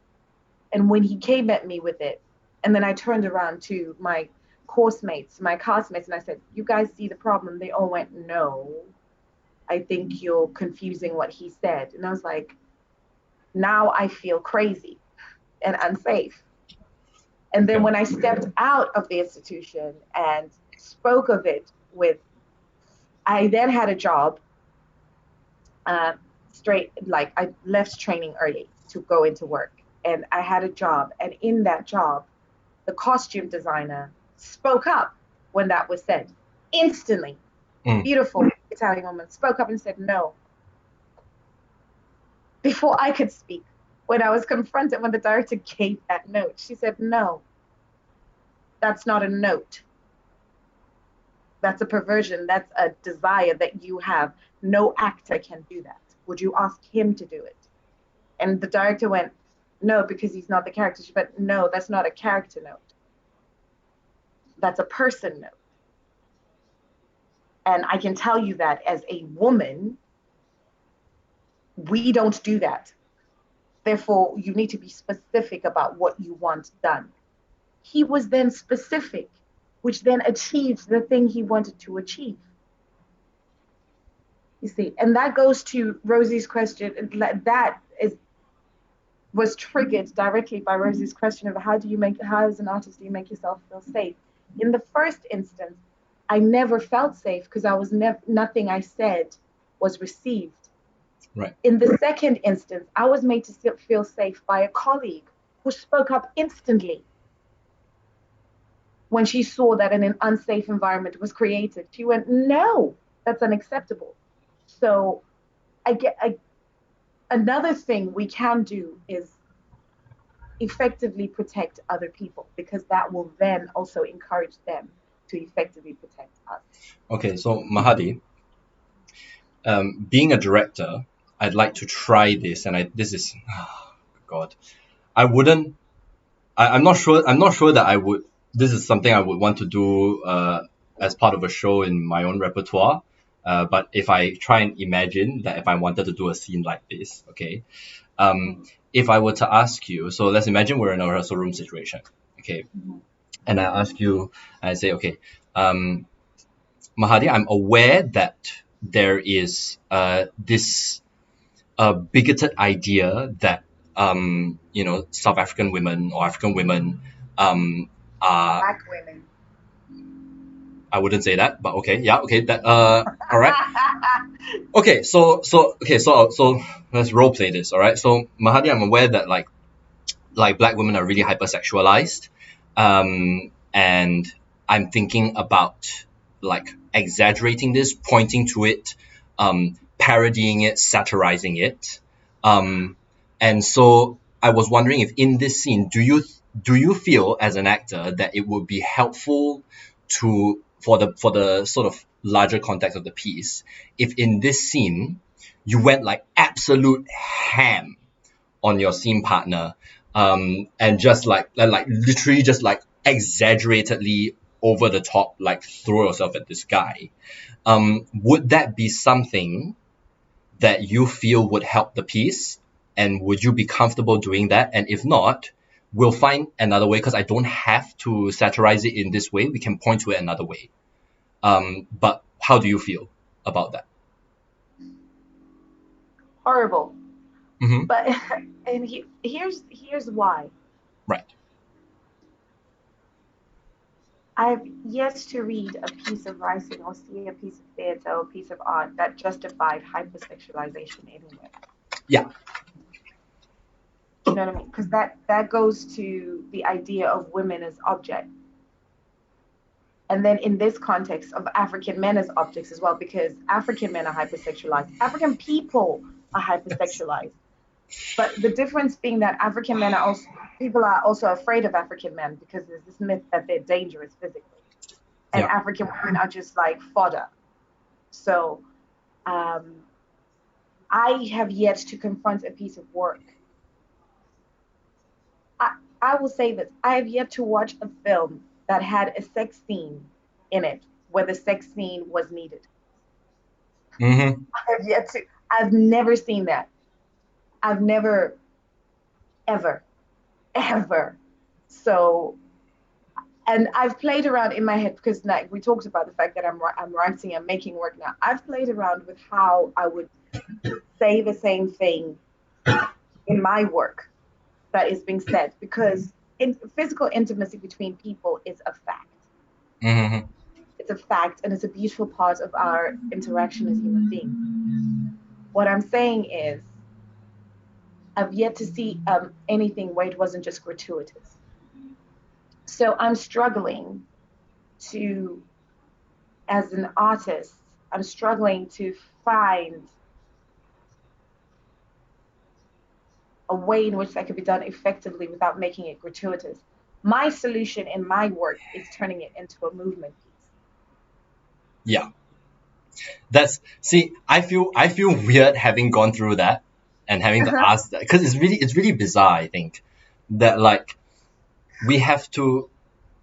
And when he came at me with it, and then I turned around to my my classmates, and I said, "You guys see the problem?" They all went, "No, I think you're confusing what he said." And I was like, now I feel crazy and unsafe. And then when I stepped out of the institution and spoke of it I then had a job like I left training early to go into work. And I had a job. And in that job, the costume designer spoke up when that was said. Instantly. Beautiful Italian woman spoke up and said no. Before I could speak, when I was confronted when the director gave that note, she said, "No, that's not a note. That's a perversion. That's a desire that you have. No actor can do that. Would you ask him to do it?" And the director went, "No, because he's not the character." She went, "No, that's not a character note. That's a person note. And I can tell you that as a woman, we don't do that. Therefore, you need to be specific about what you want done." He was then specific, which then achieved the thing he wanted to achieve. You see, and that goes to Rosie's question. That was triggered directly by Rosie's question of how as an artist do you make yourself feel safe? In the first instance, I never felt safe because nothing I said was received. Right. In the second instance, I was made to feel safe by a colleague who spoke up instantly when she saw that an unsafe environment was created. She went, "No, that's unacceptable." So another thing we can do is effectively protect other people, because that will then also encourage them to effectively protect us. Okay, so Mahadi, being a director, I'd like to try this, and this is, God, I wouldn't. I'm not sure. I'm not sure that I would. This is something I would want to do as part of a show in my own repertoire. But if I try and imagine that if I wanted to do a scene like this, okay, if I were to ask you, so let's imagine we're in a rehearsal room situation, okay, and I ask you, and I say, okay, Mahadi, I'm aware that there is this bigoted idea that South African women or African women are Black women. I wouldn't say that, but okay, yeah, okay, that all right. Okay, so let's role play this, all right? So Mahadi, I'm aware that like black women are really hypersexualized, and I'm thinking about like exaggerating this, pointing to it, parodying it, satirizing it, and so I was wondering if in this scene, do you feel as an actor that it would be helpful to for the sort of larger context of the piece, if in this scene you went like absolute ham on your scene partner, and just like literally just like exaggeratedly over the top, like throw yourself at this guy, would that be something that you feel would help the piece, and would you be comfortable doing that? And if not, we'll find another way, because I don't have to satirize it in this way. We can point to it another way. But how do you feel about that? Horrible. Mm-hmm. But and here's why. Right. I've yet to read a piece of writing or see a piece of theatre or a piece of art that justified hypersexualization anywhere. Yeah. Do you know what I mean? Because that goes to the idea of women as objects. And then in this context of African men as objects as well, because African men are hypersexualized. African people are hypersexualized. But the difference being that African men are also, people are also afraid of African men because there's this myth that they're dangerous physically, and Yeah. African women are just like fodder. So um, I have yet to confront a piece of work. I will say this: I have yet to watch a film that had a sex scene in it where the sex scene was needed. Mm-hmm. I have yet to. I've never seen that. I've never, ever, ever. So, and I've played around in my head because like we talked about the fact that I'm writing and making work now. I've played around with how I would say the same thing in my work that is being said because physical intimacy between people is a fact. Mm-hmm. It's a fact and it's a beautiful part of our interaction as human beings. What I'm saying is, I've yet to see anything where it wasn't just gratuitous. So I'm struggling to, as an artist, I'm struggling to find a way in which that could be done effectively without making it gratuitous. My solution in my work is turning it into a movement piece. Yeah. That's see, I feel weird having gone through that and having to ask that because it's really bizarre. I think that like we have to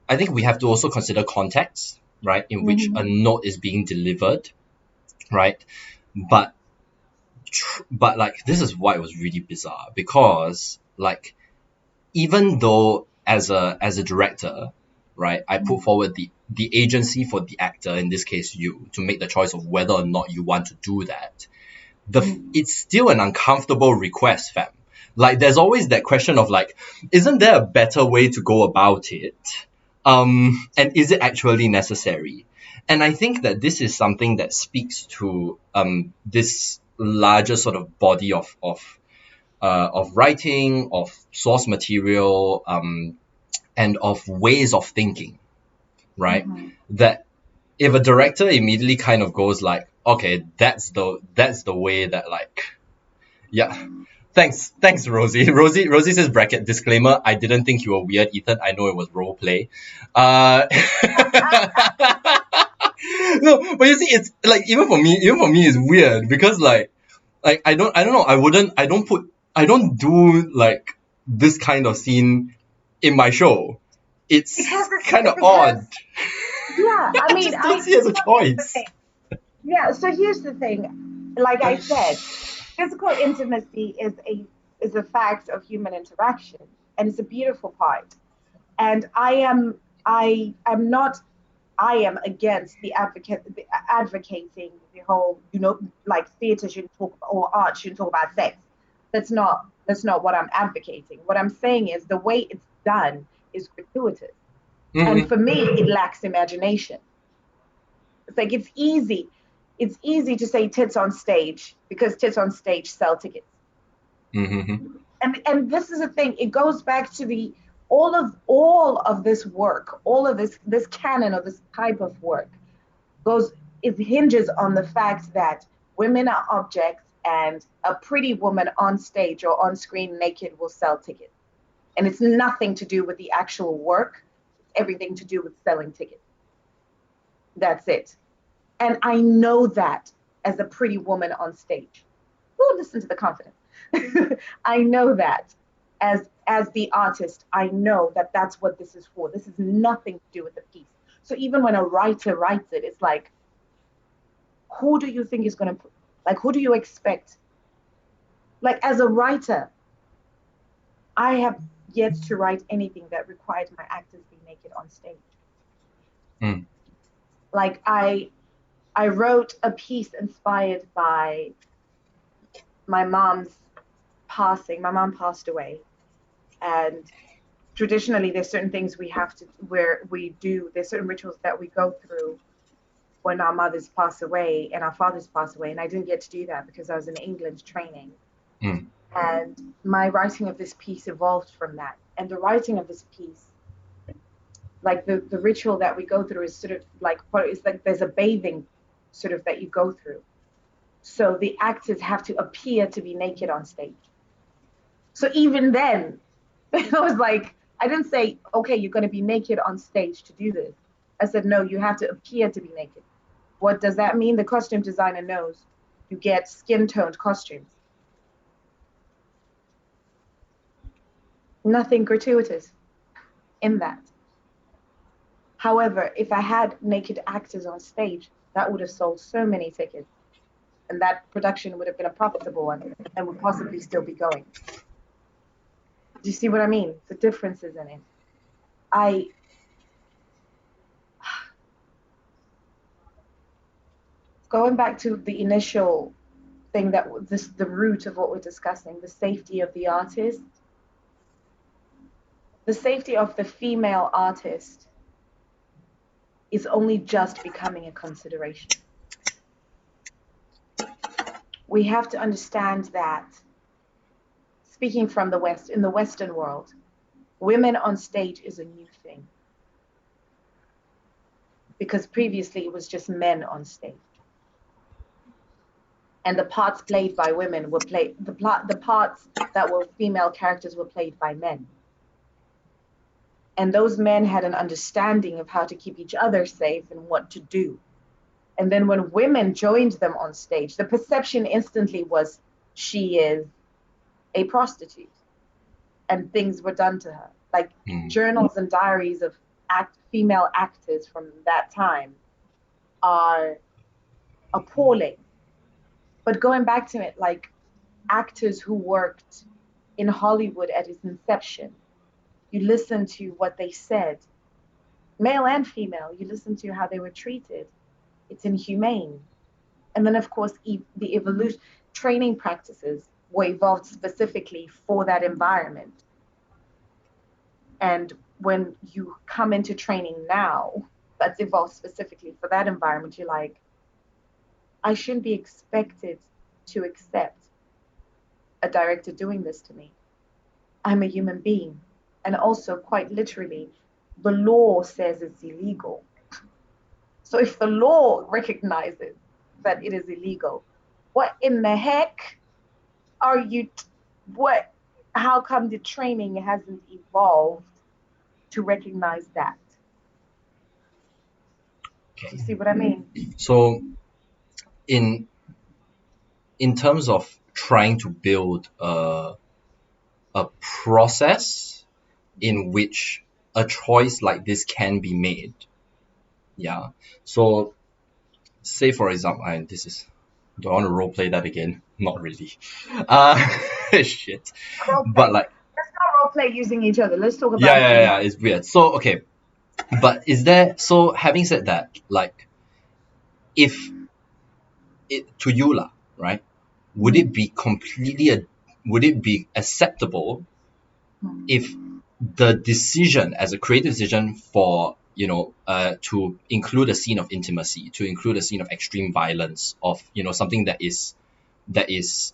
I think we have to also consider context, right, in which a Mm-hmm. note is being delivered, right? But but like this is why it was really bizarre because like even though as a director, right, I put forward the agency for the actor, in this case you, to make the choice of whether or not you want to do that. Mm-hmm. It's still an uncomfortable request, fam. Like there's always that question of like, isn't there a better way to go about it? And is it actually necessary? And I think that this is something that speaks to this larger sort of body of writing, of source material, and of ways of thinking, right? Mm-hmm. That if a director immediately kind of goes like, okay, that's the way that like, yeah. Thanks, Rosie. Rosie says bracket disclaimer. I didn't think you were weird, Ethan. I know it was role play. Uh, no, but you see, it's like even for me, it's weird because like I don't know. I don't do like this kind of scene in my show. Because It's kind it's of odd. yeah, I I mean, just don't see it as a so here's the choice. thing. Yeah, so here's the thing. Like I said, physical intimacy is a fact of human interaction, and it's a beautiful part. And I'm not I am against advocating the whole, like theater shouldn't talk about, or art shouldn't talk about sex. That's not what I'm advocating. What I'm saying is the way it's done is gratuitous. And Mm-hmm. for me, it lacks imagination. It's like it's easy to say tits on stage because tits on stage sell tickets. Mm-hmm. And this is the thing, it goes back to the all of this work, all of this canon of this type of work goes it hinges on the fact that women are objects and a pretty woman on stage or on screen naked will sell tickets. And it's nothing to do with the actual work, it's everything to do with selling tickets. That's it. And I know that as a pretty woman on stage. Oh, listen to the confidence. I know that as the artist, I know that that's what this is for. This is nothing to do with the piece. So even when a writer writes it, it's like, who do you think is going to, like, who do you expect? Like, as a writer, I have yet to write anything that required my actors be naked on stage. Mm. Like, I wrote a piece inspired by my mom's passing. My mom passed away, and traditionally there's certain things we have to where we do there's certain rituals that we go through when our mothers pass away and our fathers pass away, and I didn't get to do that because I was in England training. Mm. And my writing of this piece evolved from that, and the writing of this piece, like the ritual that we go through is sort of like it's like there's a bathing sort of that you go through, so the actors have to appear to be naked on stage. So even then, I was like, I didn't say, okay, you're going to be naked on stage to do this. I said, no, you have to appear to be naked. What does that mean? The costume designer knows you get skin toned costumes. Nothing gratuitous in that. However, if I had naked actors on stage, that would have sold so many tickets, and that production would have been a profitable one and would possibly still be going. Do you see what I mean? The differences in it. I Going back to the initial thing that this the root of what we're discussing, the safety of the artist, the safety of the female artist is only just becoming a consideration. We have to understand that, speaking from the West, in the Western world, women on stage is a new thing because previously it was just men on stage. And the parts played by women were played, the parts that were female characters were played by men. And those men had an understanding of how to keep each other safe and what to do. And then when women joined them on stage, the perception instantly was she is a prostitute and things were done to her. Like journals and diaries of female actors from that time are appalling. But going back to it, like actors who worked in Hollywood at its inception, you listen to what they said, male and female, you listen to how they were treated. It's inhumane. And then, of course, the evolution training practices were evolved specifically for that environment. And when you come into training now, that's evolved specifically for that environment, you're like, I shouldn't be expected to accept a director doing this to me. I'm a human being. And also, quite literally, the law says it's illegal. So if the law recognizes that it is illegal, what in the heck are you, what, how come the training hasn't evolved to recognize that? Do you see what I mean? So in terms of trying to build a process in which a choice like this can be made, yeah. So say for example, this is, do I want to role play that again? Not really. Shit. But like, let's not role play using each other. Let's talk about yeah, it's weird. So okay, but is there, so having said that, like, if it to you lah, right? Would it be would it be acceptable if the decision as a creative decision for, you know, to include a scene of intimacy, to include a scene of extreme violence, of, you know, something that is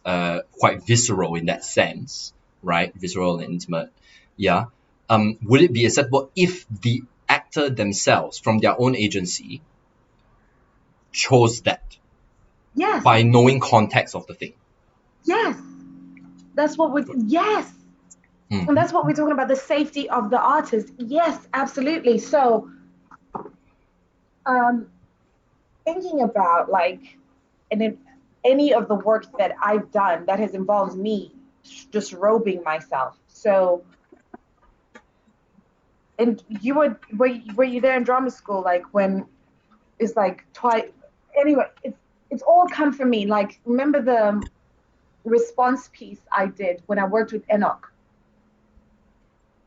quite visceral in that sense, right? Visceral and intimate, yeah. Would it be acceptable if the actor themselves, from their own agency, chose that? Yes. By knowing context of the thing. Yes. That's what we, yes. And that's what we're talking about, the safety of the artist. Yes, absolutely. So thinking about like, and any of the work that I've done that has involved me just robing myself. So, and you were you there in drama school? Like when it's like twice. Anyway, it's all come from me. Like remember the response piece I did when I worked with Enoch.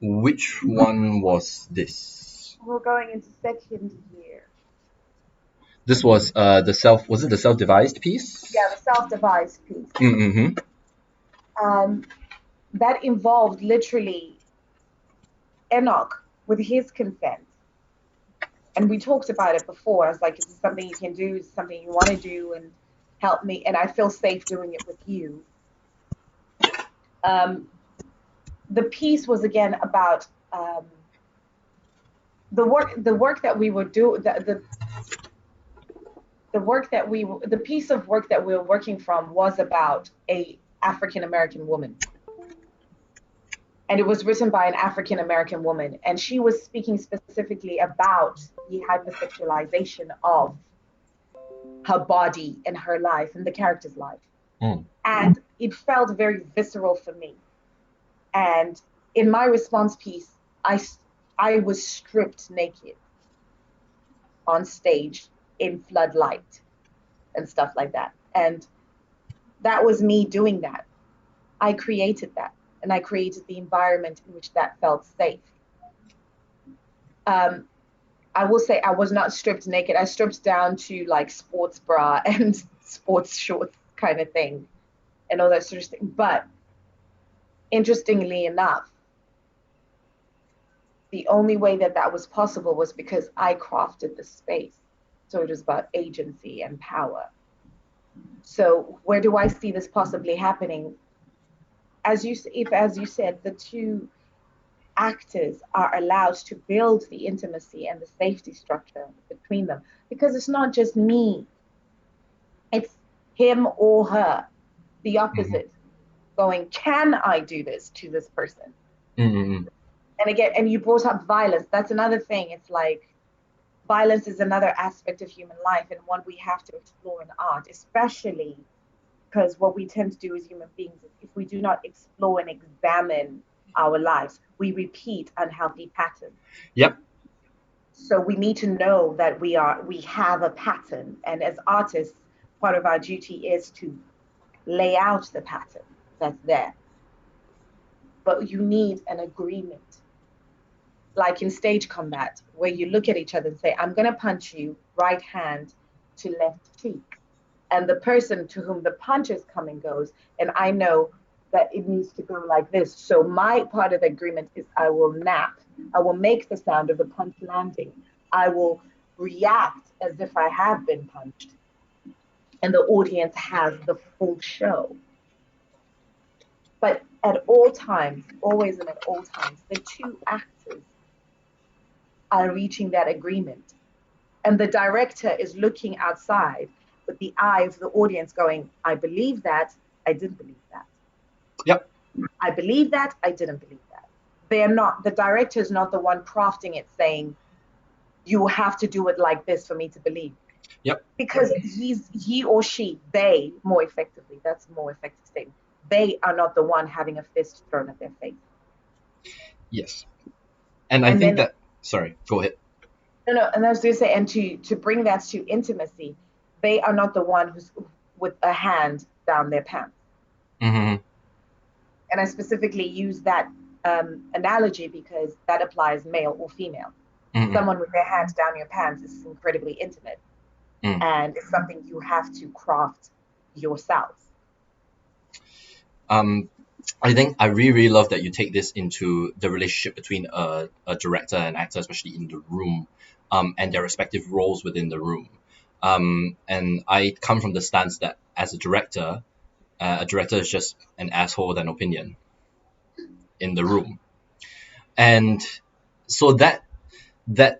Which one was this? We're going into second year. This was was it the self-devised piece? Yeah, the self-devised piece. Mm-hmm. That involved literally Enoch with his consent. And we talked about it before. I was like, is this something you can do? Is this something you want to do? And help me. And I feel safe doing it with you. The piece was again about the work that we would do, the piece of work that we were working from was about a African American woman. and it was written by an African American woman, and she was speaking specifically about the hypersexualization of her body and her life and the character's life. And it felt very visceral for me. And in my response piece, I was stripped naked on stage in floodlight and stuff like that. And that was me doing that. I created that, and I created the environment in which that felt safe. I will say I was not stripped naked. I stripped down to like sports bra and sports shorts kind of thing and all that sort of thing. But interestingly enough, the only way that that was possible was because I crafted the space. So it was about agency and power. So where do I see this possibly happening? As you said, the two actors are allowed to build the intimacy and the safety structure between them, because it's not just me, it's him or her, the opposite, going, can I do this to this person? And again, and you brought up violence. That's another thing. It's like violence is another aspect of human life, and one we have to explore in art, especially because what we tend to do as human beings is, if we do not explore and examine our lives, we repeat unhealthy patterns. Yep. So we need to know that we have a pattern, and as artists, part of our duty is to lay out the pattern that's there. But you need an agreement, like in stage combat, where you look at each other and say, I'm going to punch you right hand to left cheek. And the person to whom the punch is coming goes, and I know that it needs to go like this. So my part of the agreement is I will nap. I will make the sound of the punch landing. I will react as if I have been punched. And the audience has the full show. But at all times, always and at all times, the two actors are reaching that agreement. And the director is looking outside with the eye of the audience going, I believe that, I didn't believe that. Yep. I believe that, I didn't believe that. The director is not the one crafting it saying, you have to do it like this for me to believe. Yep. Because he or she, they more effectively, that's a more effective statement. They are not the one having a fist thrown at their face. Yes. And I think that, sorry, go ahead. No, and I was going to say, and to bring that to intimacy, they are not the one who's with a hand down their pants. And I specifically use that analogy because that applies male or female. Someone with their hands down your pants is incredibly intimate. And it's something you have to craft yourself. I think I really, really love that you take this into the relationship between a director and actor, especially in the room, and their respective roles within the room. And I come from the stance that as a director is just an asshole with an opinion in the room. And so that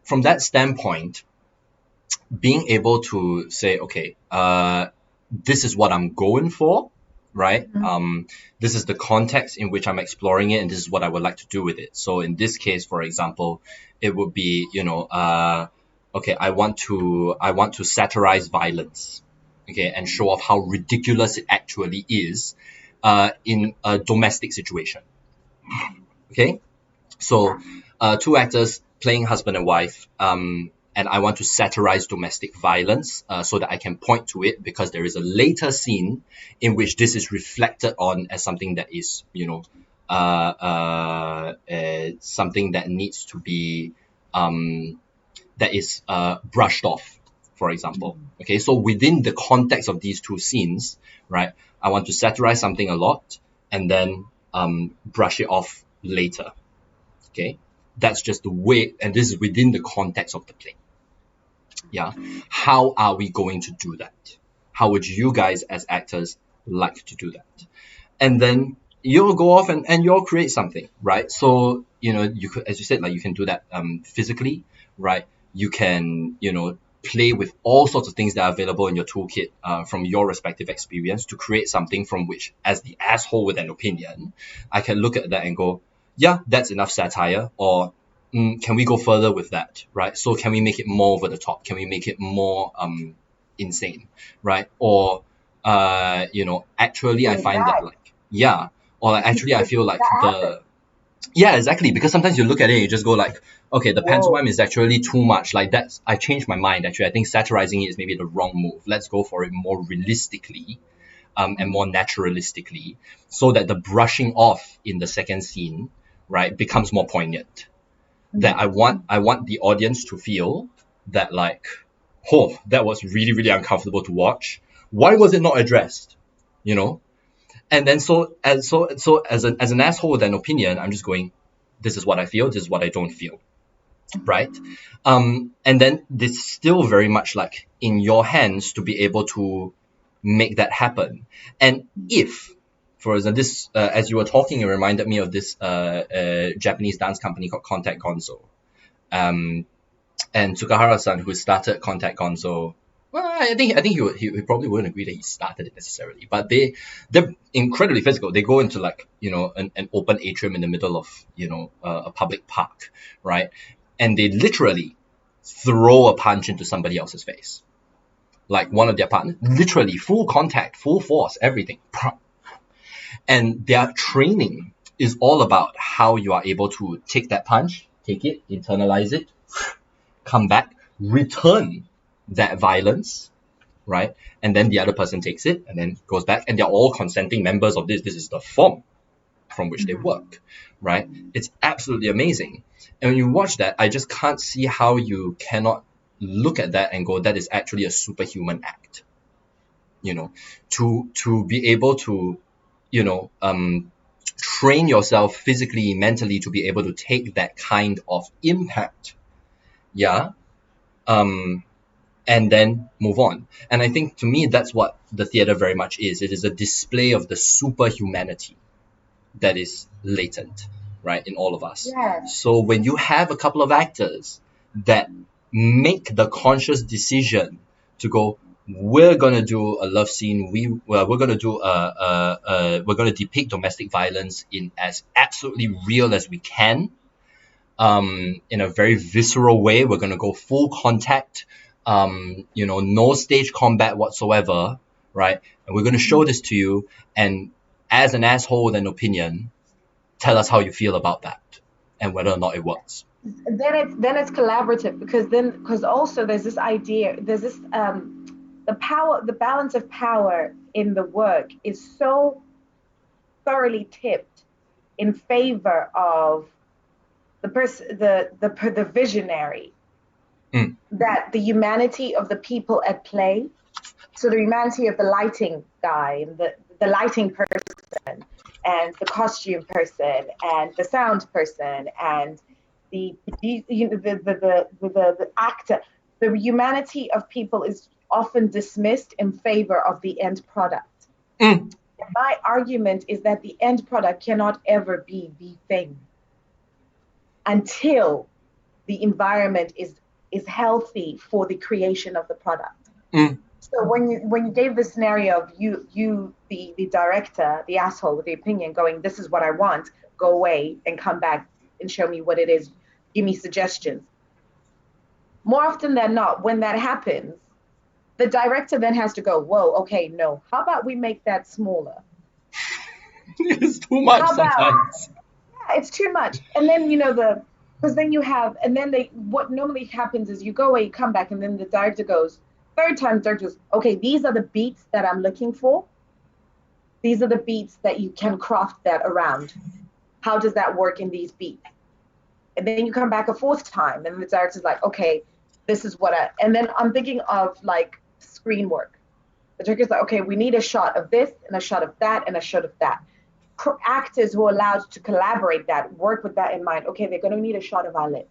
from that standpoint, being able to say, okay, this is what I'm going for, right? This is the context in which I'm exploring it, and this is what I would like to do with it. So in this case, for example, it would be, okay, I want to satirize violence, okay, and show off how ridiculous it actually is in a domestic situation. Okay, so two actors playing husband and wife, and I want to satirize domestic violence so that I can point to it, because there is a later scene in which this is reflected on as something that is, something that needs to be, that is brushed off, for example. Okay, so within the context of these two scenes, right, I want to satirize something a lot and then brush it off later. Okay, that's just the way, and this is within the context of the play. Yeah, how are we going to do that? How would you guys as actors like to do that? And then you'll go off and you'll create something, right? So, you could, as you said, like you can do that physically, right? You can, play with all sorts of things that are available in your toolkit from your respective experience to create something from which, as the asshole with an opinion, I can look at that and go, yeah, that's enough satire, or can we go further with that, right? So can we make it more over the top? Can we make it more insane, right? Or actually I Doing find that that. like, yeah, or like actually I feel like That happens. the yeah, exactly. Because sometimes you look at it and you just go like, okay, the Whoa. pantomime is actually too much. Like that's I changed my mind actually. I think satirizing it is maybe the wrong move. Let's go for it more realistically, and more naturalistically, so that the brushing off in the second scene, right, becomes more poignant. That I want the audience to feel that like, oh, that was really, really uncomfortable to watch. Why was it not addressed? You know? And then as an asshole with an opinion, I'm just going, this is what I feel, this is what I don't feel, right? And then it's still very much like in your hands to be able to make that happen. And if, for example, this as you were talking, it reminded me of this Japanese dance company called Contact Gonzo. Um, and Tsukahara-san, who started Contact Gonzo, well, I think he probably wouldn't agree that he started it necessarily, but they're incredibly physical. They go into like an open atrium in the middle of a public park, right? And they literally throw a punch into somebody else's face, like one of their partners, literally full contact, full force, everything. And their training is all about how you are able to take that punch, take it, internalize it, come back, return that violence, right? And then the other person takes it and then goes back, and they're all consenting members of this. This is the form from which they work, right? It's absolutely amazing. And when you watch that, I just can't see how you cannot look at that and go, that is actually a superhuman act. To be able to, train yourself physically, mentally to be able to take that kind of impact. Yeah. And then move on. And I think to me, that's what the theater very much is. It is a display of the superhumanity that is latent, right, in all of us. Yeah. So when you have a couple of actors that make the conscious decision to go, we're gonna do a love scene. We're gonna do we're gonna depict domestic violence in as absolutely real as we can, in a very visceral way. We're going to go full contact, no stage combat whatsoever, right? And we're going to show this to you. And as an asshole with an opinion, tell us how you feel about that and whether or not it works. Then it's collaborative, because also there's this idea, there's this the balance of power in the work is so thoroughly tipped in favor of the visionary, that the humanity of the people at play, so the humanity of the lighting guy and the lighting person and the costume person and the sound person and the actor, the humanity of people is often dismissed in favor of the end product. My argument is that the end product cannot ever be the thing until the environment is healthy for the creation of the product. So when you gave the scenario of you the director, the asshole with the opinion, going, this is what I want, go away and come back and show me what it is, give me suggestions. More often than not, when that happens, the director then has to go, whoa, okay, no, how about we make that smaller? It's too much How about, sometimes. yeah, it's too much. And then because then you have, and then what normally happens is you go away, you come back, and then the director goes, third time, the director goes, okay, these are the beats that I'm looking for. These are the beats that you can craft that around. How does that work in these beats? And then you come back a fourth time, and the director's like, okay, this is and then I'm thinking of like screen work. The director's like, okay, we need a shot of this and a shot of that and a shot of that. Actors who are allowed to collaborate that work with that in mind. Okay, they're going to need a shot of our lips.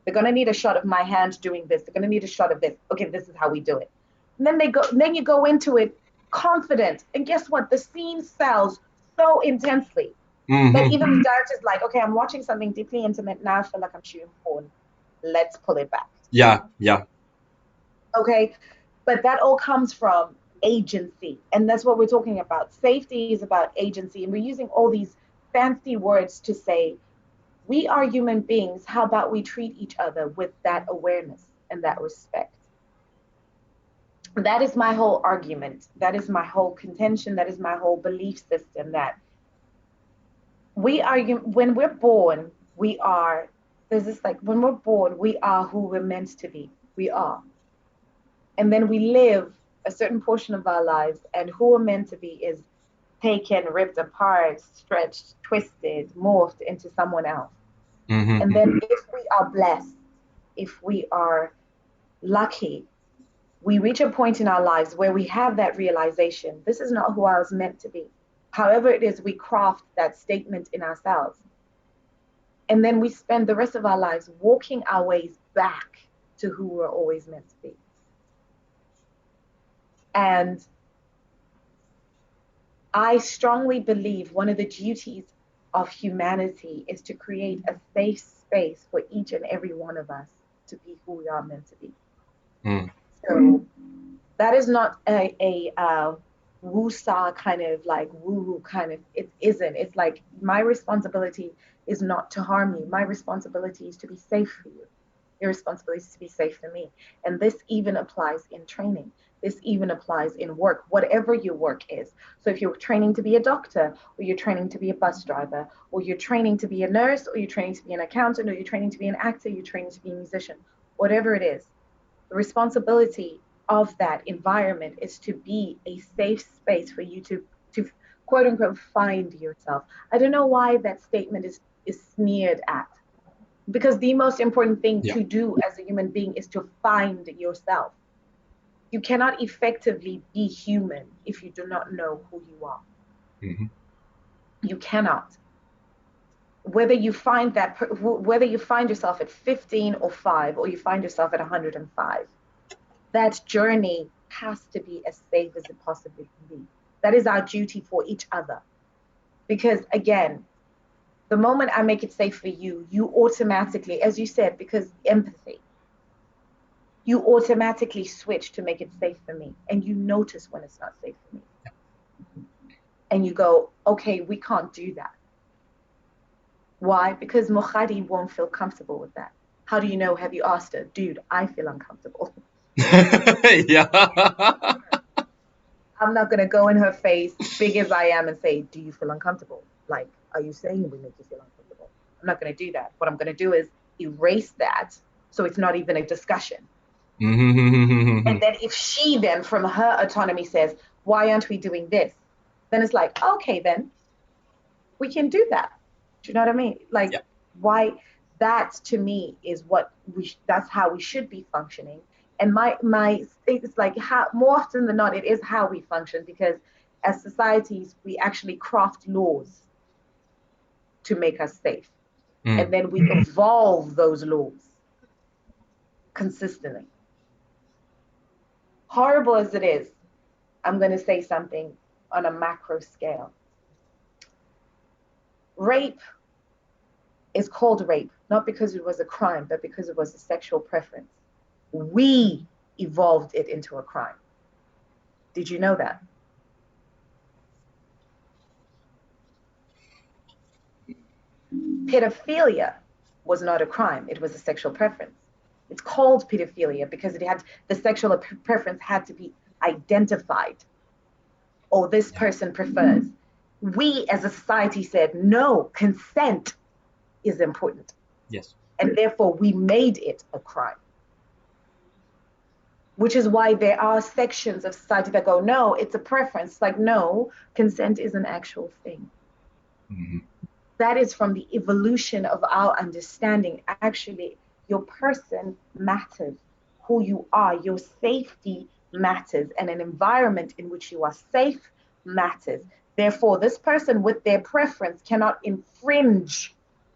They're going to need a shot of my hand doing this. They're going to need a shot of this. Okay, this is how we do it. And then you go into it confident. And guess what? The scene sells so intensely that even the director's like, okay, I'm watching something deeply intimate. Now I feel like I'm shooting porn. Let's pull it back. Yeah, yeah. Okay. But that all comes from agency. And that's what we're talking about. Safety is about agency. And we're using all these fancy words to say We are human beings. How about we treat each other with that awareness and that respect? That is my whole argument. That is my whole contention. That is my whole belief system, that we are, when we're born, we are, there's this like, when we're born, we are who we're meant to be. We are. And then we live a certain portion of our lives, and who we're meant to be is taken, ripped apart, stretched, twisted, morphed into someone else. And then if we are blessed, if we are lucky, we reach a point in our lives where we have that realization, this is not who I was meant to be. However it is we craft that statement in ourselves. And then we spend the rest of our lives walking our ways back to who we're always meant to be. And I strongly believe one of the duties of humanity is to create a safe space for each and every one of us to be who we are meant to be. So that is not a woo-saw kind of like woo-woo kind of, it isn't. It's like, my responsibility is not to harm you. My responsibility is to be safe for you. Your responsibility is to be safe for me. And this even applies in training. This even applies in work, whatever your work is. So if you're training to be a doctor, or you're training to be a bus driver, or you're training to be a nurse, or you're training to be an accountant, or you're training to be an actor, you're training to be a musician, whatever it is, the responsibility of that environment is to be a safe space for you to quote unquote find yourself. I don't know why that statement is sneered at, because the most important thing to do as a human being is to find yourself. You cannot effectively be human if you do not know who you are. You cannot. Whether you find yourself at 15 or 5, or you find yourself at 105, that journey has to be as safe as it possibly can be. That is our duty for each other. Because again, the moment I make it safe for you, you automatically, as you said, because empathy, you automatically switch to make it safe for me. And you notice when it's not safe for me. And you go, okay, we can't do that. Why? Because Mogali won't feel comfortable with that. How do you know? Have you asked her? Dude, I feel uncomfortable. Yeah. I'm not going to go in her face, big as I am, and say, do you feel uncomfortable? Like, are you saying we make you feel uncomfortable? I'm not going to do that. What I'm going to do is erase that, so it's not even a discussion. And then if she then, from her autonomy, says, why aren't we doing this? Then it's like, okay, then we can do that. Do you know what I mean? Like, why? That to me is what that's how we should be functioning. And my it's like, how more often than not, it is how we function, because as societies we actually craft laws to make us safe, and then we evolve those laws consistently. Horrible as it is, I'm going to say something on a macro scale. Rape is called rape, not because it was a crime, but because it was a sexual preference. We evolved it into a crime. Did you know that? Pedophilia was not a crime. It was a sexual preference. It's called pedophilia because the sexual preference had to be identified. Or this person prefers. We as a society said, no, consent is important. Yes. And therefore we made it a crime. Which is why there are sections of society that go, no, it's a preference. Like, no, consent is an actual thing. That is from the evolution of our understanding. Actually, your person matters. Who you are, your safety matters, and an environment in which you are safe matters. Therefore, this person with their preference cannot infringe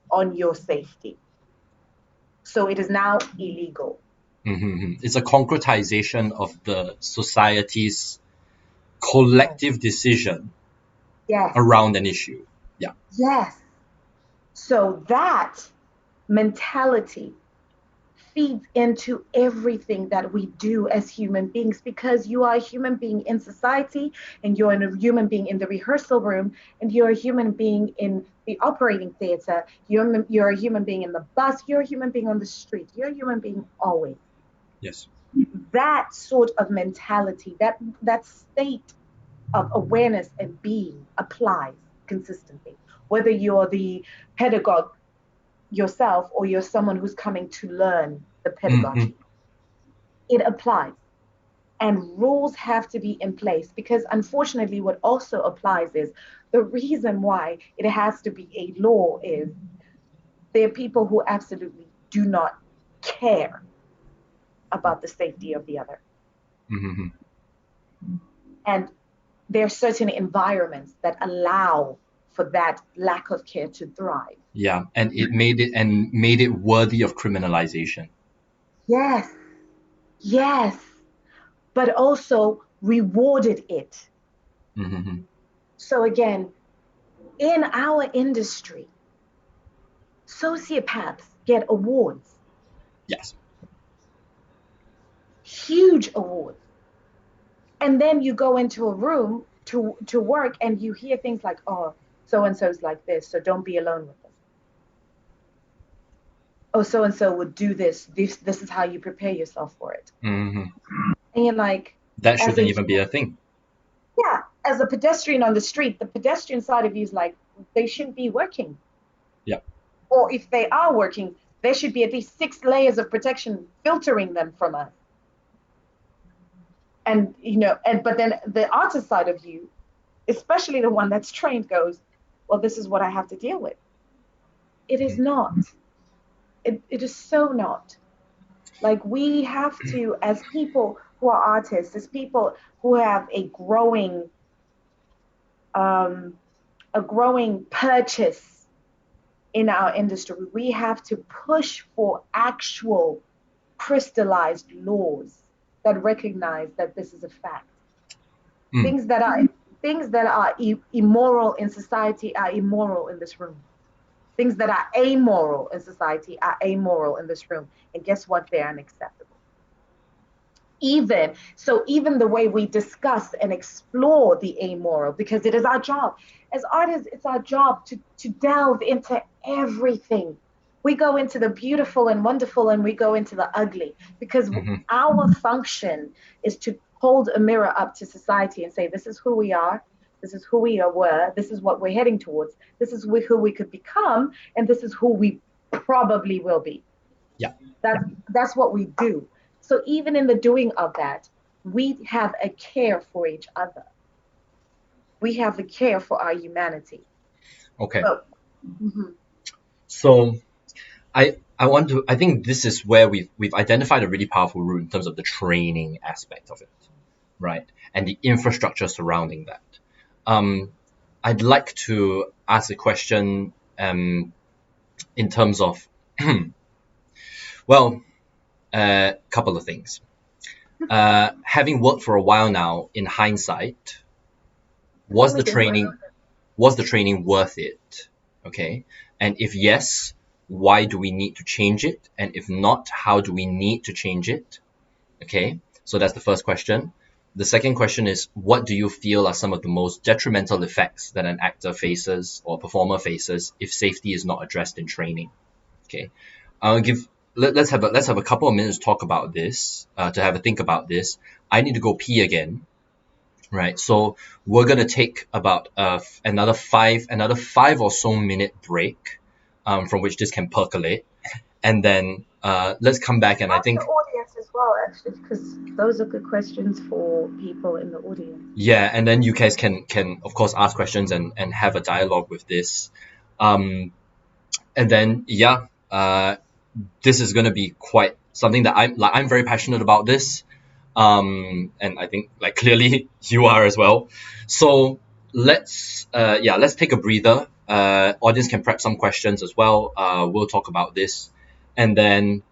on your safety. So it is now illegal. It's a concretization of the society's collective decision around an issue. Yes. So that mentality feeds into everything that we do as human beings, because you are a human being in society, and you're a human being in the rehearsal room, and you're a human being in the operating theater, you're a human being in the bus, you're a human being on the street, you're a human being always. Yes. That sort of mentality, that state of awareness and being applies consistently, whether you're the pedagogue yourself or you're someone who's coming to learn the Mm-hmm. pedagogy. It applies. And rules have to be in place, because unfortunately, what also applies is the reason why it has to be a law is there are people who absolutely do not care about the safety of the other. Mm-hmm. And there are certain environments that allow for that lack of care to thrive. Yeah, and it made it worthy of criminalization. Yes, yes, but also rewarded it. Mm-hmm. So again, in our industry, sociopaths get awards, Yes. huge awards. And then you go into a room to work and you hear things like, oh, so and so's like this, so don't be alone with them. Oh, so and so would do this. This is how you prepare yourself for it. Mm-hmm. And you're like, That as shouldn't a even be a thing. yeah, as a pedestrian on the street, the pedestrian side of you is like, they shouldn't be working. Yeah. Or if they are working, there should be at least 6 layers of protection filtering them from us. And and but then the artist side of you, especially the one that's trained, goes, well, this is what I have to deal with. It is not. It is so not. Like, we have to, as people who are artists, as people who have um, a growing purchase in our industry, we have to push for actual crystallized laws that recognize that this is a fact. Mm. Things that are things that are immoral in society are immoral in this room. Things that are amoral in society are amoral in this room. And guess what? They're unacceptable. Even the way we discuss and explore the amoral, because it is our job as artists, it's our job to delve into everything. We go into the beautiful and wonderful, and we go into the ugly, because Mm-hmm. our function is to hold a mirror up to society and say, this is who we are, this is who we were, this is what we're heading towards, this is who we could become, and this is who we probably will be. Yeah. That's what we do. So even in the doing of that, we have a care for each other. We have a care for our humanity. Okay. So, mhm. So I think this is where we've identified a really powerful root in terms of the training aspect of it, right? And the infrastructure surrounding that. Um, I'd like to ask a question in terms of well, a couple of things. Having worked for a while now, in hindsight, Tell was me the this. training was the training worth it? Okay. And if yes, why do we need to change it? And if not, how do we need to change it? Okay. So that's the first question. The second question is, what do you feel are some of the most detrimental effects that an actor faces or a performer faces if safety is not addressed in training? Okay. I'll give let's have a couple of minutes to talk about this, to have a think about this. I need to go pee again. Right, so we're gonna take about another five or so minute break, from which this can percolate, and then let's come back. And I Ask the think, audience as well, actually, because those are good questions for people in the audience. yeah, and then you guys can of course ask questions and have a dialogue with this, um, and then yeah, this is gonna be quite something that I'm very passionate about this, and I think like clearly you are as well. So let's take a breather. Audience can prep some questions as well. We'll talk about this, and then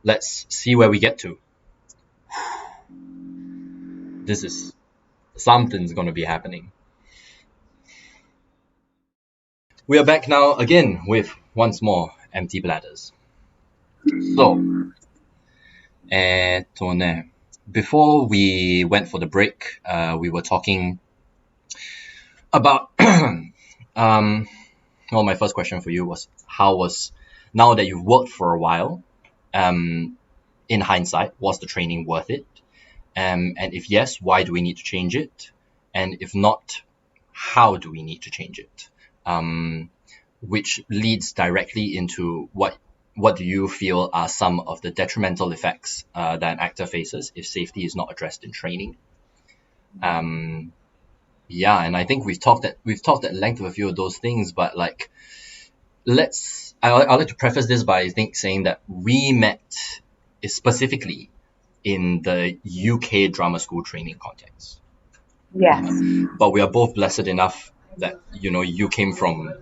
let's see where we get to. This is something's gonna be happening. We are back now again with once more empty bladders. So Before we went for the break, we were talking about well, my first question for you was now that you've worked for a while, in hindsight, was the training worth it? And if yes, why do we need to change it? And if not, how do we need to change it? Which leads directly into what do you feel are some of the detrimental effects that an actor faces if safety is not addressed in training? Yeah, and I think we've talked at length of a few of those things, but like, I'd like to preface this by saying that we met specifically in the UK drama school training context. Yes. But we are both blessed enough that you came from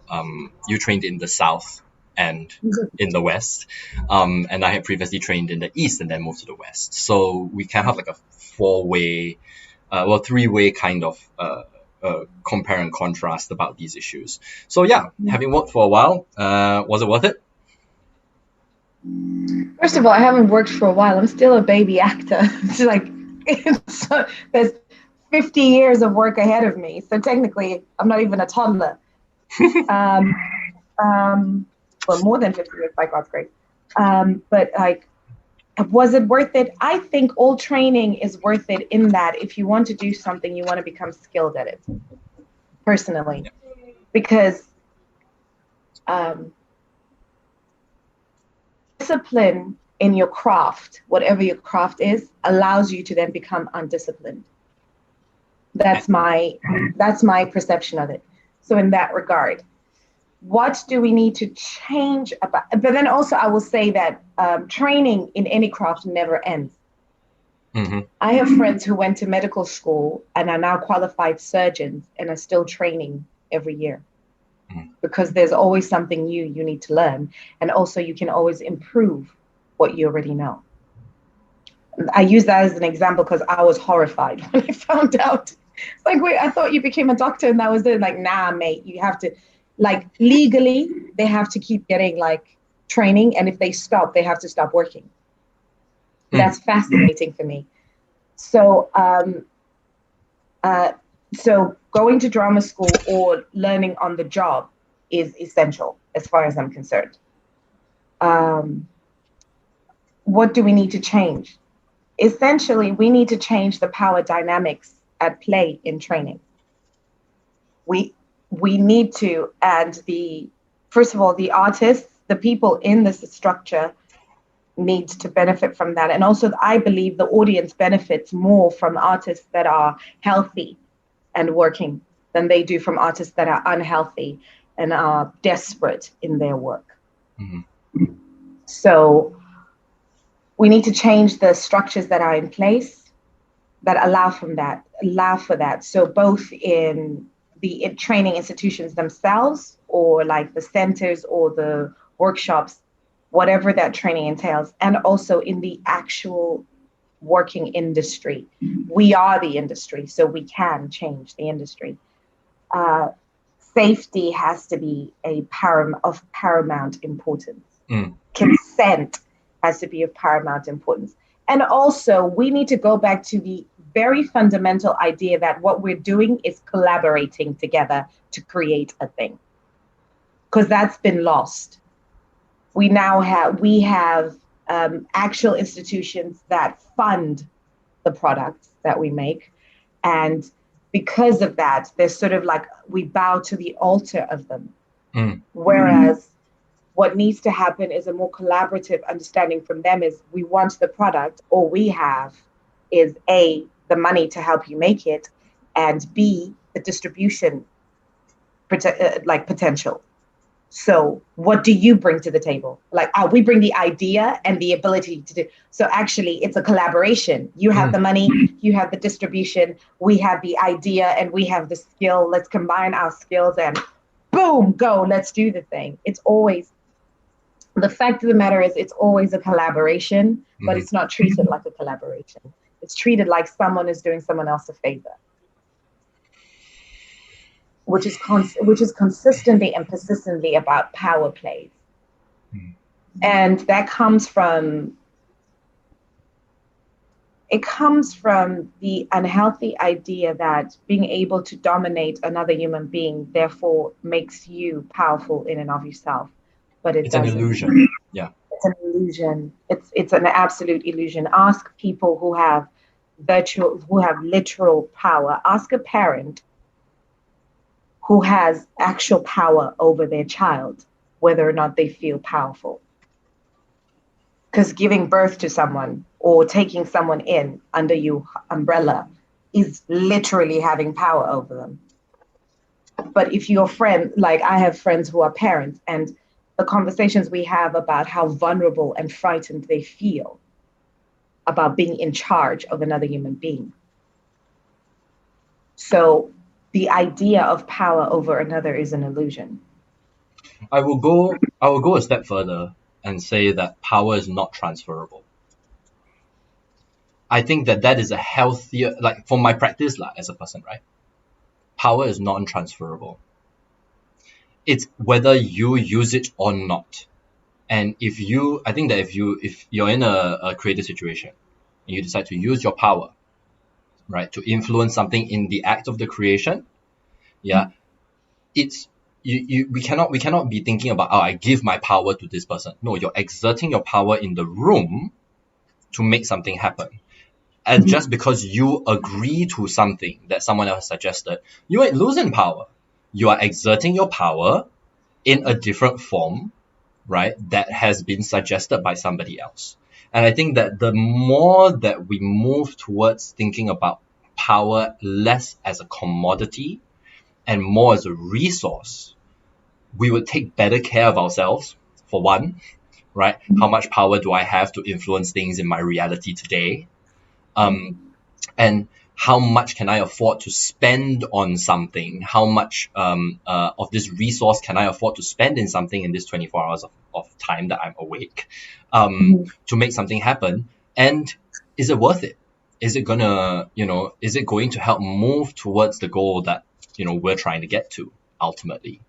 you trained in the South and in the West, and I had previously trained in the East and then moved to the West. So we can have like a three-way kind of compare and contrast about these issues. So yeah, having worked for a while, was it worth it? First of all, I haven't worked for a while. I'm still a baby actor. It's like there's 50 years of work ahead of me. So technically, I'm not even a toddler. Well, more than 50 years, by God's grace. But like, was it worth it? I think all training is worth it in that if you want to do something, you want to become skilled at it, personally. Because discipline in your craft, whatever your craft is, allows you to then become undisciplined. That's my perception of it. So in that regard, what do we need to change about? But then also I will say that training in any craft never ends. Mm-hmm. I have friends who went to medical school and are now qualified surgeons and are still training every year. Because there's always something new you need to learn. And also you can always improve what you already know. I use that as an example because I was horrified when I found out. It's like, wait, I thought you became a doctor and that was it. Like, nah, mate, you have to, like, legally, they have to keep getting like training. And if they stop, they have to stop working. That's fascinating for me. So, so going to drama school or learning on the job is essential as far as I'm concerned. What do we need to change? Essentially, we need to change the power dynamics at play in training. We need to, and first of all, the artists, the people in this structure need to benefit from that. And also, I believe the audience benefits more from artists that are healthy and working than they do from artists that are unhealthy and are desperate in their work. Mm-hmm. So we need to change the structures that are in place that allow for that. So both in the training institutions themselves, or like the centers or the workshops, whatever that training entails, and also in the actual working industry. We are the industry, so we can change the industry. Safety has to be of paramount importance. Consent has to be of paramount importance. And also, we need to go back to the very fundamental idea that what we're doing is collaborating together to create a thing. Because that's been lost. We have actual institutions that fund the products that we make. And because of that, there's sort of like we bow to the altar of them. Whereas what needs to happen is a more collaborative understanding from them is we want the product, all we have is A, the money to help you make it, and B, the distribution potential. So what do you bring to the table? Like, we bring the idea and the ability to do. So actually, it's a collaboration. You have the money, you have the distribution, we have the idea, and we have the skill. Let's combine our skills and boom, go, let's do the thing. It's always, the fact of the matter is it's always a collaboration, but it's not treated like a collaboration. It's treated like someone is doing someone else a favor. Which is consistently and persistently about power plays. And that comes from it comes from the unhealthy idea that being able to dominate another human being therefore makes you powerful in and of yourself, but it It's an doesn't. illusion. Yeah. It's an illusion. It's an absolute illusion. Ask people who have literal power. Ask a parent who has actual power over their child whether or not they feel powerful. Because giving birth to someone or taking someone in under your umbrella is literally having power over them. But if your friend, like I have friends who are parents, and the conversations we have about how vulnerable and frightened they feel about being in charge of another human being. So the idea of power over another is an illusion. I will go a step further and say that power is not transferable. I think that is a healthier, like for my practice as a person, right? Power is non-transferable. It's whether you use it or not. And I think that if you're in a creative situation and you decide to use your power, right, to influence something in the act of the creation, yeah, it's we cannot be thinking about, oh, I give my power to this person. No, you're exerting your power in the room to make something happen. And just because you agree to something that someone else suggested, you ain't losing power. You are exerting your power in a different form, right, that has been suggested by somebody else. And I think that the more that we move towards thinking about power less as a commodity and more as a resource, we would take better care of ourselves, for one, right? How much power do I have to influence things in my reality today? And how much can I afford to spend on something? How much of this resource can I afford to spend in something in this 24 hours of time that I'm awake to make something happen? And is it worth it? Is it going to help move towards the goal that, we're trying to get to ultimately?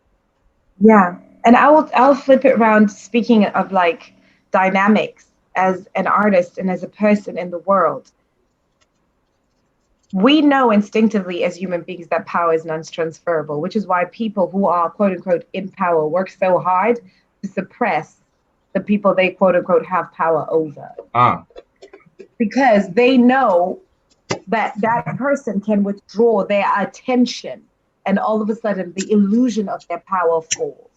Yeah. And I'll flip it around, speaking of like dynamics as an artist and as a person in the world. We know instinctively as human beings that power is non-transferable, which is why people who are quote unquote in power work so hard to suppress the people they quote unquote have power over. Because they know that that person can withdraw their attention, and all of a sudden the illusion of their power falls.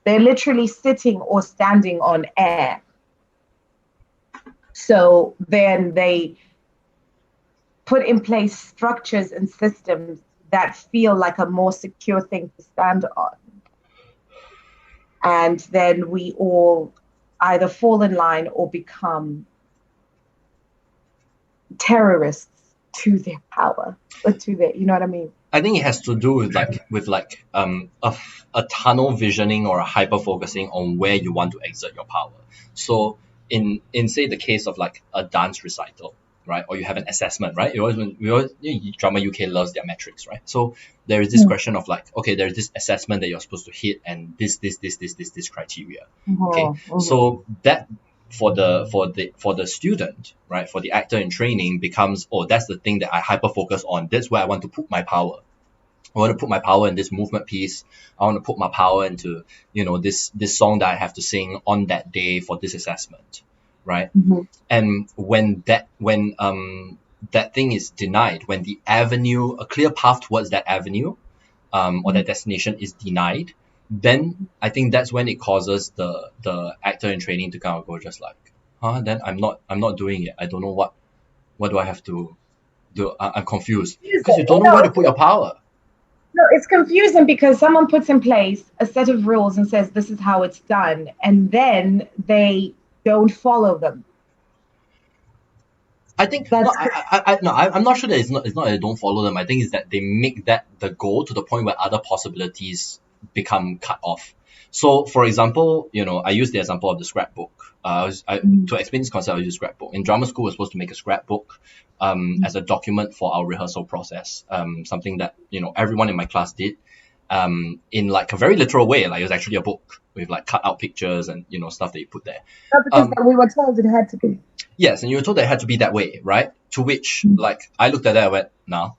They're literally sitting or standing on air. So then they put in place structures and systems that feel like a more secure thing to stand on. And then we all either fall in line or become terrorists to their power, or to their, you know what I mean? I think it has to do with a tunnel visioning or a hyper focusing on where you want to exert your power. So in say the case of like a dance recital, right, or you have an assessment, right? Drama UK loves their metrics, right? So there is this question of like, okay, there is this assessment that you're supposed to hit, and this criteria. Okay, so that for the student, right, for the actor in training becomes, oh, that's the thing that I hyper focus on. That's where I want to put my power. I want to put my power in this movement piece. I want to put my power into, this song that I have to sing on that day for this assessment, right? And when that thing is denied, when the avenue, a clear path towards that avenue, or that destination is denied, then I think that's when it causes the actor in training to kind of go just like, then I'm not doing it. I don't know what do I have to do. I'm confused because you don't know where to put your power. No, it's confusing because someone puts in place a set of rules and says this is how it's done, and then they don't follow them. I think I'm not sure that it's not that they don't follow them. I think it's that they make that the goal to the point where other possibilities become cut off. So, for example, I use the example of the scrapbook. To explain this concept, I use scrapbook. In drama school, we're supposed to make a scrapbook as a document for our rehearsal process. Something that everyone in my class did. In like a very literal way, like it was actually a book with like cut out pictures and stuff that you put there. Not because we were told it had to be. Yes, and you were told that it had to be that way, right? To which, like, I looked at that and went, no,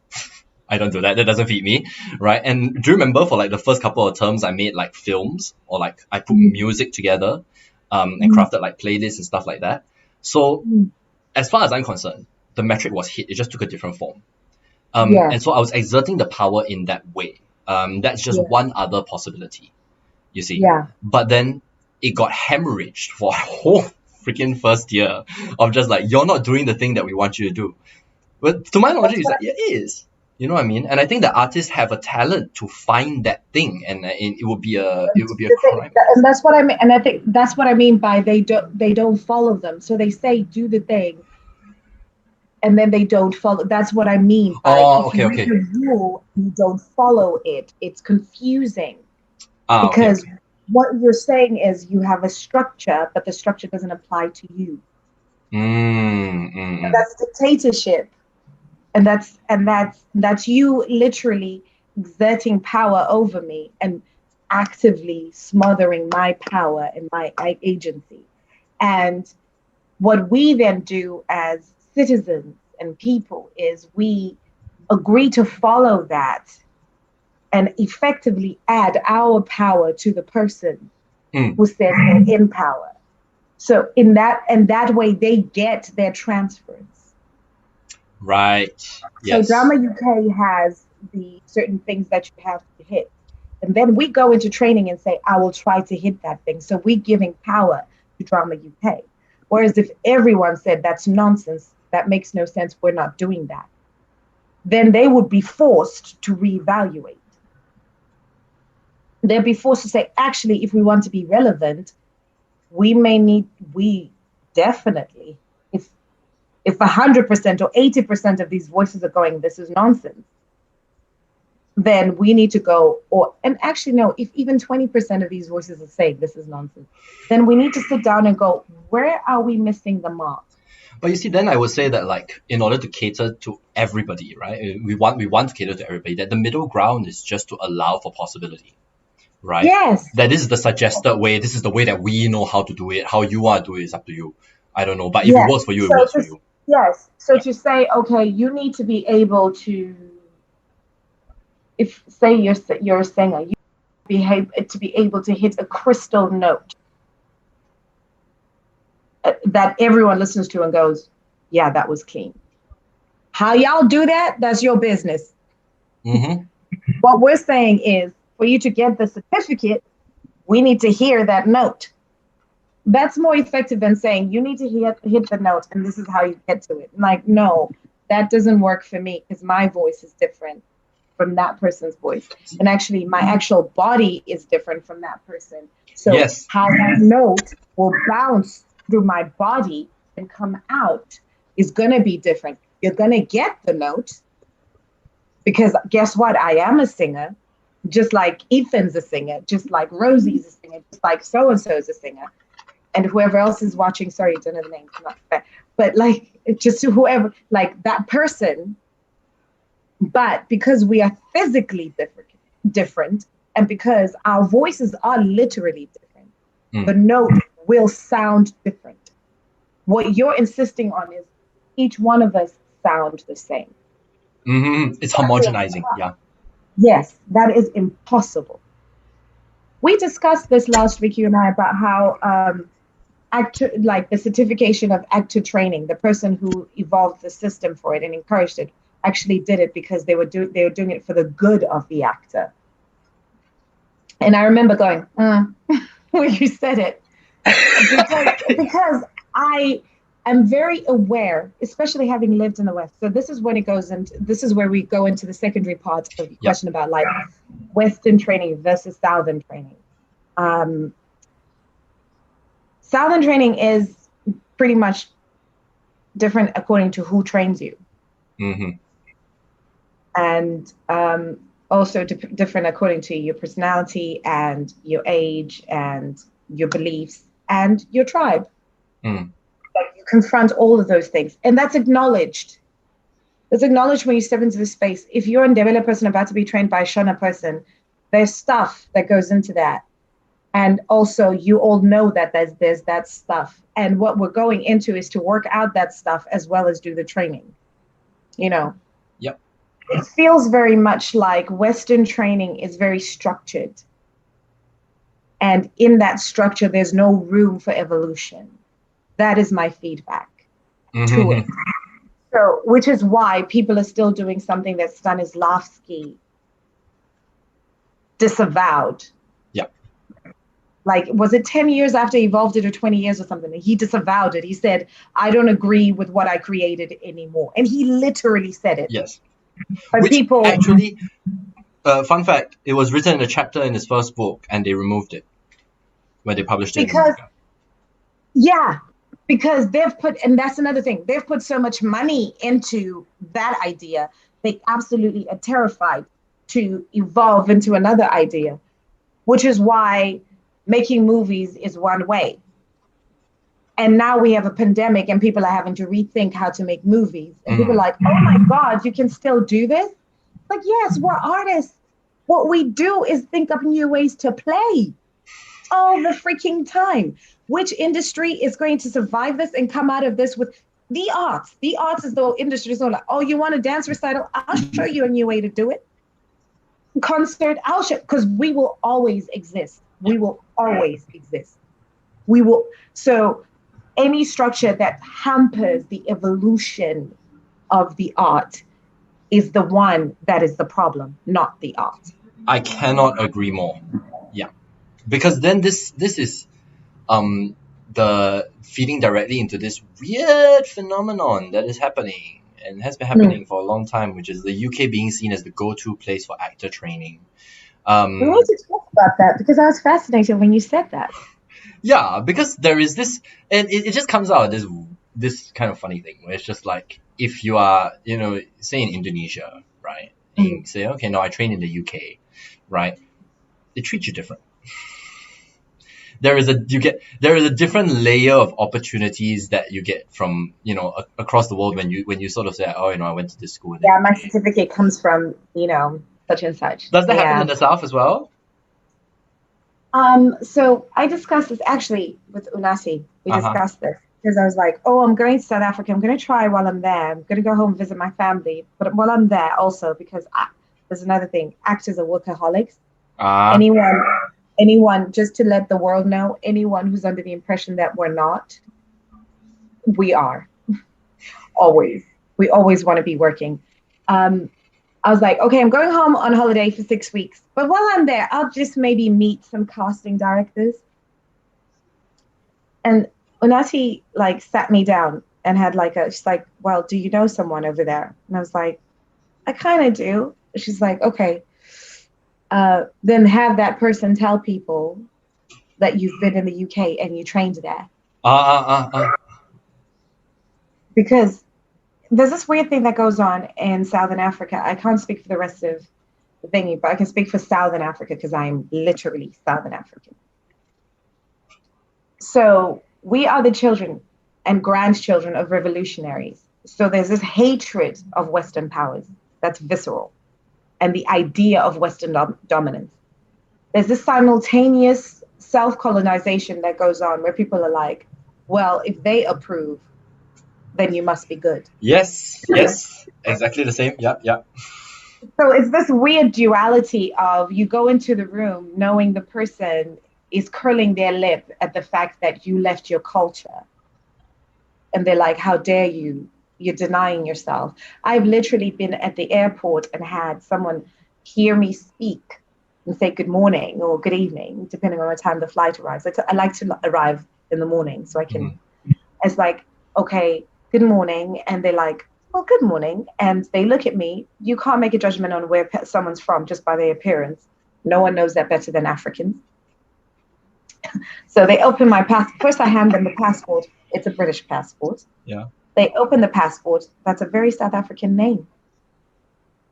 I don't do that. That doesn't fit me, right? And do you remember for like the first couple of terms, I made like films or like I put music together, and crafted like playlists and stuff like that. So as far as I'm concerned, the metric was hit. It just took a different form. Yeah, And so I was exerting the power in that way. That's just yeah, one other possibility, you see. yeah. But then it got hemorrhaged for a whole freaking first year of just like, you're not doing the thing that we want you to do. But to my knowledge, That's it's what like, it is. You know what I mean? And I think that artists have a talent to find that thing, and it would be a the thing, crime. and that's what I mean. And I think that's what I mean by they don't follow them. So they say do the thing, and then they don't follow. That's what I mean by Oh, if you okay, read okay. the rule, you don't follow it. It's confusing Okay, because okay. what you're saying is you have a structure, but the structure doesn't apply to you. And Mm. that's dictatorship, and that's you literally exerting power over me and actively smothering my power and my agency. And what we then do as citizens and people is we agree to follow that and effectively add our power to the person Mm. who says they're in power. So in that way they get their transference. Right. So Drama Yes. UK has the certain things that you have to hit. And then we go into training and say, I will try to hit that thing. So we're giving power to Drama UK. Whereas if everyone said that's nonsense, that makes no sense, we're not doing that, then they would be forced to reevaluate. They'd be forced to say, actually, if we want to be relevant, we definitely, if 100% or 80% of these voices are going, this is nonsense, then we need to go, or, and actually, no, if even 20% of these voices are saying this is nonsense, then we need to sit down and go, where are we missing the mark? But you see, then I would say that like in order to cater to everybody, right? We want to cater to everybody. That the middle ground is just to allow for possibility, right? Yes. That this is the suggested way. This is the way that we know how to do it. How you want to do it is up to you. I don't know, but if it Yeah. works for you, it So works for to, you. yes. So Yeah. to say, okay, you need to be able to, if say you're a singer, you behave to be able to hit a crystal note that everyone listens to and goes, yeah, that was clean. How y'all do that? That's your business. Mm-hmm. What we're saying is, for you to get the certificate, we need to hear that note. That's more effective than saying you need to hit the note and this is how you get to it. Like, no, that doesn't work for me because my voice is different from that person's voice. And actually, my actual body is different from that person. So, Yes. how that note will bounce through my body and come out is going to be different. You're going to get the note because guess what? I am a singer, just like Ethan's a singer, just like Rosie's a singer, just like so and so is a singer. And whoever else is watching, sorry, don't know the names, not fair, but like just whoever, like that person. But because we are physically different, and because our voices are literally different, the Mm. note will sound different. What you're insisting on is each one of us sound the same. Mm-hmm. It's homogenizing. Yeah. Yes, that is impossible. We discussed this last week, you and I, about how actor, like the certification of actor training, the person who evolved the system for it and encouraged it, actually did it because they were doing it for the good of the actor. And I remember going, when you said it, because I am very aware, especially having lived in the West. So this is when it goes into this is where we go into the secondary part of the Yep. question about like Western training versus Southern training. Um, Southern training is pretty much different according to who trains you, Mm-hmm. and also different according to your personality and your age and your beliefs and your tribe. Mm. Like you confront all of those things, and that's acknowledged. It's acknowledged when you step into the space. If you're a Ndebele person about to be trained by a Shona person, there's stuff that goes into that. And also, you all know that there's that stuff. And what we're going into is to work out that stuff as well as do the training. You know, Yep. it feels very much like Western training is very structured. And in that structure, there's no room for evolution. That is my feedback to it. So, which is why people are still doing something that Stanislavski disavowed. Yep. Like, was it 10 years after he evolved it or 20 years or something? He disavowed it. He said, I don't agree with what I created anymore. And he literally said it. Yes. But Which people actually, fun fact, it was written in a chapter in his first book and they removed it when they published it in America. Yeah, because they've put, and that's another thing, they've put so much money into that idea. They absolutely are terrified to evolve into another idea, which is why making movies is one way. And now we have a pandemic and people are having to rethink how to make movies. And people are like, oh my God, you can still do this? Like, yes, we're artists. What we do is think of new ways to play all the freaking time. Which industry is going to survive this and come out of this with the arts? The arts is the industry. So like, oh, you want a dance recital? I'll show you a new way to do it. Concert, I'll show, because we will always exist. We will always exist. We will. So any structure that hampers the evolution of the art is the one that is the problem, not the art. I cannot agree more. Yeah, because then this is the feeding directly into this weird phenomenon that is happening and has been happening for a long time, which is the UK being seen as the go-to place for actor training. We need to talk about that because I was fascinated when you said that. Yeah, because there is this, and it just comes out this kind of funny thing where it's just like, if you are, say in Indonesia, right, and you say, okay, no, I train in the UK, right, they treat you different. There is a different layer of opportunities that you get from across the world when you sort of say, oh, I went to this school. Yeah, my certificate comes from such and such. Does that happen in the South as well? So I discussed this actually with Unasi. We discussed this because I was like, oh, I'm going to South Africa. I'm going to try while I'm there. I'm going to go home and visit my family. But while I'm there also, because there's another thing, actors are workaholics. Anyone, just to let the world know, anyone who's under the impression that we're not, we are. Always. We always want to be working. I was like, okay, I'm going home on holiday for 6 weeks. But while I'm there, I'll just maybe meet some casting directors. And Unati sat me down and had she's like, well, do you know someone over there? And I was like, I kind of do. She's like, okay, then have that person tell people that you've been in the UK and you trained there. Because there's this weird thing that goes on in Southern Africa. I can't speak for the rest of the thingy, but I can speak for Southern Africa because I'm literally Southern African. So we are the children and grandchildren of revolutionaries. So there's this hatred of Western powers that's visceral, and the idea of Western dominance. There's this simultaneous self-colonization that goes on where people are like, well, if they approve, then you must be good. Yes, exactly the same. Yeah. So it's this weird duality of you go into the room knowing the person is curling their lip at the fact that you left your culture. And they're like, how dare you? You're denying yourself. I've literally been at the airport and had someone hear me speak and say good morning or good evening, depending on what time the flight arrives. I like to arrive in the morning so I can, it's like, okay, good morning. And they're like, well, good morning. And they look at me. You can't make a judgment on where someone's from just by their appearance. No one knows that better than Africans. So they open my passport. First, I hand them the passport. It's a British passport. Yeah. They open the passport. That's a very South African name.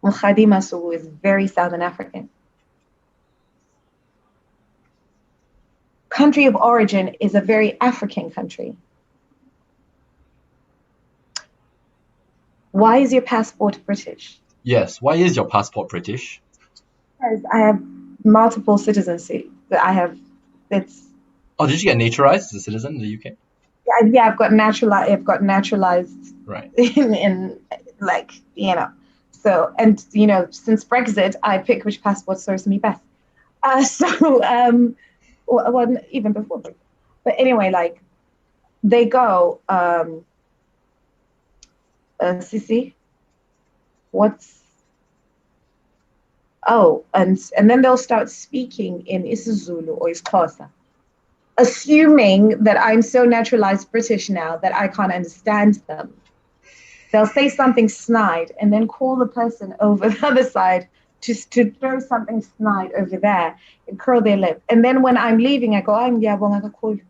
Mogali Masuku is very Southern African. Country of origin is a very African country. Why is your passport British? Yes. Why is your passport British? Because I have multiple citizenship. I have it's. Oh, did you get naturalized as a citizen in the UK? Yeah, I've got naturalized. Right. in like, so, and since Brexit, I pick which passport serves me best. Well, even before Brexit. But anyway, like they go, Sissy, what's and then they'll start speaking in isiZulu or isiXhosa, assuming that I'm so naturalized British now that I can't understand them. They'll say something snide and then call the person over the other side to throw something snide over there and curl their lip. And then when I'm leaving, I go, I'm yeah, well, I call you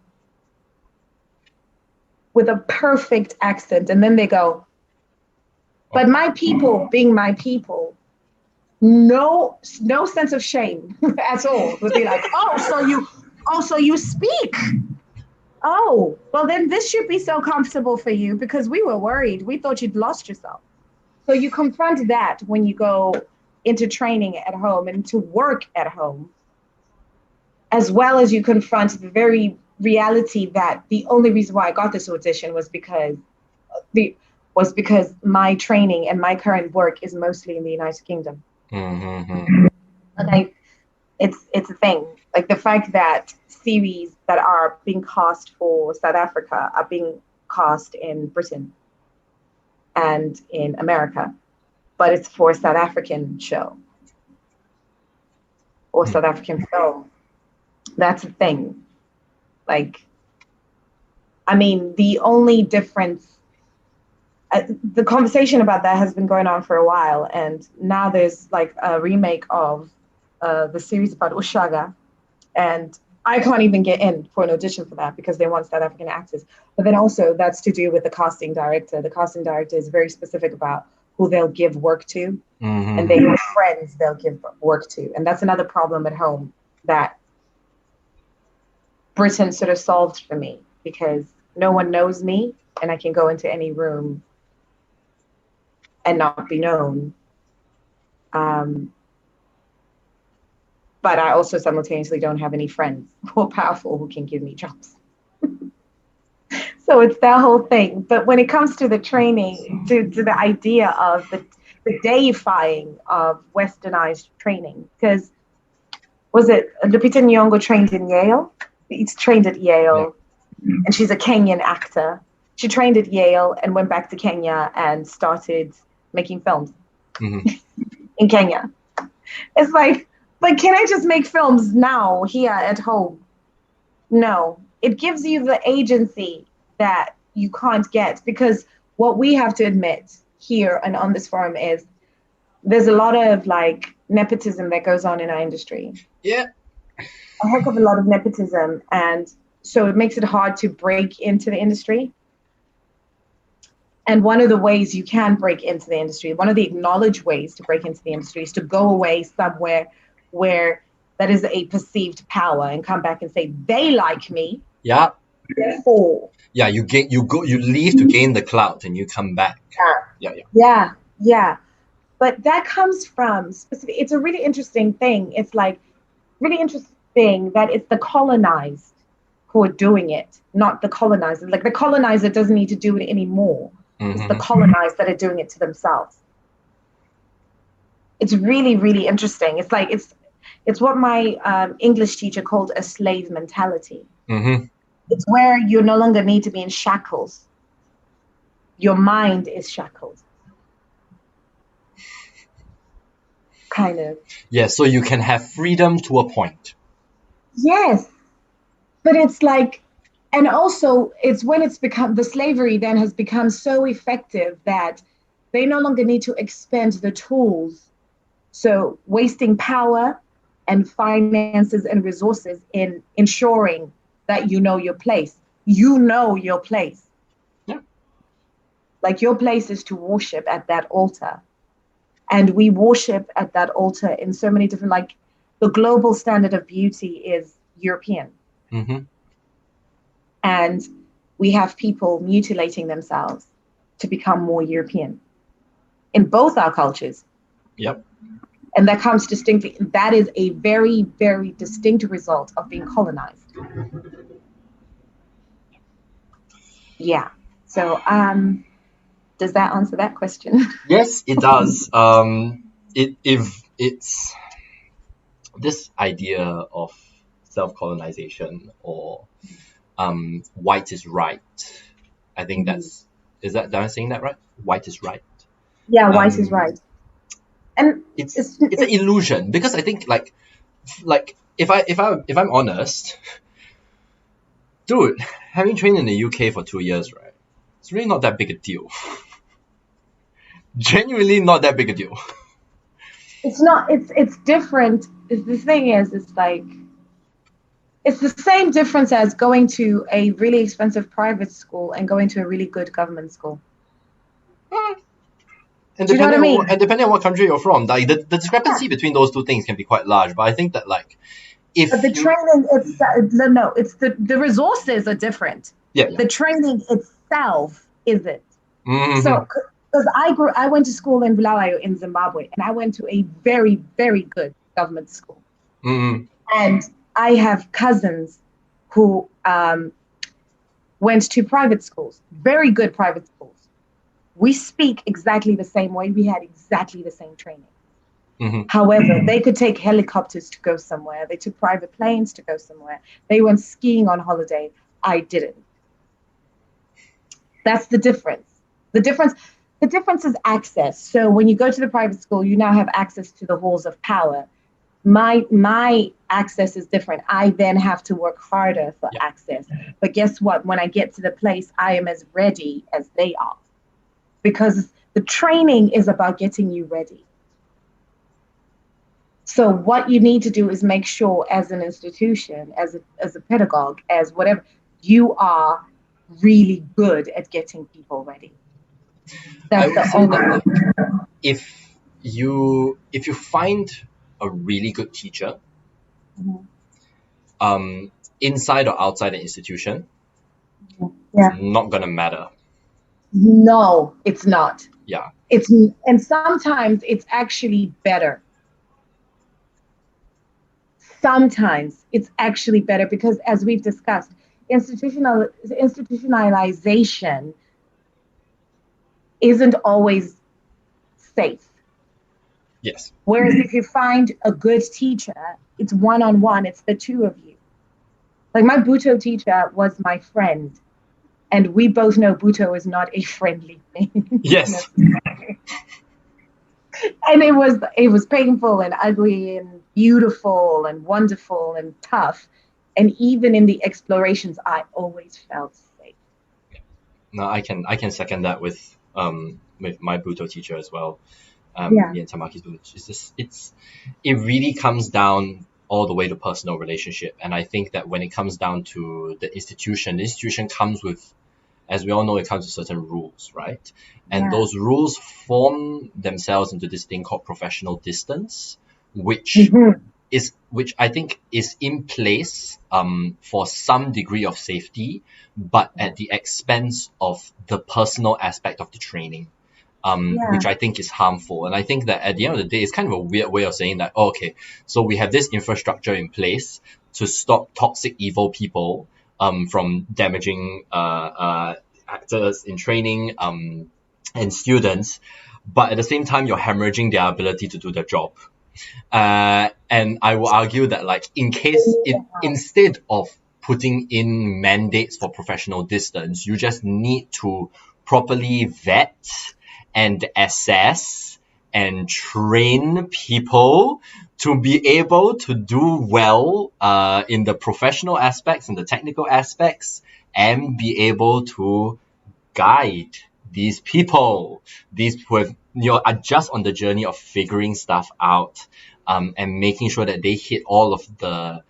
with a perfect accent. And then they go, but my people being my people, no sense of shame at all. Would be like, so you speak. Oh, well, then this should be so comfortable for you because we were worried. We thought you'd lost yourself. So you confront that when you go into training at home and to work at home, as well as you confront the very reality that the only reason why I got this audition was because my training and my current work is mostly in the United Kingdom. Mm-hmm. And it's a thing. Like the fact that series that are being cast for South Africa are being cast in Britain and in America, but it's for a South African show or South African film. That's a thing. Like, I mean, the only difference, the conversation about that has been going on for a while, and now there's like a remake of the series about Ushaga, and I can't even get in for an audition for that because they want South African actors. But then also that's to do with the casting director. The casting director is very specific about who they'll give work to, and they have friends they'll give work to. And that's another problem at home that Britain sort of solved for me because no one knows me and I can go into any room and not be known. But I also simultaneously don't have any friends who are powerful who can give me jobs. So it's that whole thing. But when it comes to the training, to the idea of the deifying of westernized training, because was it Lupita Nyong'o trained in Yale? He's trained at Yale, and she's a Kenyan actor. She trained at Yale and went back to Kenya and started making films in Kenya. It's like, but can I just make films now here at home? No, it gives you the agency that you can't get, because what we have to admit here and on this forum is there's a lot of like nepotism that goes on in our industry. Yeah. A heck of a lot of nepotism. And so it makes it hard to break into the industry. And one of the ways you can break into the industry, one of the acknowledged ways to break into the industry is to go away somewhere where that is a perceived power and come back and say, they like me. Yeah. Therefore. Yeah, you leave to gain the clout and you come back. Yeah. But that comes from specific, it's a really interesting thing. It's like really interesting that it's the colonized who are doing it, not the colonizer. Like the colonizer doesn't need to do it anymore. It's the colonized that are doing it to themselves. It's really, really interesting. It's like it's what my English teacher called a slave mentality. It's where you no longer need to be in shackles. Your mind is shackled. Kind of. Yeah, so you can have freedom to a point. Yes. But it's like, and also it's when it's become, the slavery then has become so effective that they no longer need to expend the tools. So wasting power and finances and resources in ensuring that you know your place. You know your place. Yeah. Like your place is to worship at that altar. And we worship at that altar in so many different, like the global standard of beauty is European. And we have people mutilating themselves to become more European in both our cultures. Yep. And that comes distinctly, that is a very, very distinct result of being colonized. Yeah. So, does that answer that question? Yes, it does. If it's this idea of self-colonization or white is right, I think Mhm. that's am I saying that right? White is right. Yeah, White is Um, right. And it's an illusion because I think like if I'm honest, dude, having trained in the UK for 2 years, right? It's really not that big a deal. Genuinely not that big a deal. it's not. It's different. The thing is, it's like it's the same difference as going to a really expensive private school and going to a really good government school. And Do you know what I mean? depending on what country you're from, like the Yeah. discrepancy between those two things can be quite large. But I think that like But the if you training, no, it's the resources are different. yeah. The training itself isn't. Mm-hmm. So, because I went to school in Bulawayo in Zimbabwe, and I went to a very, very good government school. Mm-hmm. And I have cousins who went to private schools, very good private schools. We speak exactly the same way. We had exactly the same training. Mm-hmm. However, they could take helicopters to go somewhere. They took private planes to go somewhere. They went skiing on holiday. I didn't. That's the difference. The difference the difference is access. So when you go to the private school, you now have access to the halls of power. My access is different. I then have to work harder for Yeah. access. But guess what? When I get to the place, I am as ready as they are because the training is about getting you ready. So what you need to do is make sure as an institution, as a pedagogue, as whatever, you are really good at getting people ready. I That's would the say only that like thing. if you find a really good teacher, Mhm. inside or outside the institution, it's Yeah. not gonna matter. No, it's not. Yeah. It's and sometimes it's actually better. Sometimes it's actually better because as we've discussed, institutionalization isn't always safe. Yes. Whereas if you find a good teacher, it's one on one, it's the two of you. Like my Buto teacher was my friend, and we both know Buto is not a friendly thing. Yes. And it was painful and ugly and beautiful and wonderful and tough. And even in the explorations, I always felt safe. No, I can second that with my Buto teacher as well. Yeah. Me and Tamaki's Buto. It really comes down all the way to personal relationship. And I think that when it comes down to the institution comes with, as we all know, it comes with certain rules, right? And Yeah. those rules form themselves into this thing called professional distance, which Mm-hmm. which I think is in place for some degree of safety, but Yeah. at the expense of the personal aspect of the training. Yeah. Which I think is harmful. And I think that at the end of the day, it's kind of a weird way of saying that, oh, okay, so we have this infrastructure in place to stop toxic, evil people from damaging actors in training and students, but at the same time, you're hemorrhaging their ability to do their job. And I will argue that, like, instead of putting in mandates for professional distance, you just need to properly vet and assess and train people to be able to do well in the professional aspects and the technical aspects and be able to guide these people, these who have, are just on the journey of figuring stuff out, and making sure that they hit all of the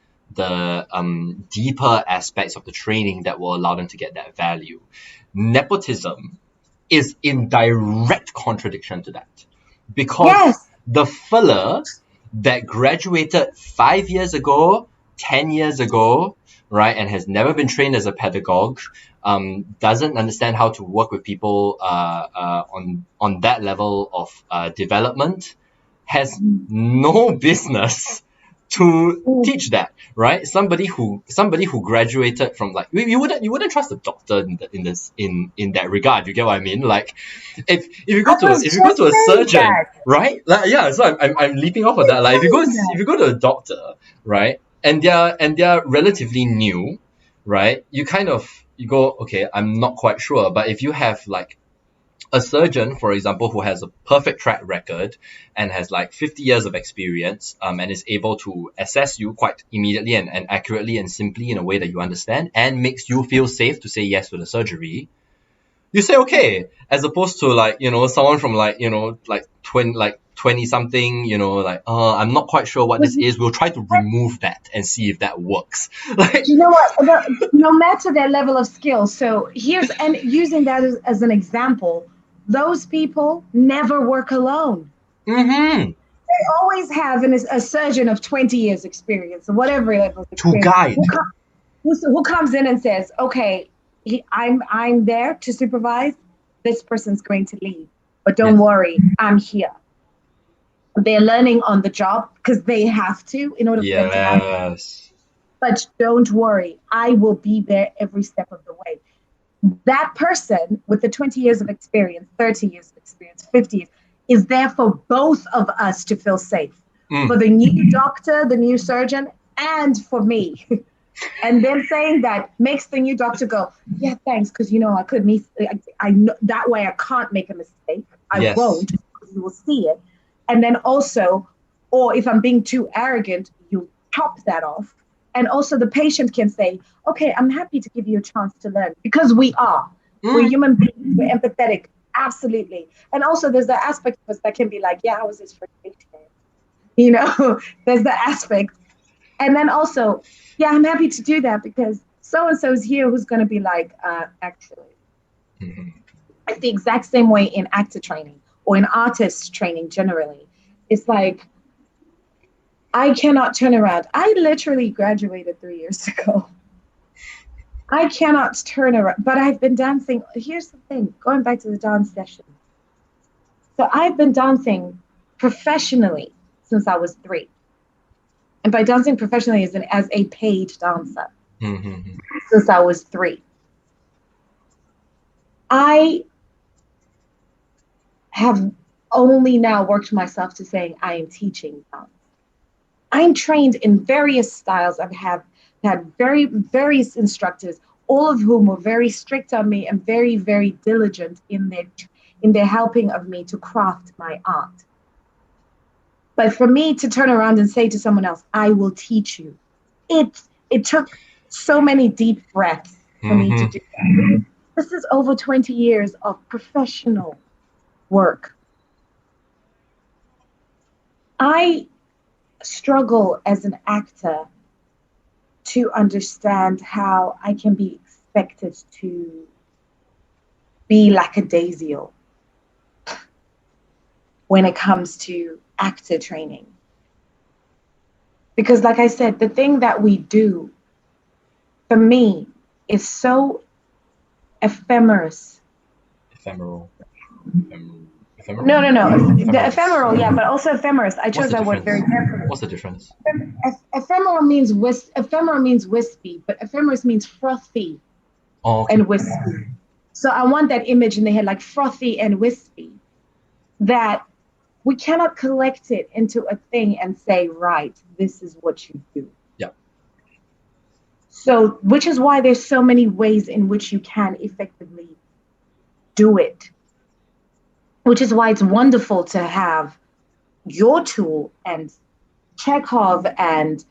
deeper aspects of the training that will allow them to get that value. Nepotism is in direct contradiction to that, because Yes. the fella that graduated 5 years ago, 10 years ago, right, and has never been trained as a pedagogue, doesn't understand how to work with people on that level of development, has no business to teach that, right? Somebody who graduated from, like, you wouldn't trust a doctor in that regard. You get what I mean? Like, if you go I to was just a saying surgeon, that. right? Like, yeah, so I'm leaping off of that. Like, if you go to a doctor, right, and they're relatively new, right, you go, okay, I'm not quite sure. But if you have, like, a surgeon, for example, who has a perfect track record and has like 50 years of experience, and is able to assess you quite immediately and accurately and simply in a way that you understand and makes you feel safe to say yes to the surgery, you say okay, as opposed to, like, someone from, like, like 20 something, like, I'm not quite sure what But this is, we'll try to remove that and see if that works. Like, you know what? No matter their level of skill. So and using that as an example, those people never work alone. mm-hmm, They always have a surgeon of 20 years experience or whatever level of to experience guide. who comes in and says, okay, I'm there to supervise. This person's going to leave, but don't Yes. worry, I'm here. They're learning on the job because they have to in order for them to have. Yes. But don't worry, I will be there every step of the way. That person with the 20 years of experience, 30 years of experience, 50 years, is there for both of us to feel safe. For the new doctor, the new surgeon, and for me. And them saying that makes the new doctor go, yeah, thanks, because I could miss. I know that way I can't make a mistake. I Yes. won't. You will see it. And then also, or if I'm being too arrogant, you top that off. And also the patient can say, okay, I'm happy to give you a chance to learn because we are. We're human beings. We're empathetic. Absolutely. And also there's the aspect of us that can be like, yeah, I was his first patient. There's the aspect. And then also, yeah, I'm happy to do that because so and so is here who's going to be like, actually, it's the exact same way in actor training or in artist training generally. It's like, I cannot turn around. I literally graduated 3 years ago. I cannot turn around, but I've been dancing. Here's the thing, going back to the dance session. So I've been dancing professionally since I was 3. And by dancing professionally as a paid dancer since I was 3. I have only now worked myself to saying I am teaching dance. I'm trained in various styles. I've had various instructors, all of whom were very strict on me and very, very diligent in their helping of me to craft my art. But for me to turn around and say to someone else, I will teach you, it took so many deep breaths for me to do that. This is over 20 years of professional work. I struggle as an actor to understand how I can be expected to be lackadaisical when it comes to actor training. Because, like I said, the thing that we do for me is so ephemeral. Ephemeral. Ephemeral? No. The Ephemeral. ephemeral, yeah, but also ephemeral. I What's chose the that word difference? very carefully. What's the difference? Ephemeral means wispy, but ephemeris means frothy Oh, okay. and wispy. So I want that image in the head, like frothy and wispy, that we cannot collect it into a thing and say, right, this is what you do. Yeah. So, which is why there's so many ways in which you can effectively do it. Which is why it's wonderful to have your tool and Chekhov and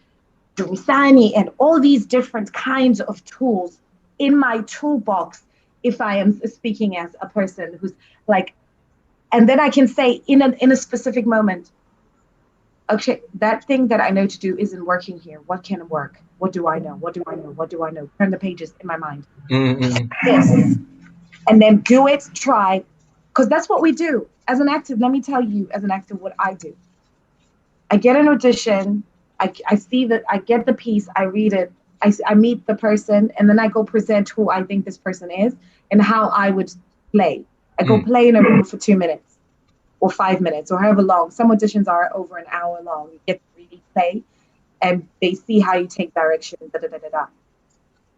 Durisani and all these different kinds of tools in my toolbox if I am speaking as a person who's like, and then I can say in a specific moment, okay, that thing that I know to do isn't working here. What can work? What do I know? What do I know? What do I know? Turn the pages in my mind. Yes. And then do it, try, because that's what we do. As an actor, let me tell you, as an actor, what I do. I get an audition, I see that, I get the piece, I read it, I meet the person, and then I go present who I think this person is and how I would play. I go play in a room for 2 minutes or 5 minutes or however long. Some auditions are over an hour long. You get to really play. and they see how you take direction, da da da da da.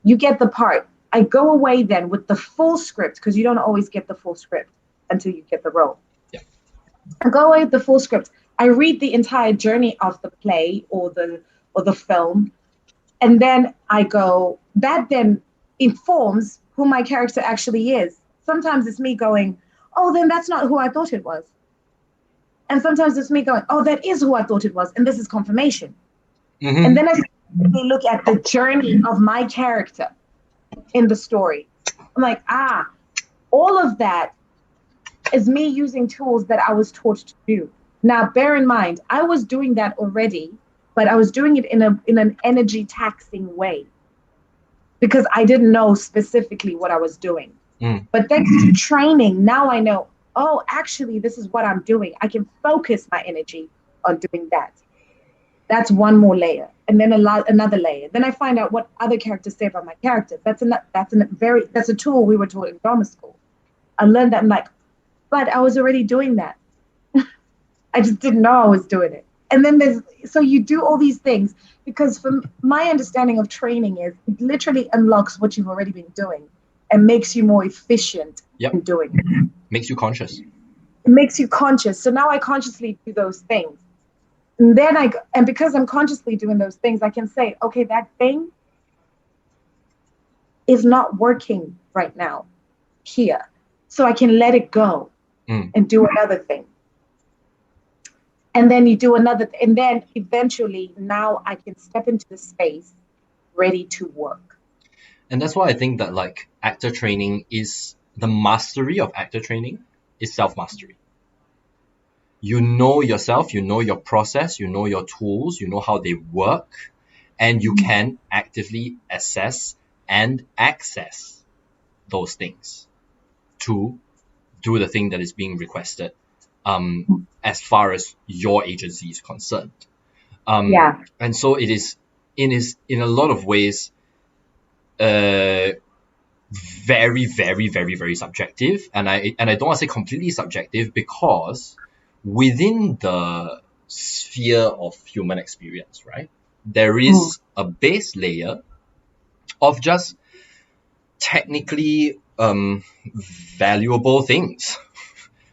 You get the part. I go away then with the full script, because you don't always get the full script until you get the role. Yeah. I go away with the full script. I read the entire journey of the play or the film, and then I go, that then informs who my character actually is. Sometimes it's me going, oh, then that's not who I thought it was. And sometimes it's me going, oh, that is who I thought it was, and this is confirmation. Mm-hmm. And then I look at the journey of my character in the story. I'm like, all of that is me using tools that I was taught to do. Now, bear in mind, I was doing that already, but I was doing it in an energy taxing way because I didn't know specifically what I was doing. But thanks to training, now I know, oh, actually, this is what I'm doing. I can focus my energy on doing that. That's one more layer. And then another layer. Then I find out what other characters say about my character. That's a tool we were taught in drama school. I learned that. I'm like, but I was already doing that. I just didn't know I was doing it. And then so you do all these things because from my understanding of training is it literally unlocks what you've already been doing and makes you more efficient in doing it. Makes you conscious. It makes you conscious. So now I consciously do those things. And then and because I'm consciously doing those things, I can say, okay, that thing is not working right now here. So I can let it go and do another thing. And then you do another, and then eventually now I can step into the space ready to work. And that's why I think that like actor training is the mastery of actor training is self-mastery. You know yourself, you know your process, you know your tools, you know how they work, and you can actively assess and access those things to do the thing that is being requested as far as your agency is concerned. And so it is in a lot of ways very, very, very, very subjective. And I don't want to say completely subjective because within the sphere of human experience, right, there is a base layer of just technically valuable things,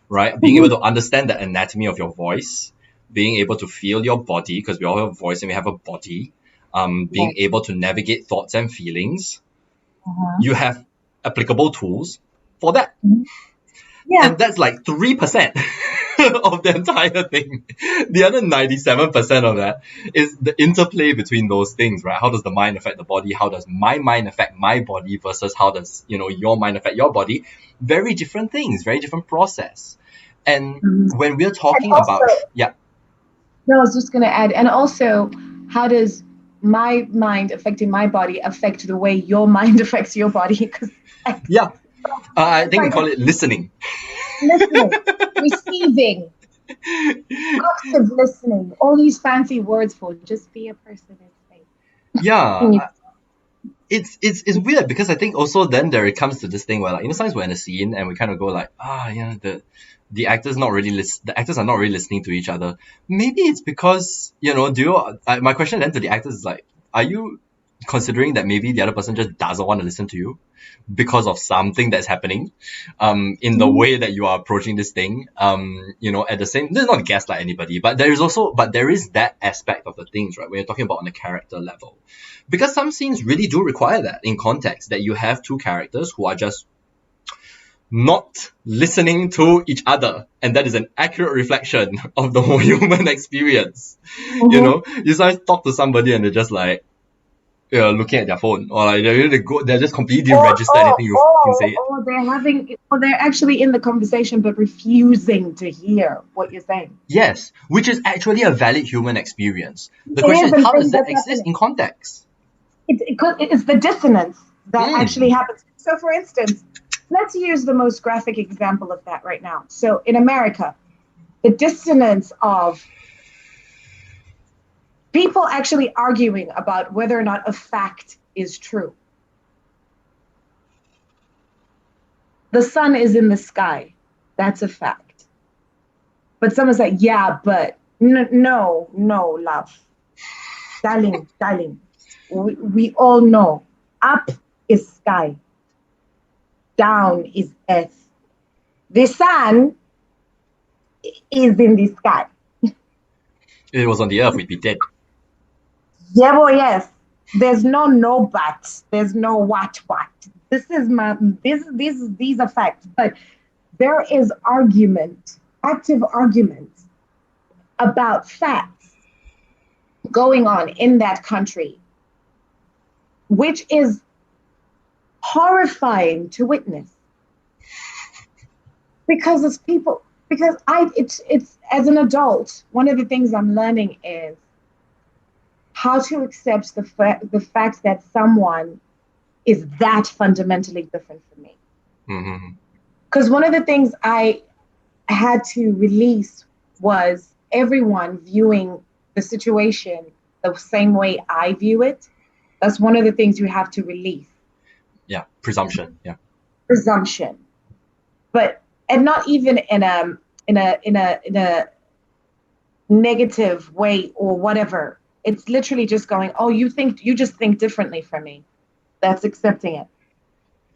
right? Being able to understand the anatomy of your voice, being able to feel your body, because we all have a voice and we have a body, being able to navigate thoughts and feelings. You have applicable tools for that. And that's like 3% of the entire thing. The other 97% of that is the interplay between those things, right? How does the mind affect the body? How does my mind affect my body versus how does, your mind affect your body? Very different things, very different process. And when we're talking about... Yeah. No, I was just going to add, and also, how does my mind affecting my body affect the way your mind affects your body? I think we call it listening. Receiving, active listening, all these fancy words for just be a person in space. It's weird because I think also then there it comes to this thing where like sometimes we're in a scene and we kind of go like the actors are not really listening to each other. Maybe it's because my question then to the actors is like, are you considering that maybe the other person just doesn't want to listen to you because of something that's happening in the way that you are approaching this thing, at the same, this is not to gaslight anybody, but there is that aspect of the things, right, when you're talking about on a character level, because some scenes really do require that in context, that you have two characters who are just not listening to each other, and that is an accurate reflection of the whole human experience. You sometimes talk to somebody and they're just like looking at their phone, or like they're just completely register anything you say. Or they're actually in the conversation but refusing to hear what you're saying. Yes, which is actually a valid human experience. The question is, how does that exist in context? It's the dissonance that actually happens. So, for instance, let's use the most graphic example of that right now. So, in America, the dissonance of people actually arguing about whether or not a fact is true. The sun is in the sky. That's a fact. But someone's like, yeah, but no, love. darling, we all know up is sky, down is earth. The sun is in the sky. If it was on the earth, we'd be dead. Yeah, boy, yes. There's no but. There's no what. This is my these are facts. But there is argument, active argument about facts going on in that country, which is horrifying to witness. Because it's people because it's as an adult, one of the things I'm learning is how to accept the fact that someone is that fundamentally different from me. Because one of the things I had to release was everyone viewing the situation the same way I view it. That's one of the things you have to release. Yeah, presumption. Yeah, presumption, but and not even in a negative way or whatever. It's literally just going, oh, you just think differently from me. That's accepting it.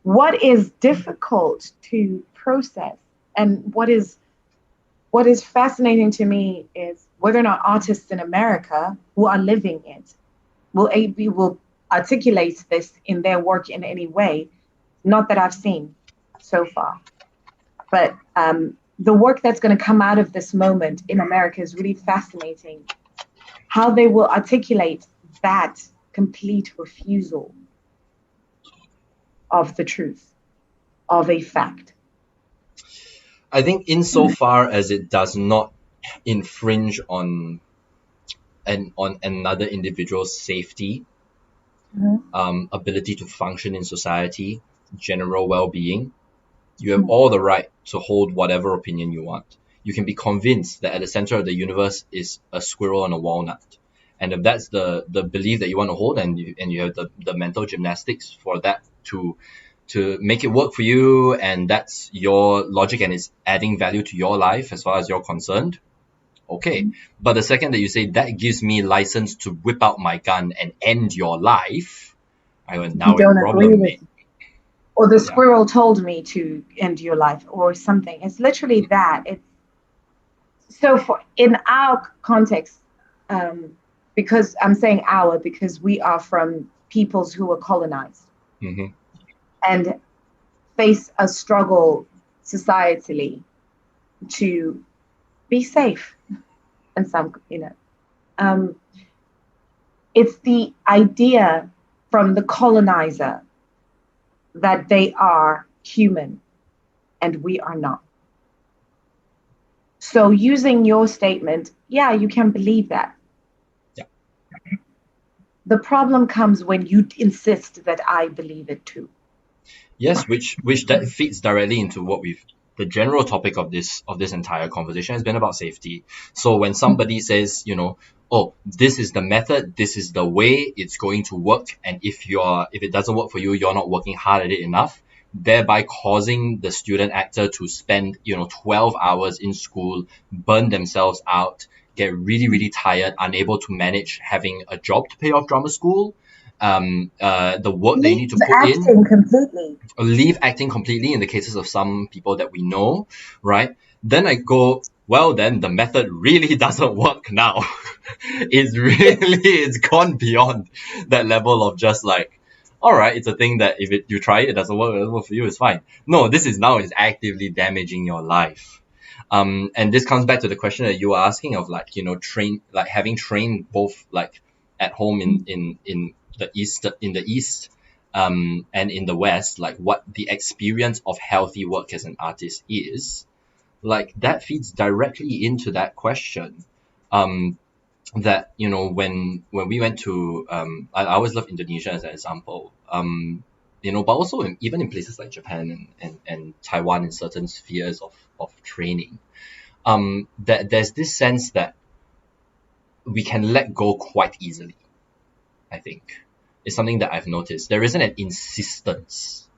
What is difficult to process and what is fascinating to me is whether or not artists in America who are living it will articulate this in their work in any way. Not that I've seen so far, but the work that's going to come out of this moment in America is really fascinating. How they will articulate that complete refusal of the truth, of a fact. I think insofar as it does not infringe on another individual's safety, ability to function in society, general well-being, you have all the right to hold whatever opinion you want. You can be convinced that at the center of the universe is a squirrel and a walnut. And if that's the belief that you want to hold, and you have the mental gymnastics for that to make it work for you, and that's your logic and it's adding value to your life as far as you're concerned, okay. But the second that you say that gives me license to whip out my gun and end your life, I went, now You a don't agree problem, with mate. it. Or the squirrel told me to end your life or something. It's literally that. It's so for in our context, because I'm saying our because we are from peoples who were colonized and face a struggle societally to be safe and some it's the idea from the colonizer that they are human and we are not. So using your statement, yeah, you can believe that. Yeah. The problem comes when you insist that I believe it too. Yes, which that feeds directly into what the general topic of this entire conversation has been about safety. So when somebody says, oh, this is the method, this is the way it's going to work, and if it doesn't work for you, you're not working hard at it enough, thereby causing the student actor to spend 12 hours in school, burn themselves out, get really, really tired, unable to manage having a job to pay off drama school, the work they need to put in, completely. leave acting completely in the cases of some people that we know, right? Then I go, well, then the method really doesn't work now. It's gone beyond that level of just like, all right, it's a thing that if you try it doesn't work for you, it's fine. No, this is actively damaging your life. And this comes back to the question that you were asking of like, having trained both like at home in the east, and in the West, like what the experience of healthy work as an artist is, like that feeds directly into that question. That when we went to I always love Indonesia as an example. But also even in places like Japan and Taiwan in certain spheres of training, that there's this sense that we can let go quite easily. I think it's something that I've noticed. There isn't an insistence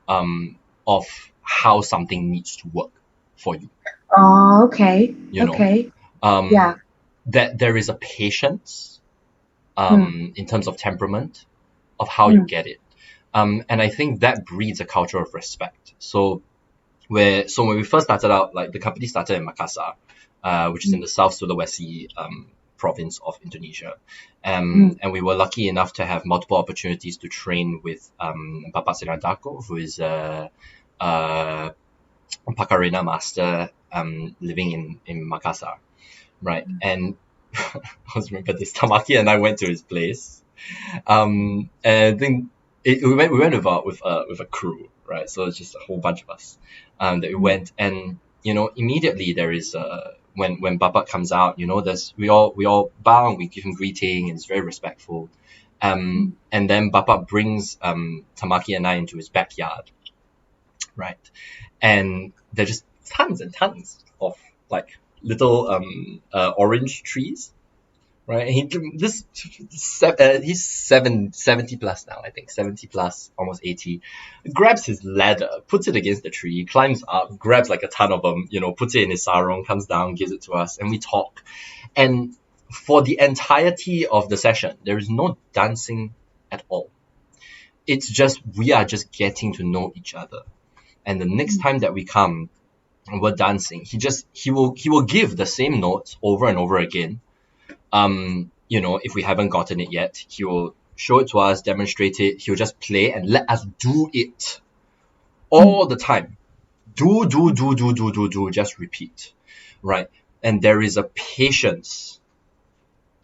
of how something needs to work for you. Oh, okay. You know, Okay. um, Yeah. that there is a patience in terms of temperament, of how you get it. And I think that breeds a culture of respect. So when we first started out, like the company started in Makassar, which is in the South Sulawesi province of Indonesia. And we were lucky enough to have multiple opportunities to train with Bapak Sinardako, who is a Pakarena master living in Makassar, right? And I always remember this. Tamaki and I went to his place, and I think we went with a crew, right? So it's just a whole bunch of us that we went, and immediately there is when Bapak comes out, there's we all bow and we give him greeting, and it's very respectful. And then Bapak brings Tamaki and I into his backyard, right? And there's just tons and tons of like little orange trees, right? And he's 70 plus now, I think 70 plus, almost 80. Grabs his ladder, puts it against the tree, climbs up, grabs like a ton of them, puts it in his sarong, comes down, gives it to us, and we talk. And for the entirety of the session, there is no dancing at all. It's just we are just getting to know each other. And the next time that we come and we're dancing, he will give the same notes over and over again. If we haven't gotten it yet, he will show it to us, demonstrate it. He'll just play and let us do it all the time. Do, just repeat, right? And there is a patience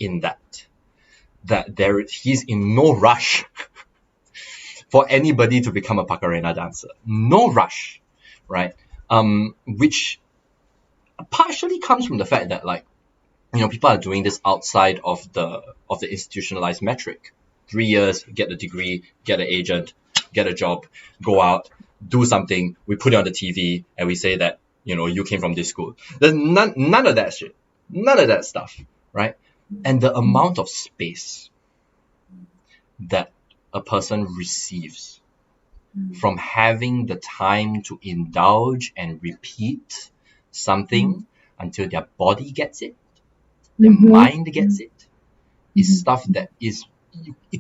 in that he's in no rush for anybody to become a Pakarena dancer. No rush, right? Which partially comes from the fact that people are doing this outside of the institutionalized metric. 3 years, get a degree, get an agent, get a job, go out, do something. We put it on the TV and we say that you came from this school. There's none of that shit, none of that stuff, right? And the amount of space that a person receives from having the time to indulge and repeat something until their body gets it, their mind gets it, is stuff that is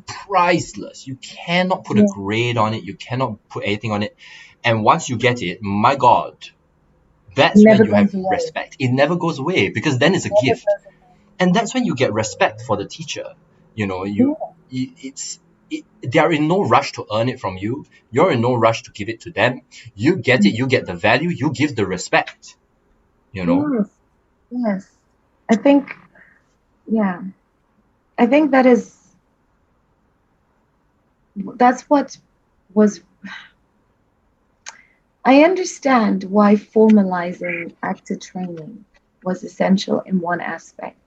priceless. You cannot put a grade on it. You cannot put anything on it. And once you get it, my God, that's when you have respect. It never goes away because then it's a gift. And that's when you get respect for the teacher. They are in no rush to earn it from you. You're in no rush to give it to them. You get it. You get the value. You give the respect. Yes. I think that's what was. I understand why formalizing actor training was essential in one aspect.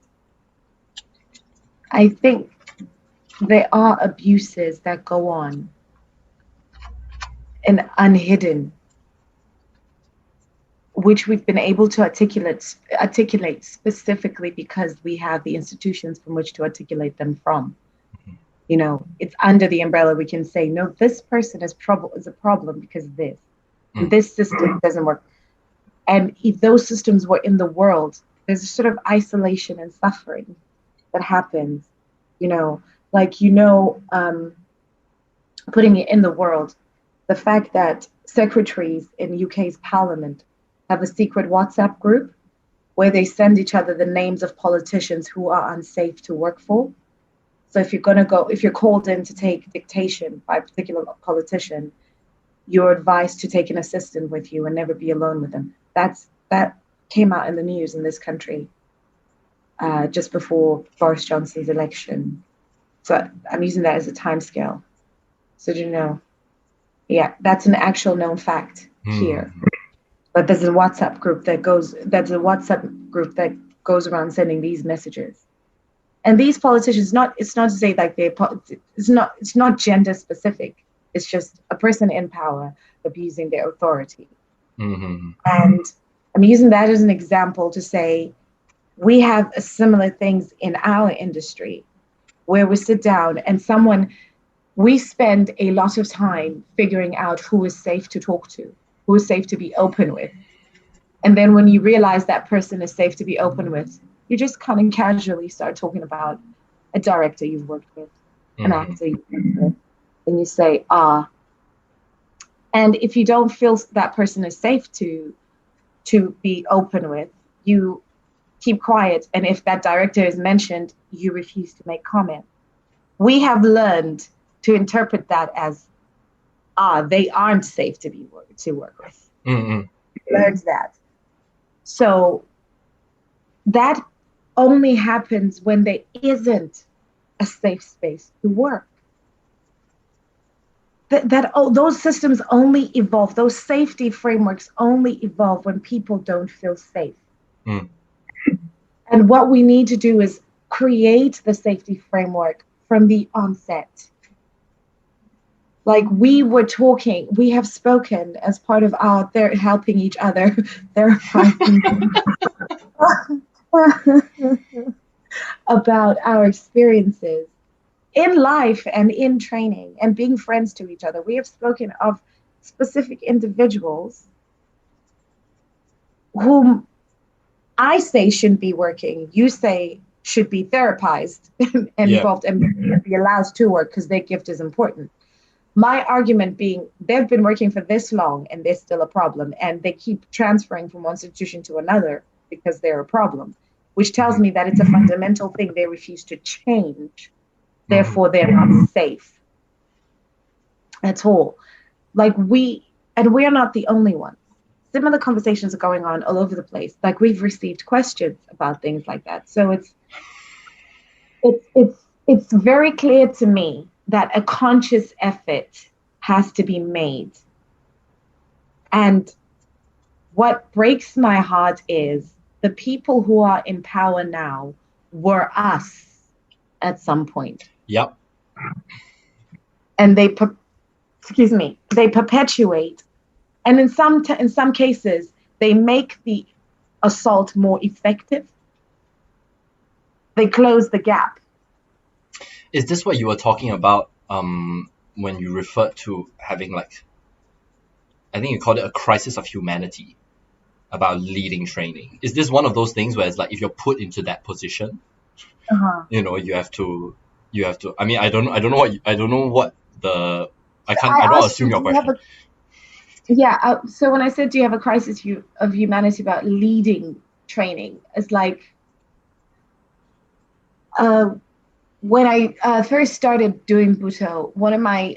I think there are abuses that go on and unhidden, which we've been able to articulate specifically because we have the institutions from which to articulate them from. It's under the umbrella. We can say, no, this person is a problem because of this. This system doesn't work. And if those systems were in the world, there's a sort of isolation and suffering that happens, putting it in the world. The fact that secretaries in UK's parliament have a secret WhatsApp group where they send each other the names of politicians who are unsafe to work for. So if you're called in to take dictation by a particular politician, you're advised to take an assistant with you and never be alone with them. That came out in the news in this country just before Boris Johnson's election. So I'm using that as a timescale. So that's an actual known fact here. But there's a WhatsApp group that goes around sending these messages. And these politicians, it's not to say like it's not gender specific. It's just a person in power abusing their authority. And I'm using that as an example to say we have similar things in our industry where we sit down and we spend a lot of time figuring out who is safe to talk to, who is safe to be open with. And then when you realize that person is safe to be open with, you just kind of casually start talking about a director you've worked with, an actor you've worked with, and you say, and if you don't feel that person is safe to be open with, you keep quiet. And if that director is mentioned, you refuse to make comment. We have learned to interpret that as, they aren't safe to work with. Learned that. So that only happens when there isn't a safe space to work. Those systems only evolve, those safety frameworks only evolve when people don't feel safe. And what we need to do is create the safety framework from the onset. Like we have spoken as part of our helping each other, therapizing about our experiences in life and in training and being friends to each other. We have spoken of specific individuals whom I say shouldn't be working, you say should be therapized and involved and be allowed to work because their gift is important. My argument being they've been working for this long and there's still a problem, and they keep transferring from one institution to another because they're a problem, which tells me that it's a fundamental thing they refuse to change. Therefore, they're not safe at all. Like we are not the only ones. Similar conversations are going on all over the place. Like we've received questions about things like that. So it's very clear to me that a conscious effort has to be made. And what breaks my heart is the people who are in power now were us at some point. Yep. And they perpetuate. And in some cases, they make the assault more effective. They close the gap. Is this what you were talking about when you referred to having, like, I think you called it a crisis of humanity about leading training? Is this one of those things where it's like if you're put into that position, you have to. I mean, I don't know what the. I don't assume your question. So when I said, do you have a crisis of humanity about leading training? It's like when I first started doing Buto, one of my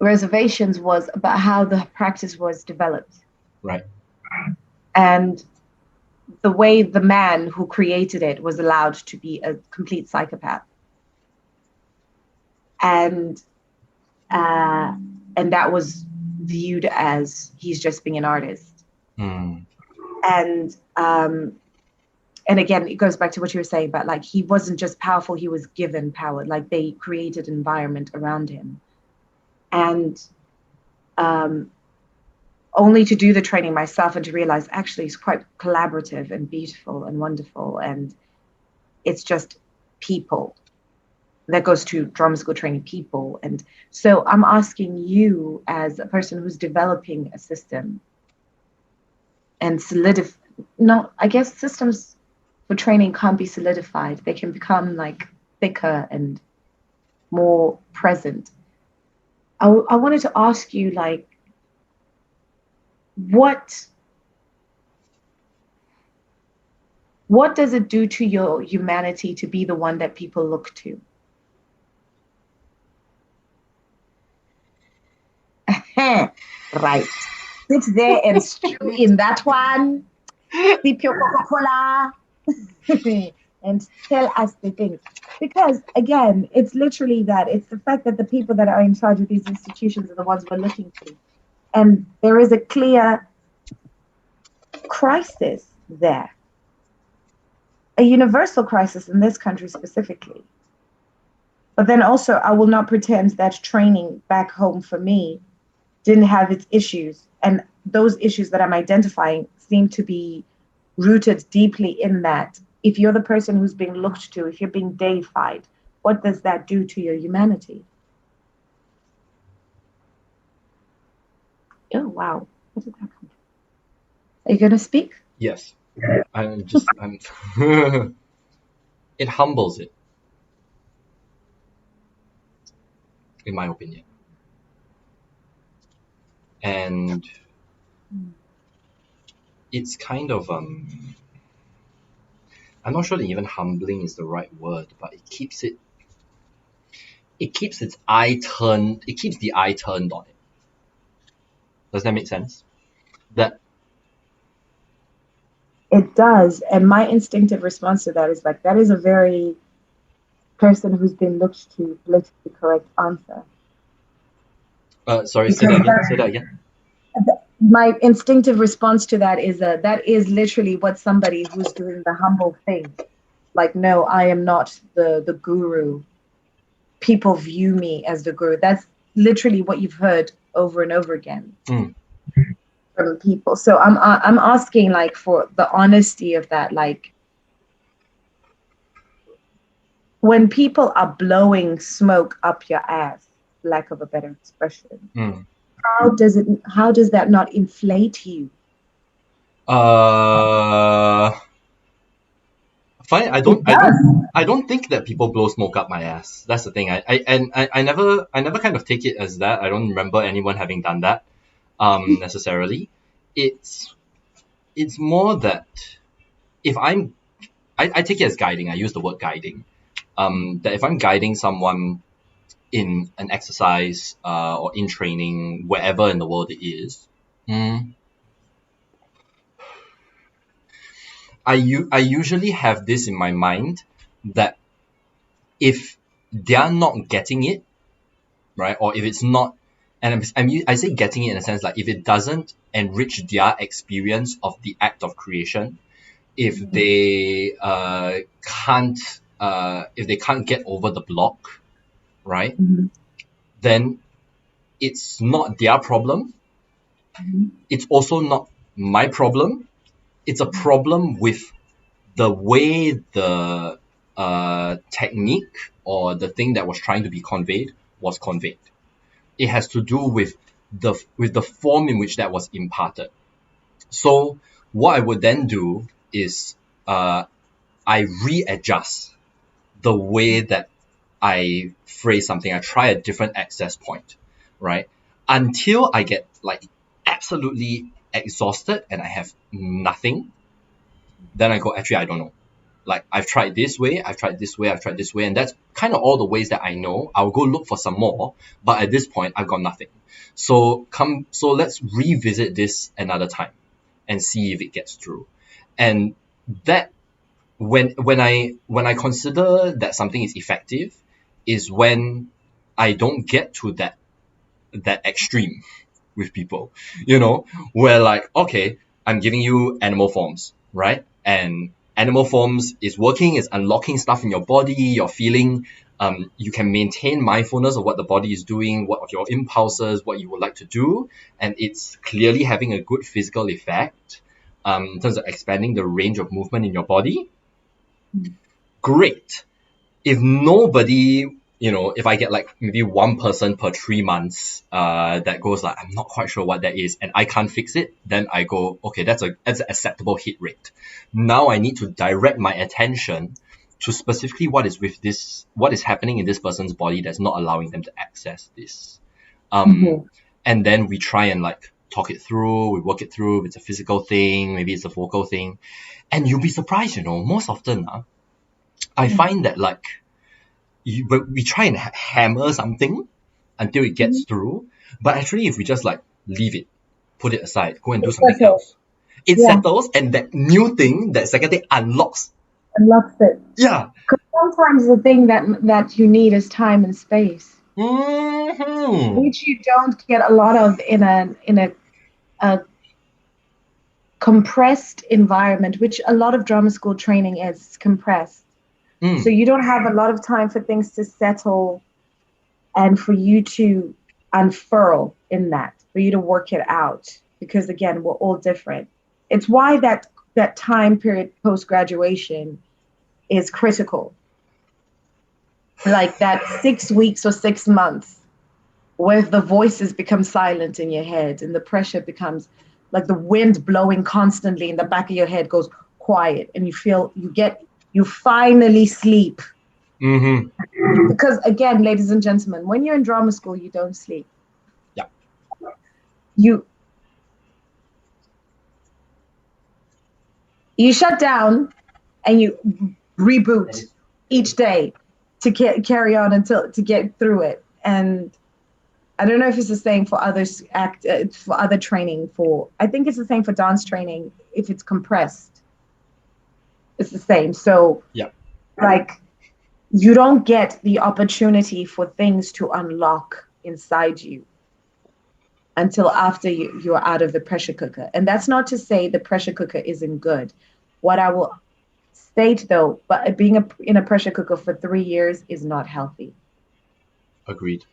reservations was about how the practice was developed. Right. And the way the man who created it was allowed to be a complete psychopath. And that was viewed as he's just being an artist. And again, it goes back to what you were saying about, like, he wasn't just powerful, he was given power. Like, they created an environment around him. And only to do the training myself and to realize actually it's quite collaborative and beautiful and wonderful. And it's just people. That goes to drama school training people. And so I'm asking you, as a person who's developing a system and I guess systems for training can't be solidified. They can become like thicker and more present. I wanted to ask you, like, what does it do to your humanity to be the one that people look to? Right. Sit there and stew in that one. Sip your Coca-Cola and tell us the things. Because again, it's literally that. It's the fact that the people that are in charge of these institutions are the ones we're looking to. And there is a clear crisis there. A universal crisis in this country specifically. But then also, I will not pretend that training back home for me didn't have its issues. And those issues that I'm identifying seem to be rooted deeply in that. If you're the person who's being looked to, if you're being deified, what does that do to your humanity? Oh, wow. Where did that come from? Are you going to speak? Yes. I'm It humbles it, in my opinion. And it's kind of I'm not sure that even humbling is the right word, but it keeps the eye turned on it. Does that make sense? That It does. And my instinctive response to that is like, that is a very person who's been looked to politically correct answer. sorry, say that again. Say that again. My instinctive response to that is literally what somebody who's doing the humble thing. Like, no, I am not the guru. People view me as the guru. That's literally what you've heard over and over again from people. So I'm asking like for the honesty of that. Like, when people are blowing smoke up your ass, lack of a better expression, how does that not inflate you? Fine. I don't think that people blow smoke up my ass. That's the thing. I never kind of take it as that. I don't remember anyone having done that necessarily. It's more that if I take it as guiding. I use the word guiding. That if I'm guiding someone in an exercise or in training, wherever in the world it is, I usually have this in my mind that if they're not getting it, right, or if it's not, and I say getting it in a sense like if it doesn't enrich their experience of the act of creation, if they can't get over the block, right, then it's not their problem. It's also not my problem. It's a problem with the way the technique or the thing that was trying to be conveyed was conveyed. It has to do with the form in which that was imparted. So what I would then do is I readjust the way that I phrase something. I try a different access point, right? Until I get like absolutely exhausted and I have nothing, then I go, actually, I don't know. Like I've tried this way, I've tried this way, I've tried this way, and that's kind of all the ways that I know. I'll go look for some more, but at this point, I've got nothing. So let's revisit this another time and see if it gets through. And that when I consider that something is effective is when I don't get to that extreme with people, where like, okay, I'm giving you animal forms, right? And animal forms is working, is unlocking stuff in your body, you're feeling, you can maintain mindfulness of what the body is doing, what of your impulses, what you would like to do, and it's clearly having a good physical effect in terms of expanding the range of movement in your body. Great. If nobody, if I get like maybe one person per 3 months that goes like, I'm not quite sure what that is and I can't fix it, then I go, okay, that's an acceptable hit rate. Now I need to direct my attention to specifically what is happening in this person's body that's not allowing them to access this. And then we try and like talk it through, we work it through. If it's a physical thing, maybe it's a vocal thing. And you'll be surprised, most often I find that like but we try and hammer something until it gets through. But actually, if we just like leave it, put it aside, go and do something else, it settles, and that new thing, that second thing unlocks it. Yeah. Because sometimes the thing that you need is time and space, which you don't get a lot of in a compressed environment, which a lot of drama school training is compressed. So you don't have a lot of time for things to settle and for you to unfurl in that, for you to work it out. Because again, we're all different. It's why that time period post-graduation is critical. Like that 6 weeks or 6 months where the voices become silent in your head and the pressure becomes like the wind blowing constantly in the back of your head goes quiet, and you you finally sleep. Mm-hmm. Because again, ladies and gentlemen, when you're in drama school, you don't sleep. Yeah. You shut down and you reboot each day to carry on until to get through it. And I don't know if it's the same for others for other training. I think it's the same for dance training. If it's compressed, it's the same. So Yeah. like you don't get the opportunity for things to unlock inside you until after you're out of the pressure cooker. And that's not to say the pressure cooker isn't good. What I will state though, but being in a pressure cooker for 3 years is not healthy. Agreed.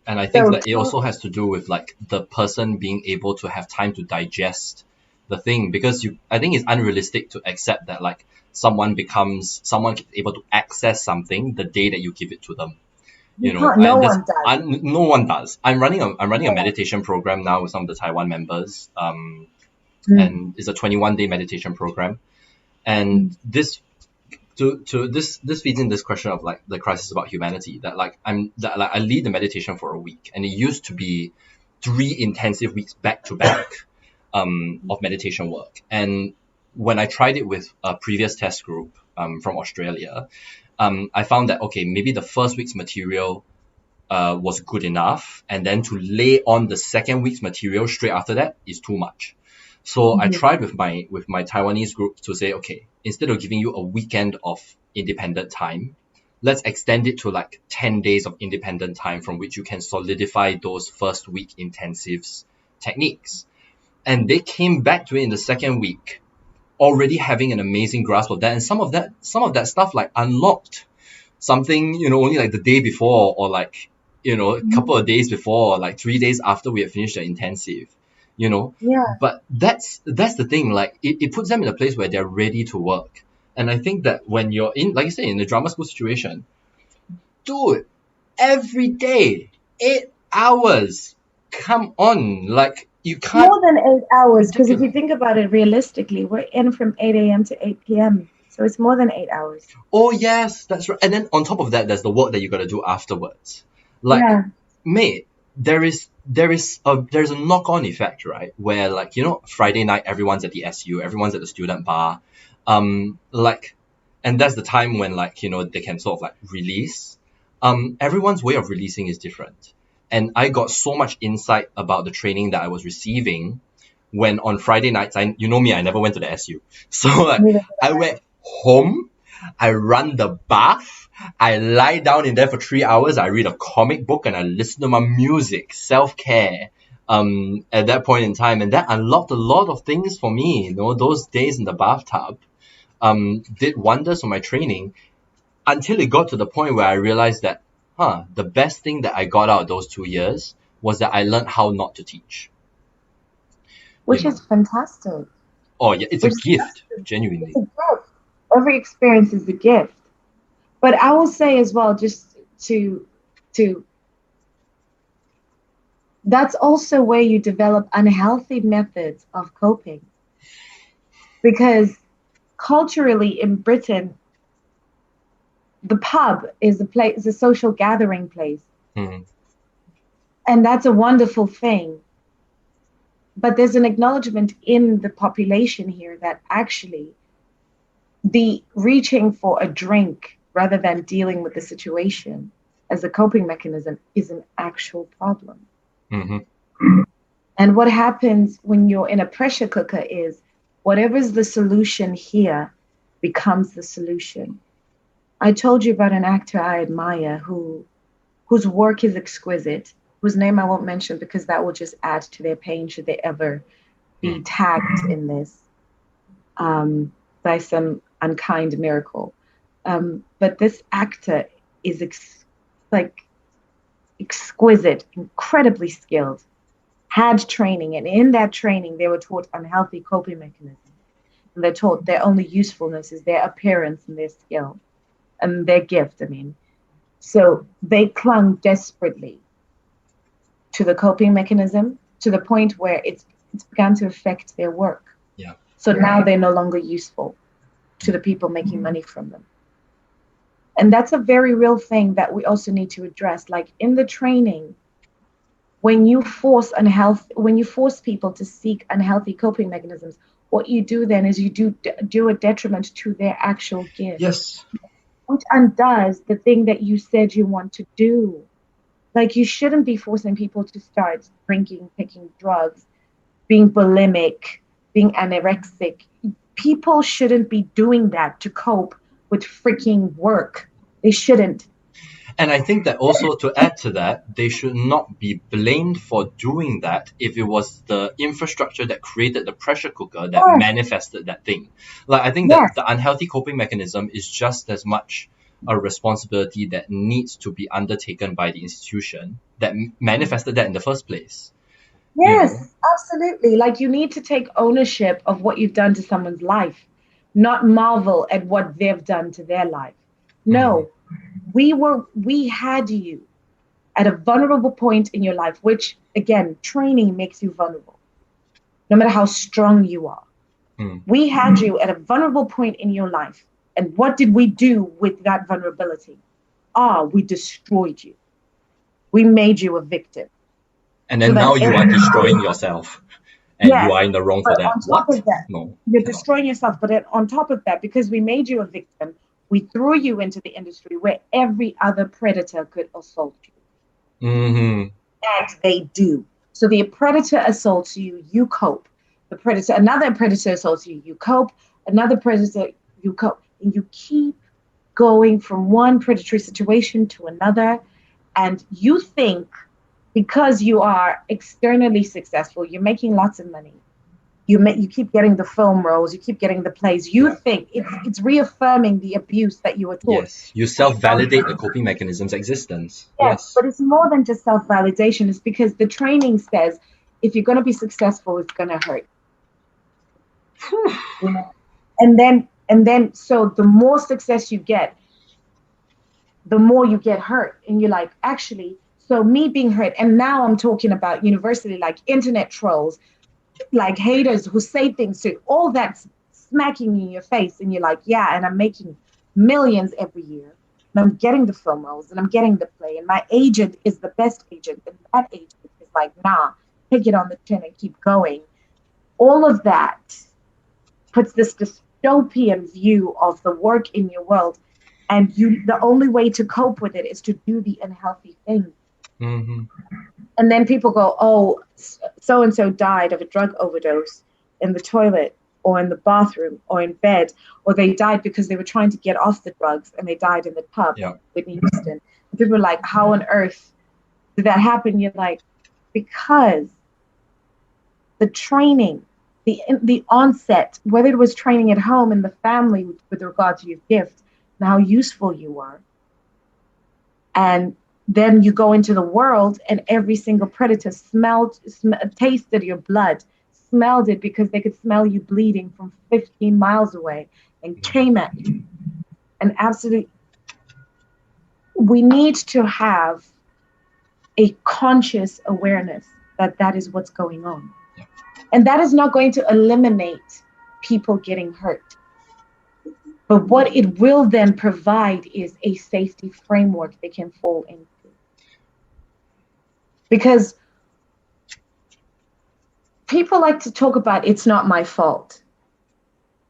And I think So that it also has to do with like the person being able to have time to digest the thing, because I think it's unrealistic to accept that like someone is able to access something the day that you give it to them. you can't. No one does. No one does. I'm running a meditation program now with some of the Taiwan members. And it's a 21-day meditation program. And this feeds in this question of like the crisis about humanity, that I lead the meditation for a week, and it used to be 3 intensive weeks back to back of meditation work. And when I tried it with a previous test group from Australia, I found that okay, maybe the first week's material was good enough, and then to lay on the second week's material straight after that is too much. So I tried with my Taiwanese group to say, okay, instead of giving you a weekend of independent time, let's extend it to like 10 days of independent time from which you can solidify those first week intensives techniques. And they came back to it in the second week, already having an amazing grasp of that. And some of that stuff like unlocked something, only like the day before, or like, a couple of days before, or like 3 days after we had finished the intensive. Yeah. But that's the thing, like it puts them in a place where they're ready to work. And I think that when you're in, like you say, in the drama school situation, dude, every day 8 hours, come on, like you can't. More than 8 hours, because if you think about it realistically, we're in from 8 a.m. to 8 p.m. So it's more than 8 hours. Oh yes, that's right. And then on top of that, there's the work that you got to do afterwards. Like, mate, there's a knock-on effect, right? Where like, Friday night everyone's at the SU, everyone's at the student bar, and that's the time when like, they can sort of like release. Everyone's way of releasing is different. And I got so much insight about the training that I was receiving when on Friday nights, I never went to the SU. So like, I went home, I run the bath, I lie down in there for 3 hours, I read a comic book, and I listen to my music, self-care, at that point in time. And that unlocked a lot of things for me. Those days in the bathtub did wonders for my training, until it got to the point where I realized that the best thing that I got out of those 2 years was that I learned how not to teach. Which is fantastic. Oh yeah, it's a gift, genuinely. It's a gift. Every experience is a gift. But I will say as well, just to that's also where you develop unhealthy methods of coping. Because culturally in Britain, the pub is a social gathering place. And that's a wonderful thing. But there's an acknowledgement in the population here that actually the reaching for a drink rather than dealing with the situation as a coping mechanism is an actual problem. And what happens when you're in a pressure cooker is whatever's the solution here becomes the solution. I told you about an actor I admire whose work is exquisite, whose name I won't mention because that will just add to their pain should they ever be tagged in this by some unkind miracle. But this actor is exquisite, incredibly skilled, had training, and in that training they were taught unhealthy coping mechanisms. And they're taught their only usefulness is their appearance and their skill and their gift, So they clung desperately to the coping mechanism to the point where it's begun to affect their work. Yeah. So now they're no longer useful. to the people making money from them. And that's a very real thing that we also need to address. Like in the training, when you force people to seek unhealthy coping mechanisms, what you do then is you do a detriment to their actual gift. Yes. Which undoes the thing that you said you want to do. Like you shouldn't be forcing people to start drinking, taking drugs, being bulimic, being anorexic. People shouldn't be doing that to cope with freaking work. They shouldn't. And I think that also, to add to that, they should not be blamed for doing that if it was the infrastructure that created the pressure cooker that manifested that thing. Like, I think that the unhealthy coping mechanism is just as much a responsibility that needs to be undertaken by the institution that manifested that in the first place. Yes, absolutely. Like you need to take ownership of what you've done to someone's life, not marvel at what they've done to their life. No, we had you at a vulnerable point in your life, which again, training makes you vulnerable, no matter how strong you are. We had you at a vulnerable point in your life. And what did we do with that vulnerability? We destroyed you. We made you a victim. And then now you are destroying yourself. And you are in the wrong for that. On top of that, no, you're destroying yourself. But on top of that, because we made you a victim, we threw you into the industry where every other predator could assault you. And they do. So the predator assaults you, you cope. Another predator assaults you, you cope. Another predator, you cope. And you keep going from one predatory situation to another. And you think because you are externally successful, you're making lots of money. You keep getting the film roles, you keep getting the plays. You think it's reaffirming the abuse that you were taught. Yes, you self-validate the coping mechanism's existence. Yes, but it's more than just self-validation. It's because the training says if you're going to be successful, it's going to hurt. And then, so the more success you get, the more you get hurt, and you're like, actually, so me being hurt, and now I'm talking about universally, like internet trolls, like haters who say things to all that's smacking you in your face, and you're like, yeah, and I'm making millions every year, and I'm getting the film roles, and I'm getting the play, and my agent is the best agent, and that agent is like, nah, take it on the chin and keep going. All of that puts this dystopian view of the work in your world, and the only way to cope with it is to do the unhealthy thing. And then people go, oh, so and so died of a drug overdose in the toilet or in the bathroom or in bed, or they died because they were trying to get off the drugs and they died in the tub. Whitney Houston. And people are like, how on earth did that happen? You're like, because the training, the onset, whether it was training at home in the family with regard to your gift and how useful you are, and then you go into the world and every single predator tasted your blood, smelled it because they could smell you bleeding from 15 miles away and came at you. And absolutely, we need to have a conscious awareness that that is what's going on. And that is not going to eliminate people getting hurt. But what it will then provide is a safety framework they can fall into. Because people like to talk about it's not my fault,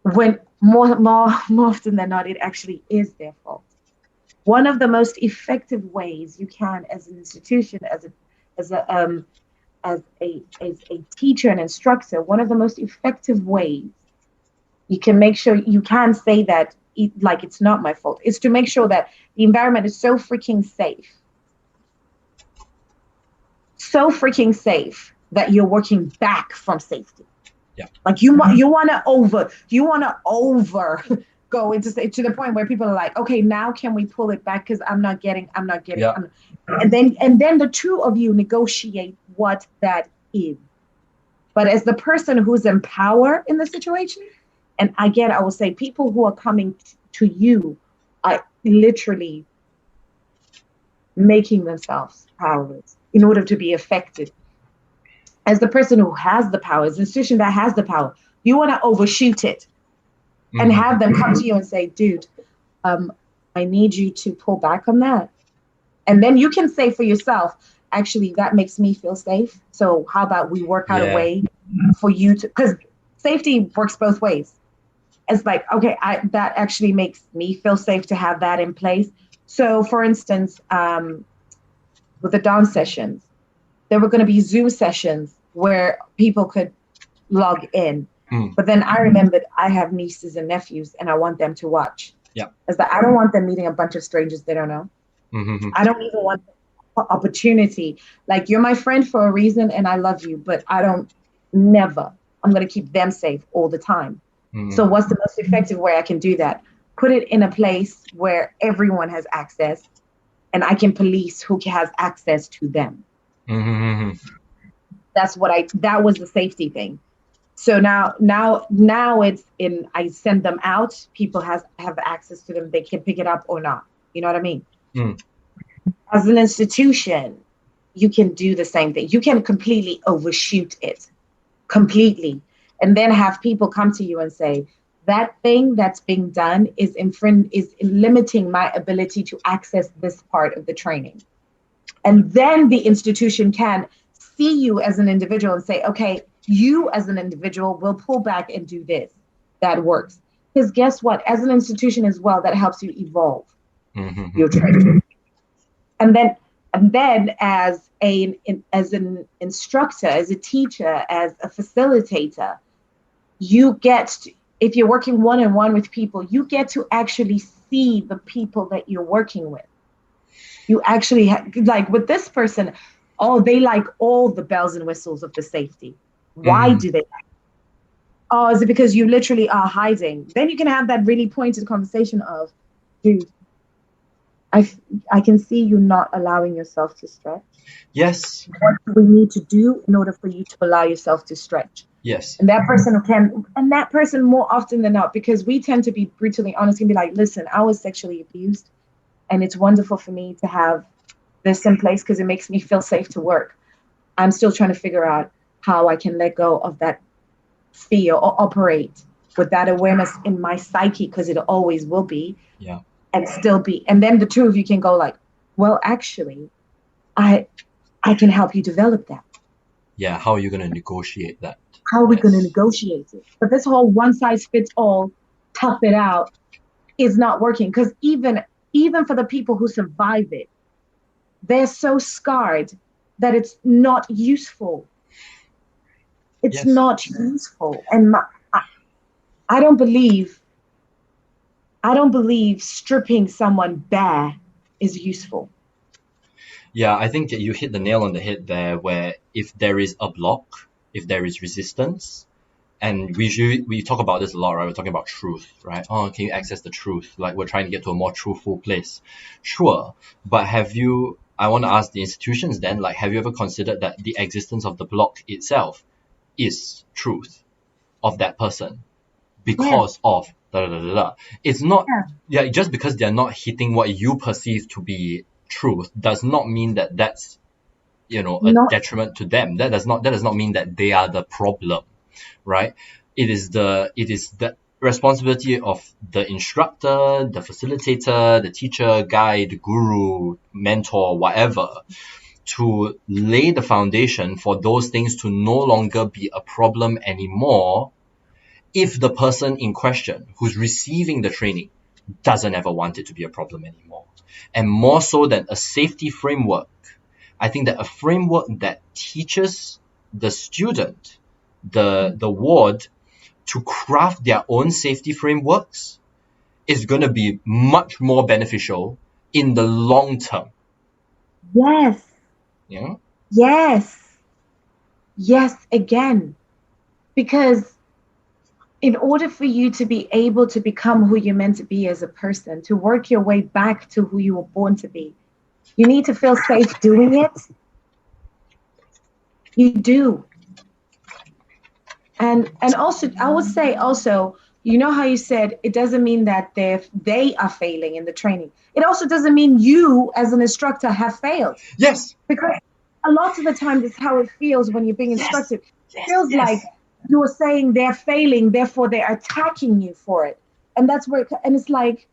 when more often than not, it actually is their fault. One of the most effective ways you can, as an institution, as a teacher and instructor, one of the most effective ways you can make sure you can say that it's not my fault is to make sure that the environment is so freaking safe that you're working back from safety. Like you want to over go into to the point where people are like, okay, now can we pull it back because I'm not getting. And then the two of you negotiate what that is. But as the person who's in power in the situation, and again, I will say people who are coming to you are literally making themselves powerless in order to be effective. As the person who has the power, as the institution that has the power, you want to overshoot it. and have them come to you and say, dude, I need you to pull back on that. And then you can say for yourself, actually, that makes me feel safe. So how about we work out a Yeah. way for you to, because safety works both ways. It's like, okay, that actually makes me feel safe to have that in place. So for instance, with the dance sessions, there were going to be Zoom sessions where people could log in. But then I remembered I have nieces and nephews and I want them to watch. Yeah. It's that I don't want them meeting a bunch of strangers they don't know. I don't even want the opportunity. Like, you're my friend for a reason and I love you, but I'm going to keep them safe all the time. So what's the most effective way I can do that? Put it in a place where everyone has access and I can police who has access to them. That was the safety thing. So now it's in, I send them out, people have access to them, they can pick it up or not. You know what I mean? As an institution, you can do the same thing. You can completely overshoot it completely, and then have people come to you and say, that thing that's being done is limiting my ability to access this part of the training. And then the institution can see you as an individual and say, okay, you as an individual will pull back and do this. That works. Because guess what? As an institution as well, that helps you evolve your training. And then as an instructor, as a teacher, as a facilitator, you get to, if you're working one-on-one with people, you get to actually see the people that you're working with. You actually like with this person, they like all the bells and whistles of the safety. Why do they like it? Oh, is it because you literally are hiding? Then you can have that really pointed conversation of, dude, I can see you not allowing yourself to stretch. Yes. What do we need to do in order for you to allow yourself to stretch? Yes. And that person more often than not, because we tend to be brutally honest and be like, listen, I was sexually abused and it's wonderful for me to have this in place because it makes me feel safe to work. I'm still trying to figure out how I can let go of that fear or operate with that awareness in my psyche, because it always will be. Yeah. And still be. And then the two of you can go like, well, actually, I can help you develop that. Yeah. How are you going to negotiate that? How are we going to negotiate it? But this whole one size fits all, tough it out is not working, because even for the people who survive it, they're so scarred that it's not useful. It's not useful. And I don't believe stripping someone bare is useful. Yeah, I think you hit the nail on the head there, where if there is a block, if there is resistance, and we talk about this a lot, right? We're talking about truth, right? Oh, can you access the truth? Like, we're trying to get to a more truthful place. Sure, but I want to ask the institutions then, like, have you ever considered that the existence of the block itself is truth of that person because of da da da da da? It's not, just because they're not hitting what you perceive to be truth does not mean that that's a detriment to them. That does not mean that they are the problem, right? It is the responsibility of the instructor, the facilitator, the teacher, guide, guru, mentor, whatever, to lay the foundation for those things to no longer be a problem anymore, if the person in question who's receiving the training doesn't ever want it to be a problem anymore. And more so than a safety framework, I think that a framework that teaches the student, the ward, to craft their own safety frameworks is going to be much more beneficial in the long term. Yes. Yeah. Yes, again. Because in order for you to be able to become who you're meant to be as a person, to work your way back to who you were born to be, you need to feel safe doing it. You do. And also, I would say also, you know how you said it doesn't mean that they are failing in the training. It also doesn't mean you as an instructor have failed. Yes. Because a lot of the time, this is how it feels when you're being instructed. It feels like you are saying they're failing, therefore they're attacking you for it. And that's where, and it's like,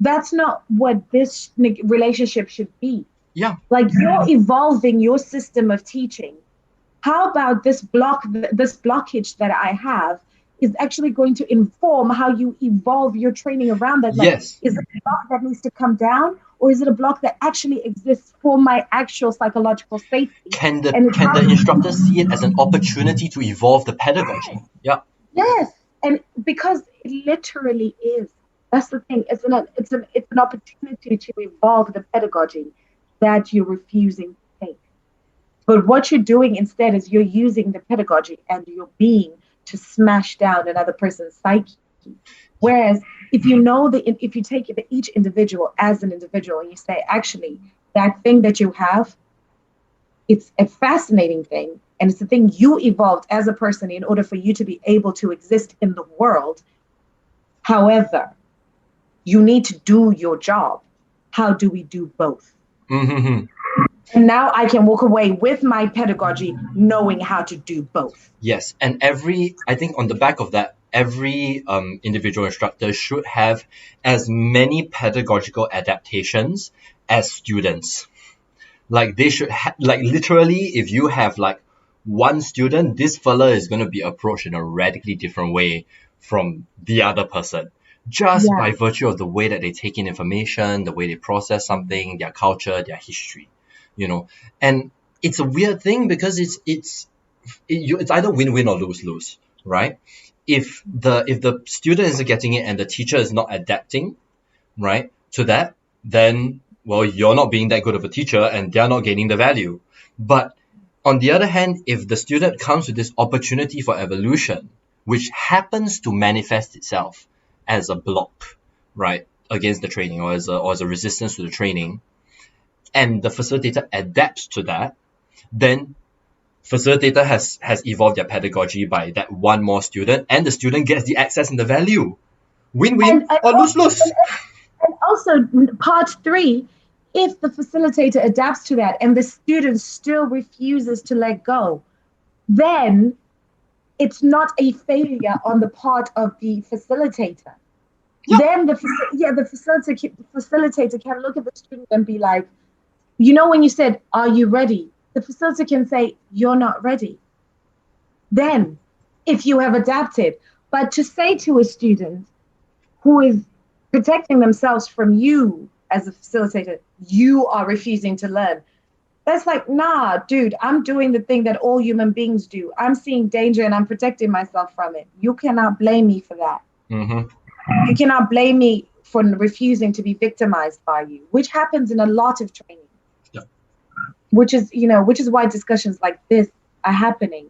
that's not what this relationship should be. Yeah. Like, you're evolving your system of teaching. How about this blockage that I have is actually going to inform how you evolve your training around that? Like, Yes. is it a block that needs to come down, or is it a block that actually exists for my actual psychological safety? Can the instructor see it as an opportunity to evolve the pedagogy? Yeah. Yes, and because it literally is. That's the thing. It's an opportunity to evolve the pedagogy that you're refusing to take. But what you're doing instead is you're using the pedagogy and your being to smash down another person's psyche. Whereas if you take each individual as an individual and you say, actually, that thing that you have, it's a fascinating thing, and it's the thing you evolved as a person in order for you to be able to exist in the world. However, you need to do your job. How do we do both? Mm-hmm. And now I can walk away with my pedagogy knowing how to do both. Yes, and I think on the back of that, every individual instructor should have as many pedagogical adaptations as students. Like they should like literally, if you have like one student, this fella is going to be approached in a radically different way from the other person, just by Yeah. virtue of the way that they take in information, the way they process something, their culture, their history, you know. And it's a weird thing because it's either win-win or lose-lose, right? If the student isn't getting it and the teacher is not adapting, right, to that, then well, you're not being that good of a teacher and they're not gaining the value. But on the other hand, if the student comes with this opportunity for evolution, which happens to manifest itself as a block, right, against the training, or as a resistance to the training, and the facilitator adapts to that, then facilitator has evolved their pedagogy by that one more student, and the student gets the access and the value. Win-win And or lose-lose. also, part three, if the facilitator adapts to that and the student still refuses to let go, then it's not a failure on the part of the facilitator. Yeah. Then the facilitator can look at the student and be like, when you said, "Are you ready?" The facilitator can say, "You're not ready." Then, if you have adapted, but to say to a student who is protecting themselves from you as a facilitator, you are refusing to learn. That's like, nah, dude, I'm doing the thing that all human beings do. I'm seeing danger and I'm protecting myself from it. You cannot blame me for that. Mm-hmm. You cannot blame me for refusing to be victimized by you, which happens in a lot of training. Yeah. Which is why discussions like this are happening,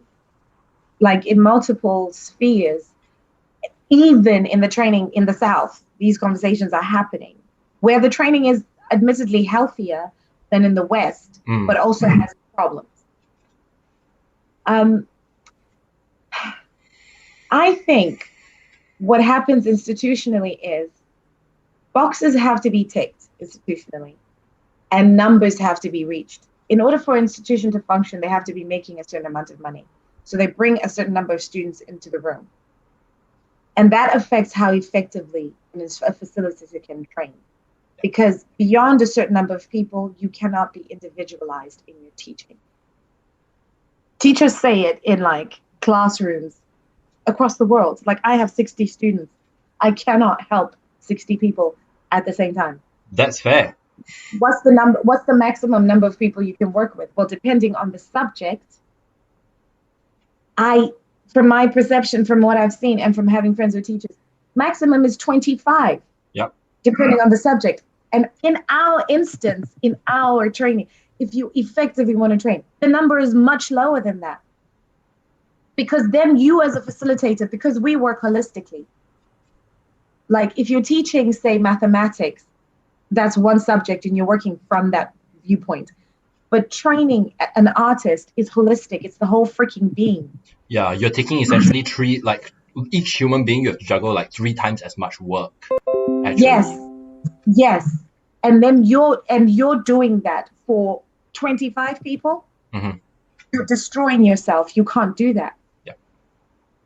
like in multiple spheres. Even in the training in the South, these conversations are happening, where the training is admittedly healthier than in the West, but also has problems. I think what happens institutionally is boxes have to be ticked institutionally, and numbers have to be reached. In order for an institution to function, they have to be making a certain amount of money. So they bring a certain number of students into the room. And that affects how effectively a facilitator can train. Because beyond a certain number of people, you cannot be individualized in your teaching. Teachers say it in like classrooms across the world. Like, I have 60 students. I cannot help 60 people at the same time. That's fair. What's the maximum number of people you can work with? Well, depending on the subject, from my perception, from what I've seen, and from having friends with teachers, maximum is 25. Yep. Depending on the subject. And in our instance, in our training, if you effectively want to train, the number is much lower than that. Because then you as a facilitator, because we work holistically, like if you're teaching, say, mathematics, that's one subject and you're working from that viewpoint. But training an artist is holistic. It's the whole freaking being. Yeah, you're taking essentially each human being, you have to juggle like 3 times as much work. Actually. Yes. And then you're doing that for 25 people. Mm-hmm. You're destroying yourself. You can't do that. Yeah.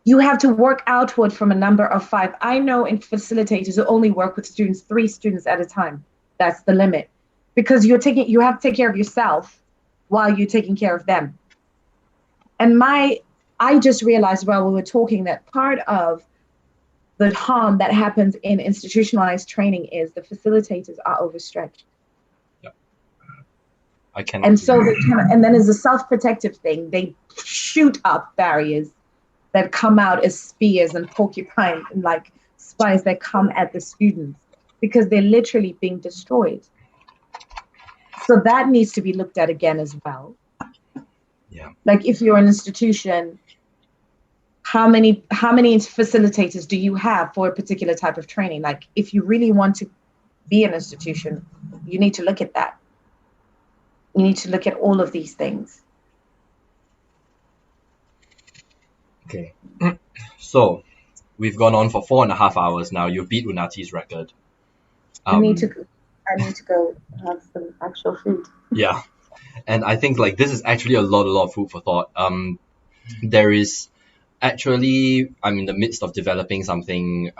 you have to work outward from a number of 5. I know in facilitators who only work with students, 3 students at a time. That's the limit, because you have to take care of yourself while you're taking care of them. And I just realized while we were talking that part of the harm that happens in institutionalized training is the facilitators are overstretched. Yeah. I can. And so and then as a self-protective thing, they shoot up barriers that come out as spears and porcupines and like spines that come at the students, because they're literally being destroyed. So that needs to be looked at again as well. Yeah. Like if you're an institution, how many facilitators do you have for a particular type of training? Like if you really want to be an institution, you need to look at that. You need to look at all of these things. Okay. So we've gone on for 4.5 hours now. You beat Unati's record. I need to go have some actual food. Yeah. And I think like this is actually a lot of food for thought. There is actually, I'm in the midst of developing something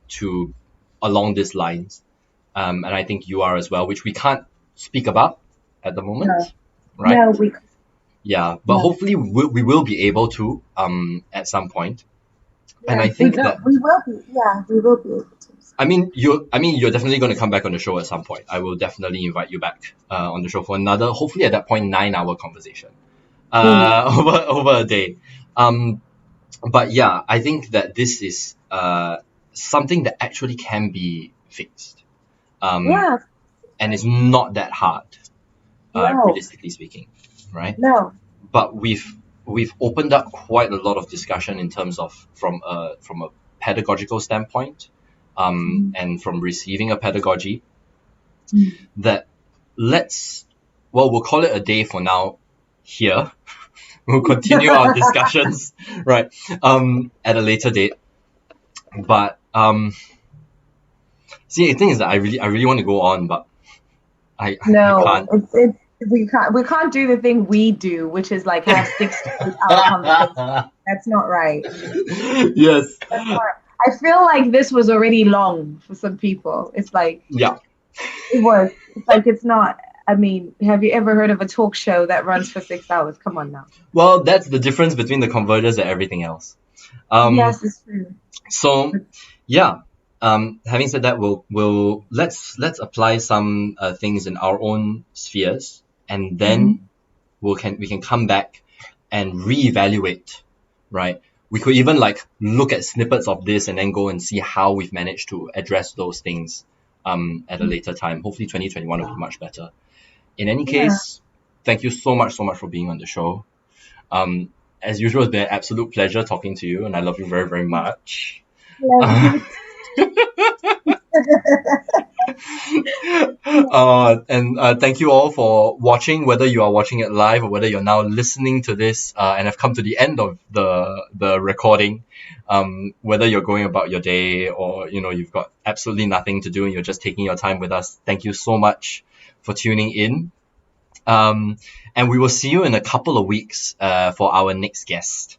to along these lines. And I think you are as well, which we can't speak about at the moment. Right? No, yeah, but hopefully we will be able to at some point. Yeah, and I think that we will be able to. I mean you're definitely going to come back on the show at some point. I will definitely invite you back on the show for another, hopefully at that point, 9-hour conversation over a day. But yeah, I think that this is something that actually can be fixed. And it's not that hard, realistically speaking, right? No. But we've opened up quite a lot of discussion in terms of from a pedagogical standpoint, and from receiving a pedagogy, that we'll call it a day for now here. We'll continue our discussions, right, at a later date. But see, the thing is that I really want to go on, but I can't. We can't do the thing we do, which is like have 6 to 8 hour conversations. That's not right. Yes. That's not right. I feel like this was already long for some people. It's like, yeah, it was. It's like, it's not. I mean, have you ever heard of a talk show that runs for 6 hours? Come on now. Well, that's the difference between the Convergence and everything else. Yes, it's true. So, yeah. Having said that, we'll let's apply some things in our own spheres, and then we can come back and reevaluate, right? We could even like look at snippets of this and then go and see how we've managed to address those things at a later time. Hopefully 2021 will be much better. In any case, thank you so much for being on the show. As usual, it's been an absolute pleasure talking to you, and I love you very, very much. And thank you all for watching, whether you are watching it live or whether you're now listening to this and have come to the end of the recording, whether you're going about your day or you've got absolutely nothing to do and you're just taking your time with us. Thank you so much for tuning in, and we will see you in a couple of weeks for our next guest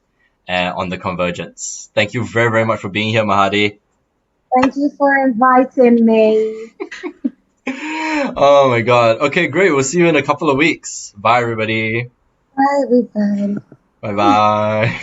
on the Convergence. Thank you very, very much for being here, Mahadi. Thank you for inviting me. Oh my god. Okay, great. We'll see you in a couple of weeks. Bye, everybody. Bye, everybody. Bye-bye.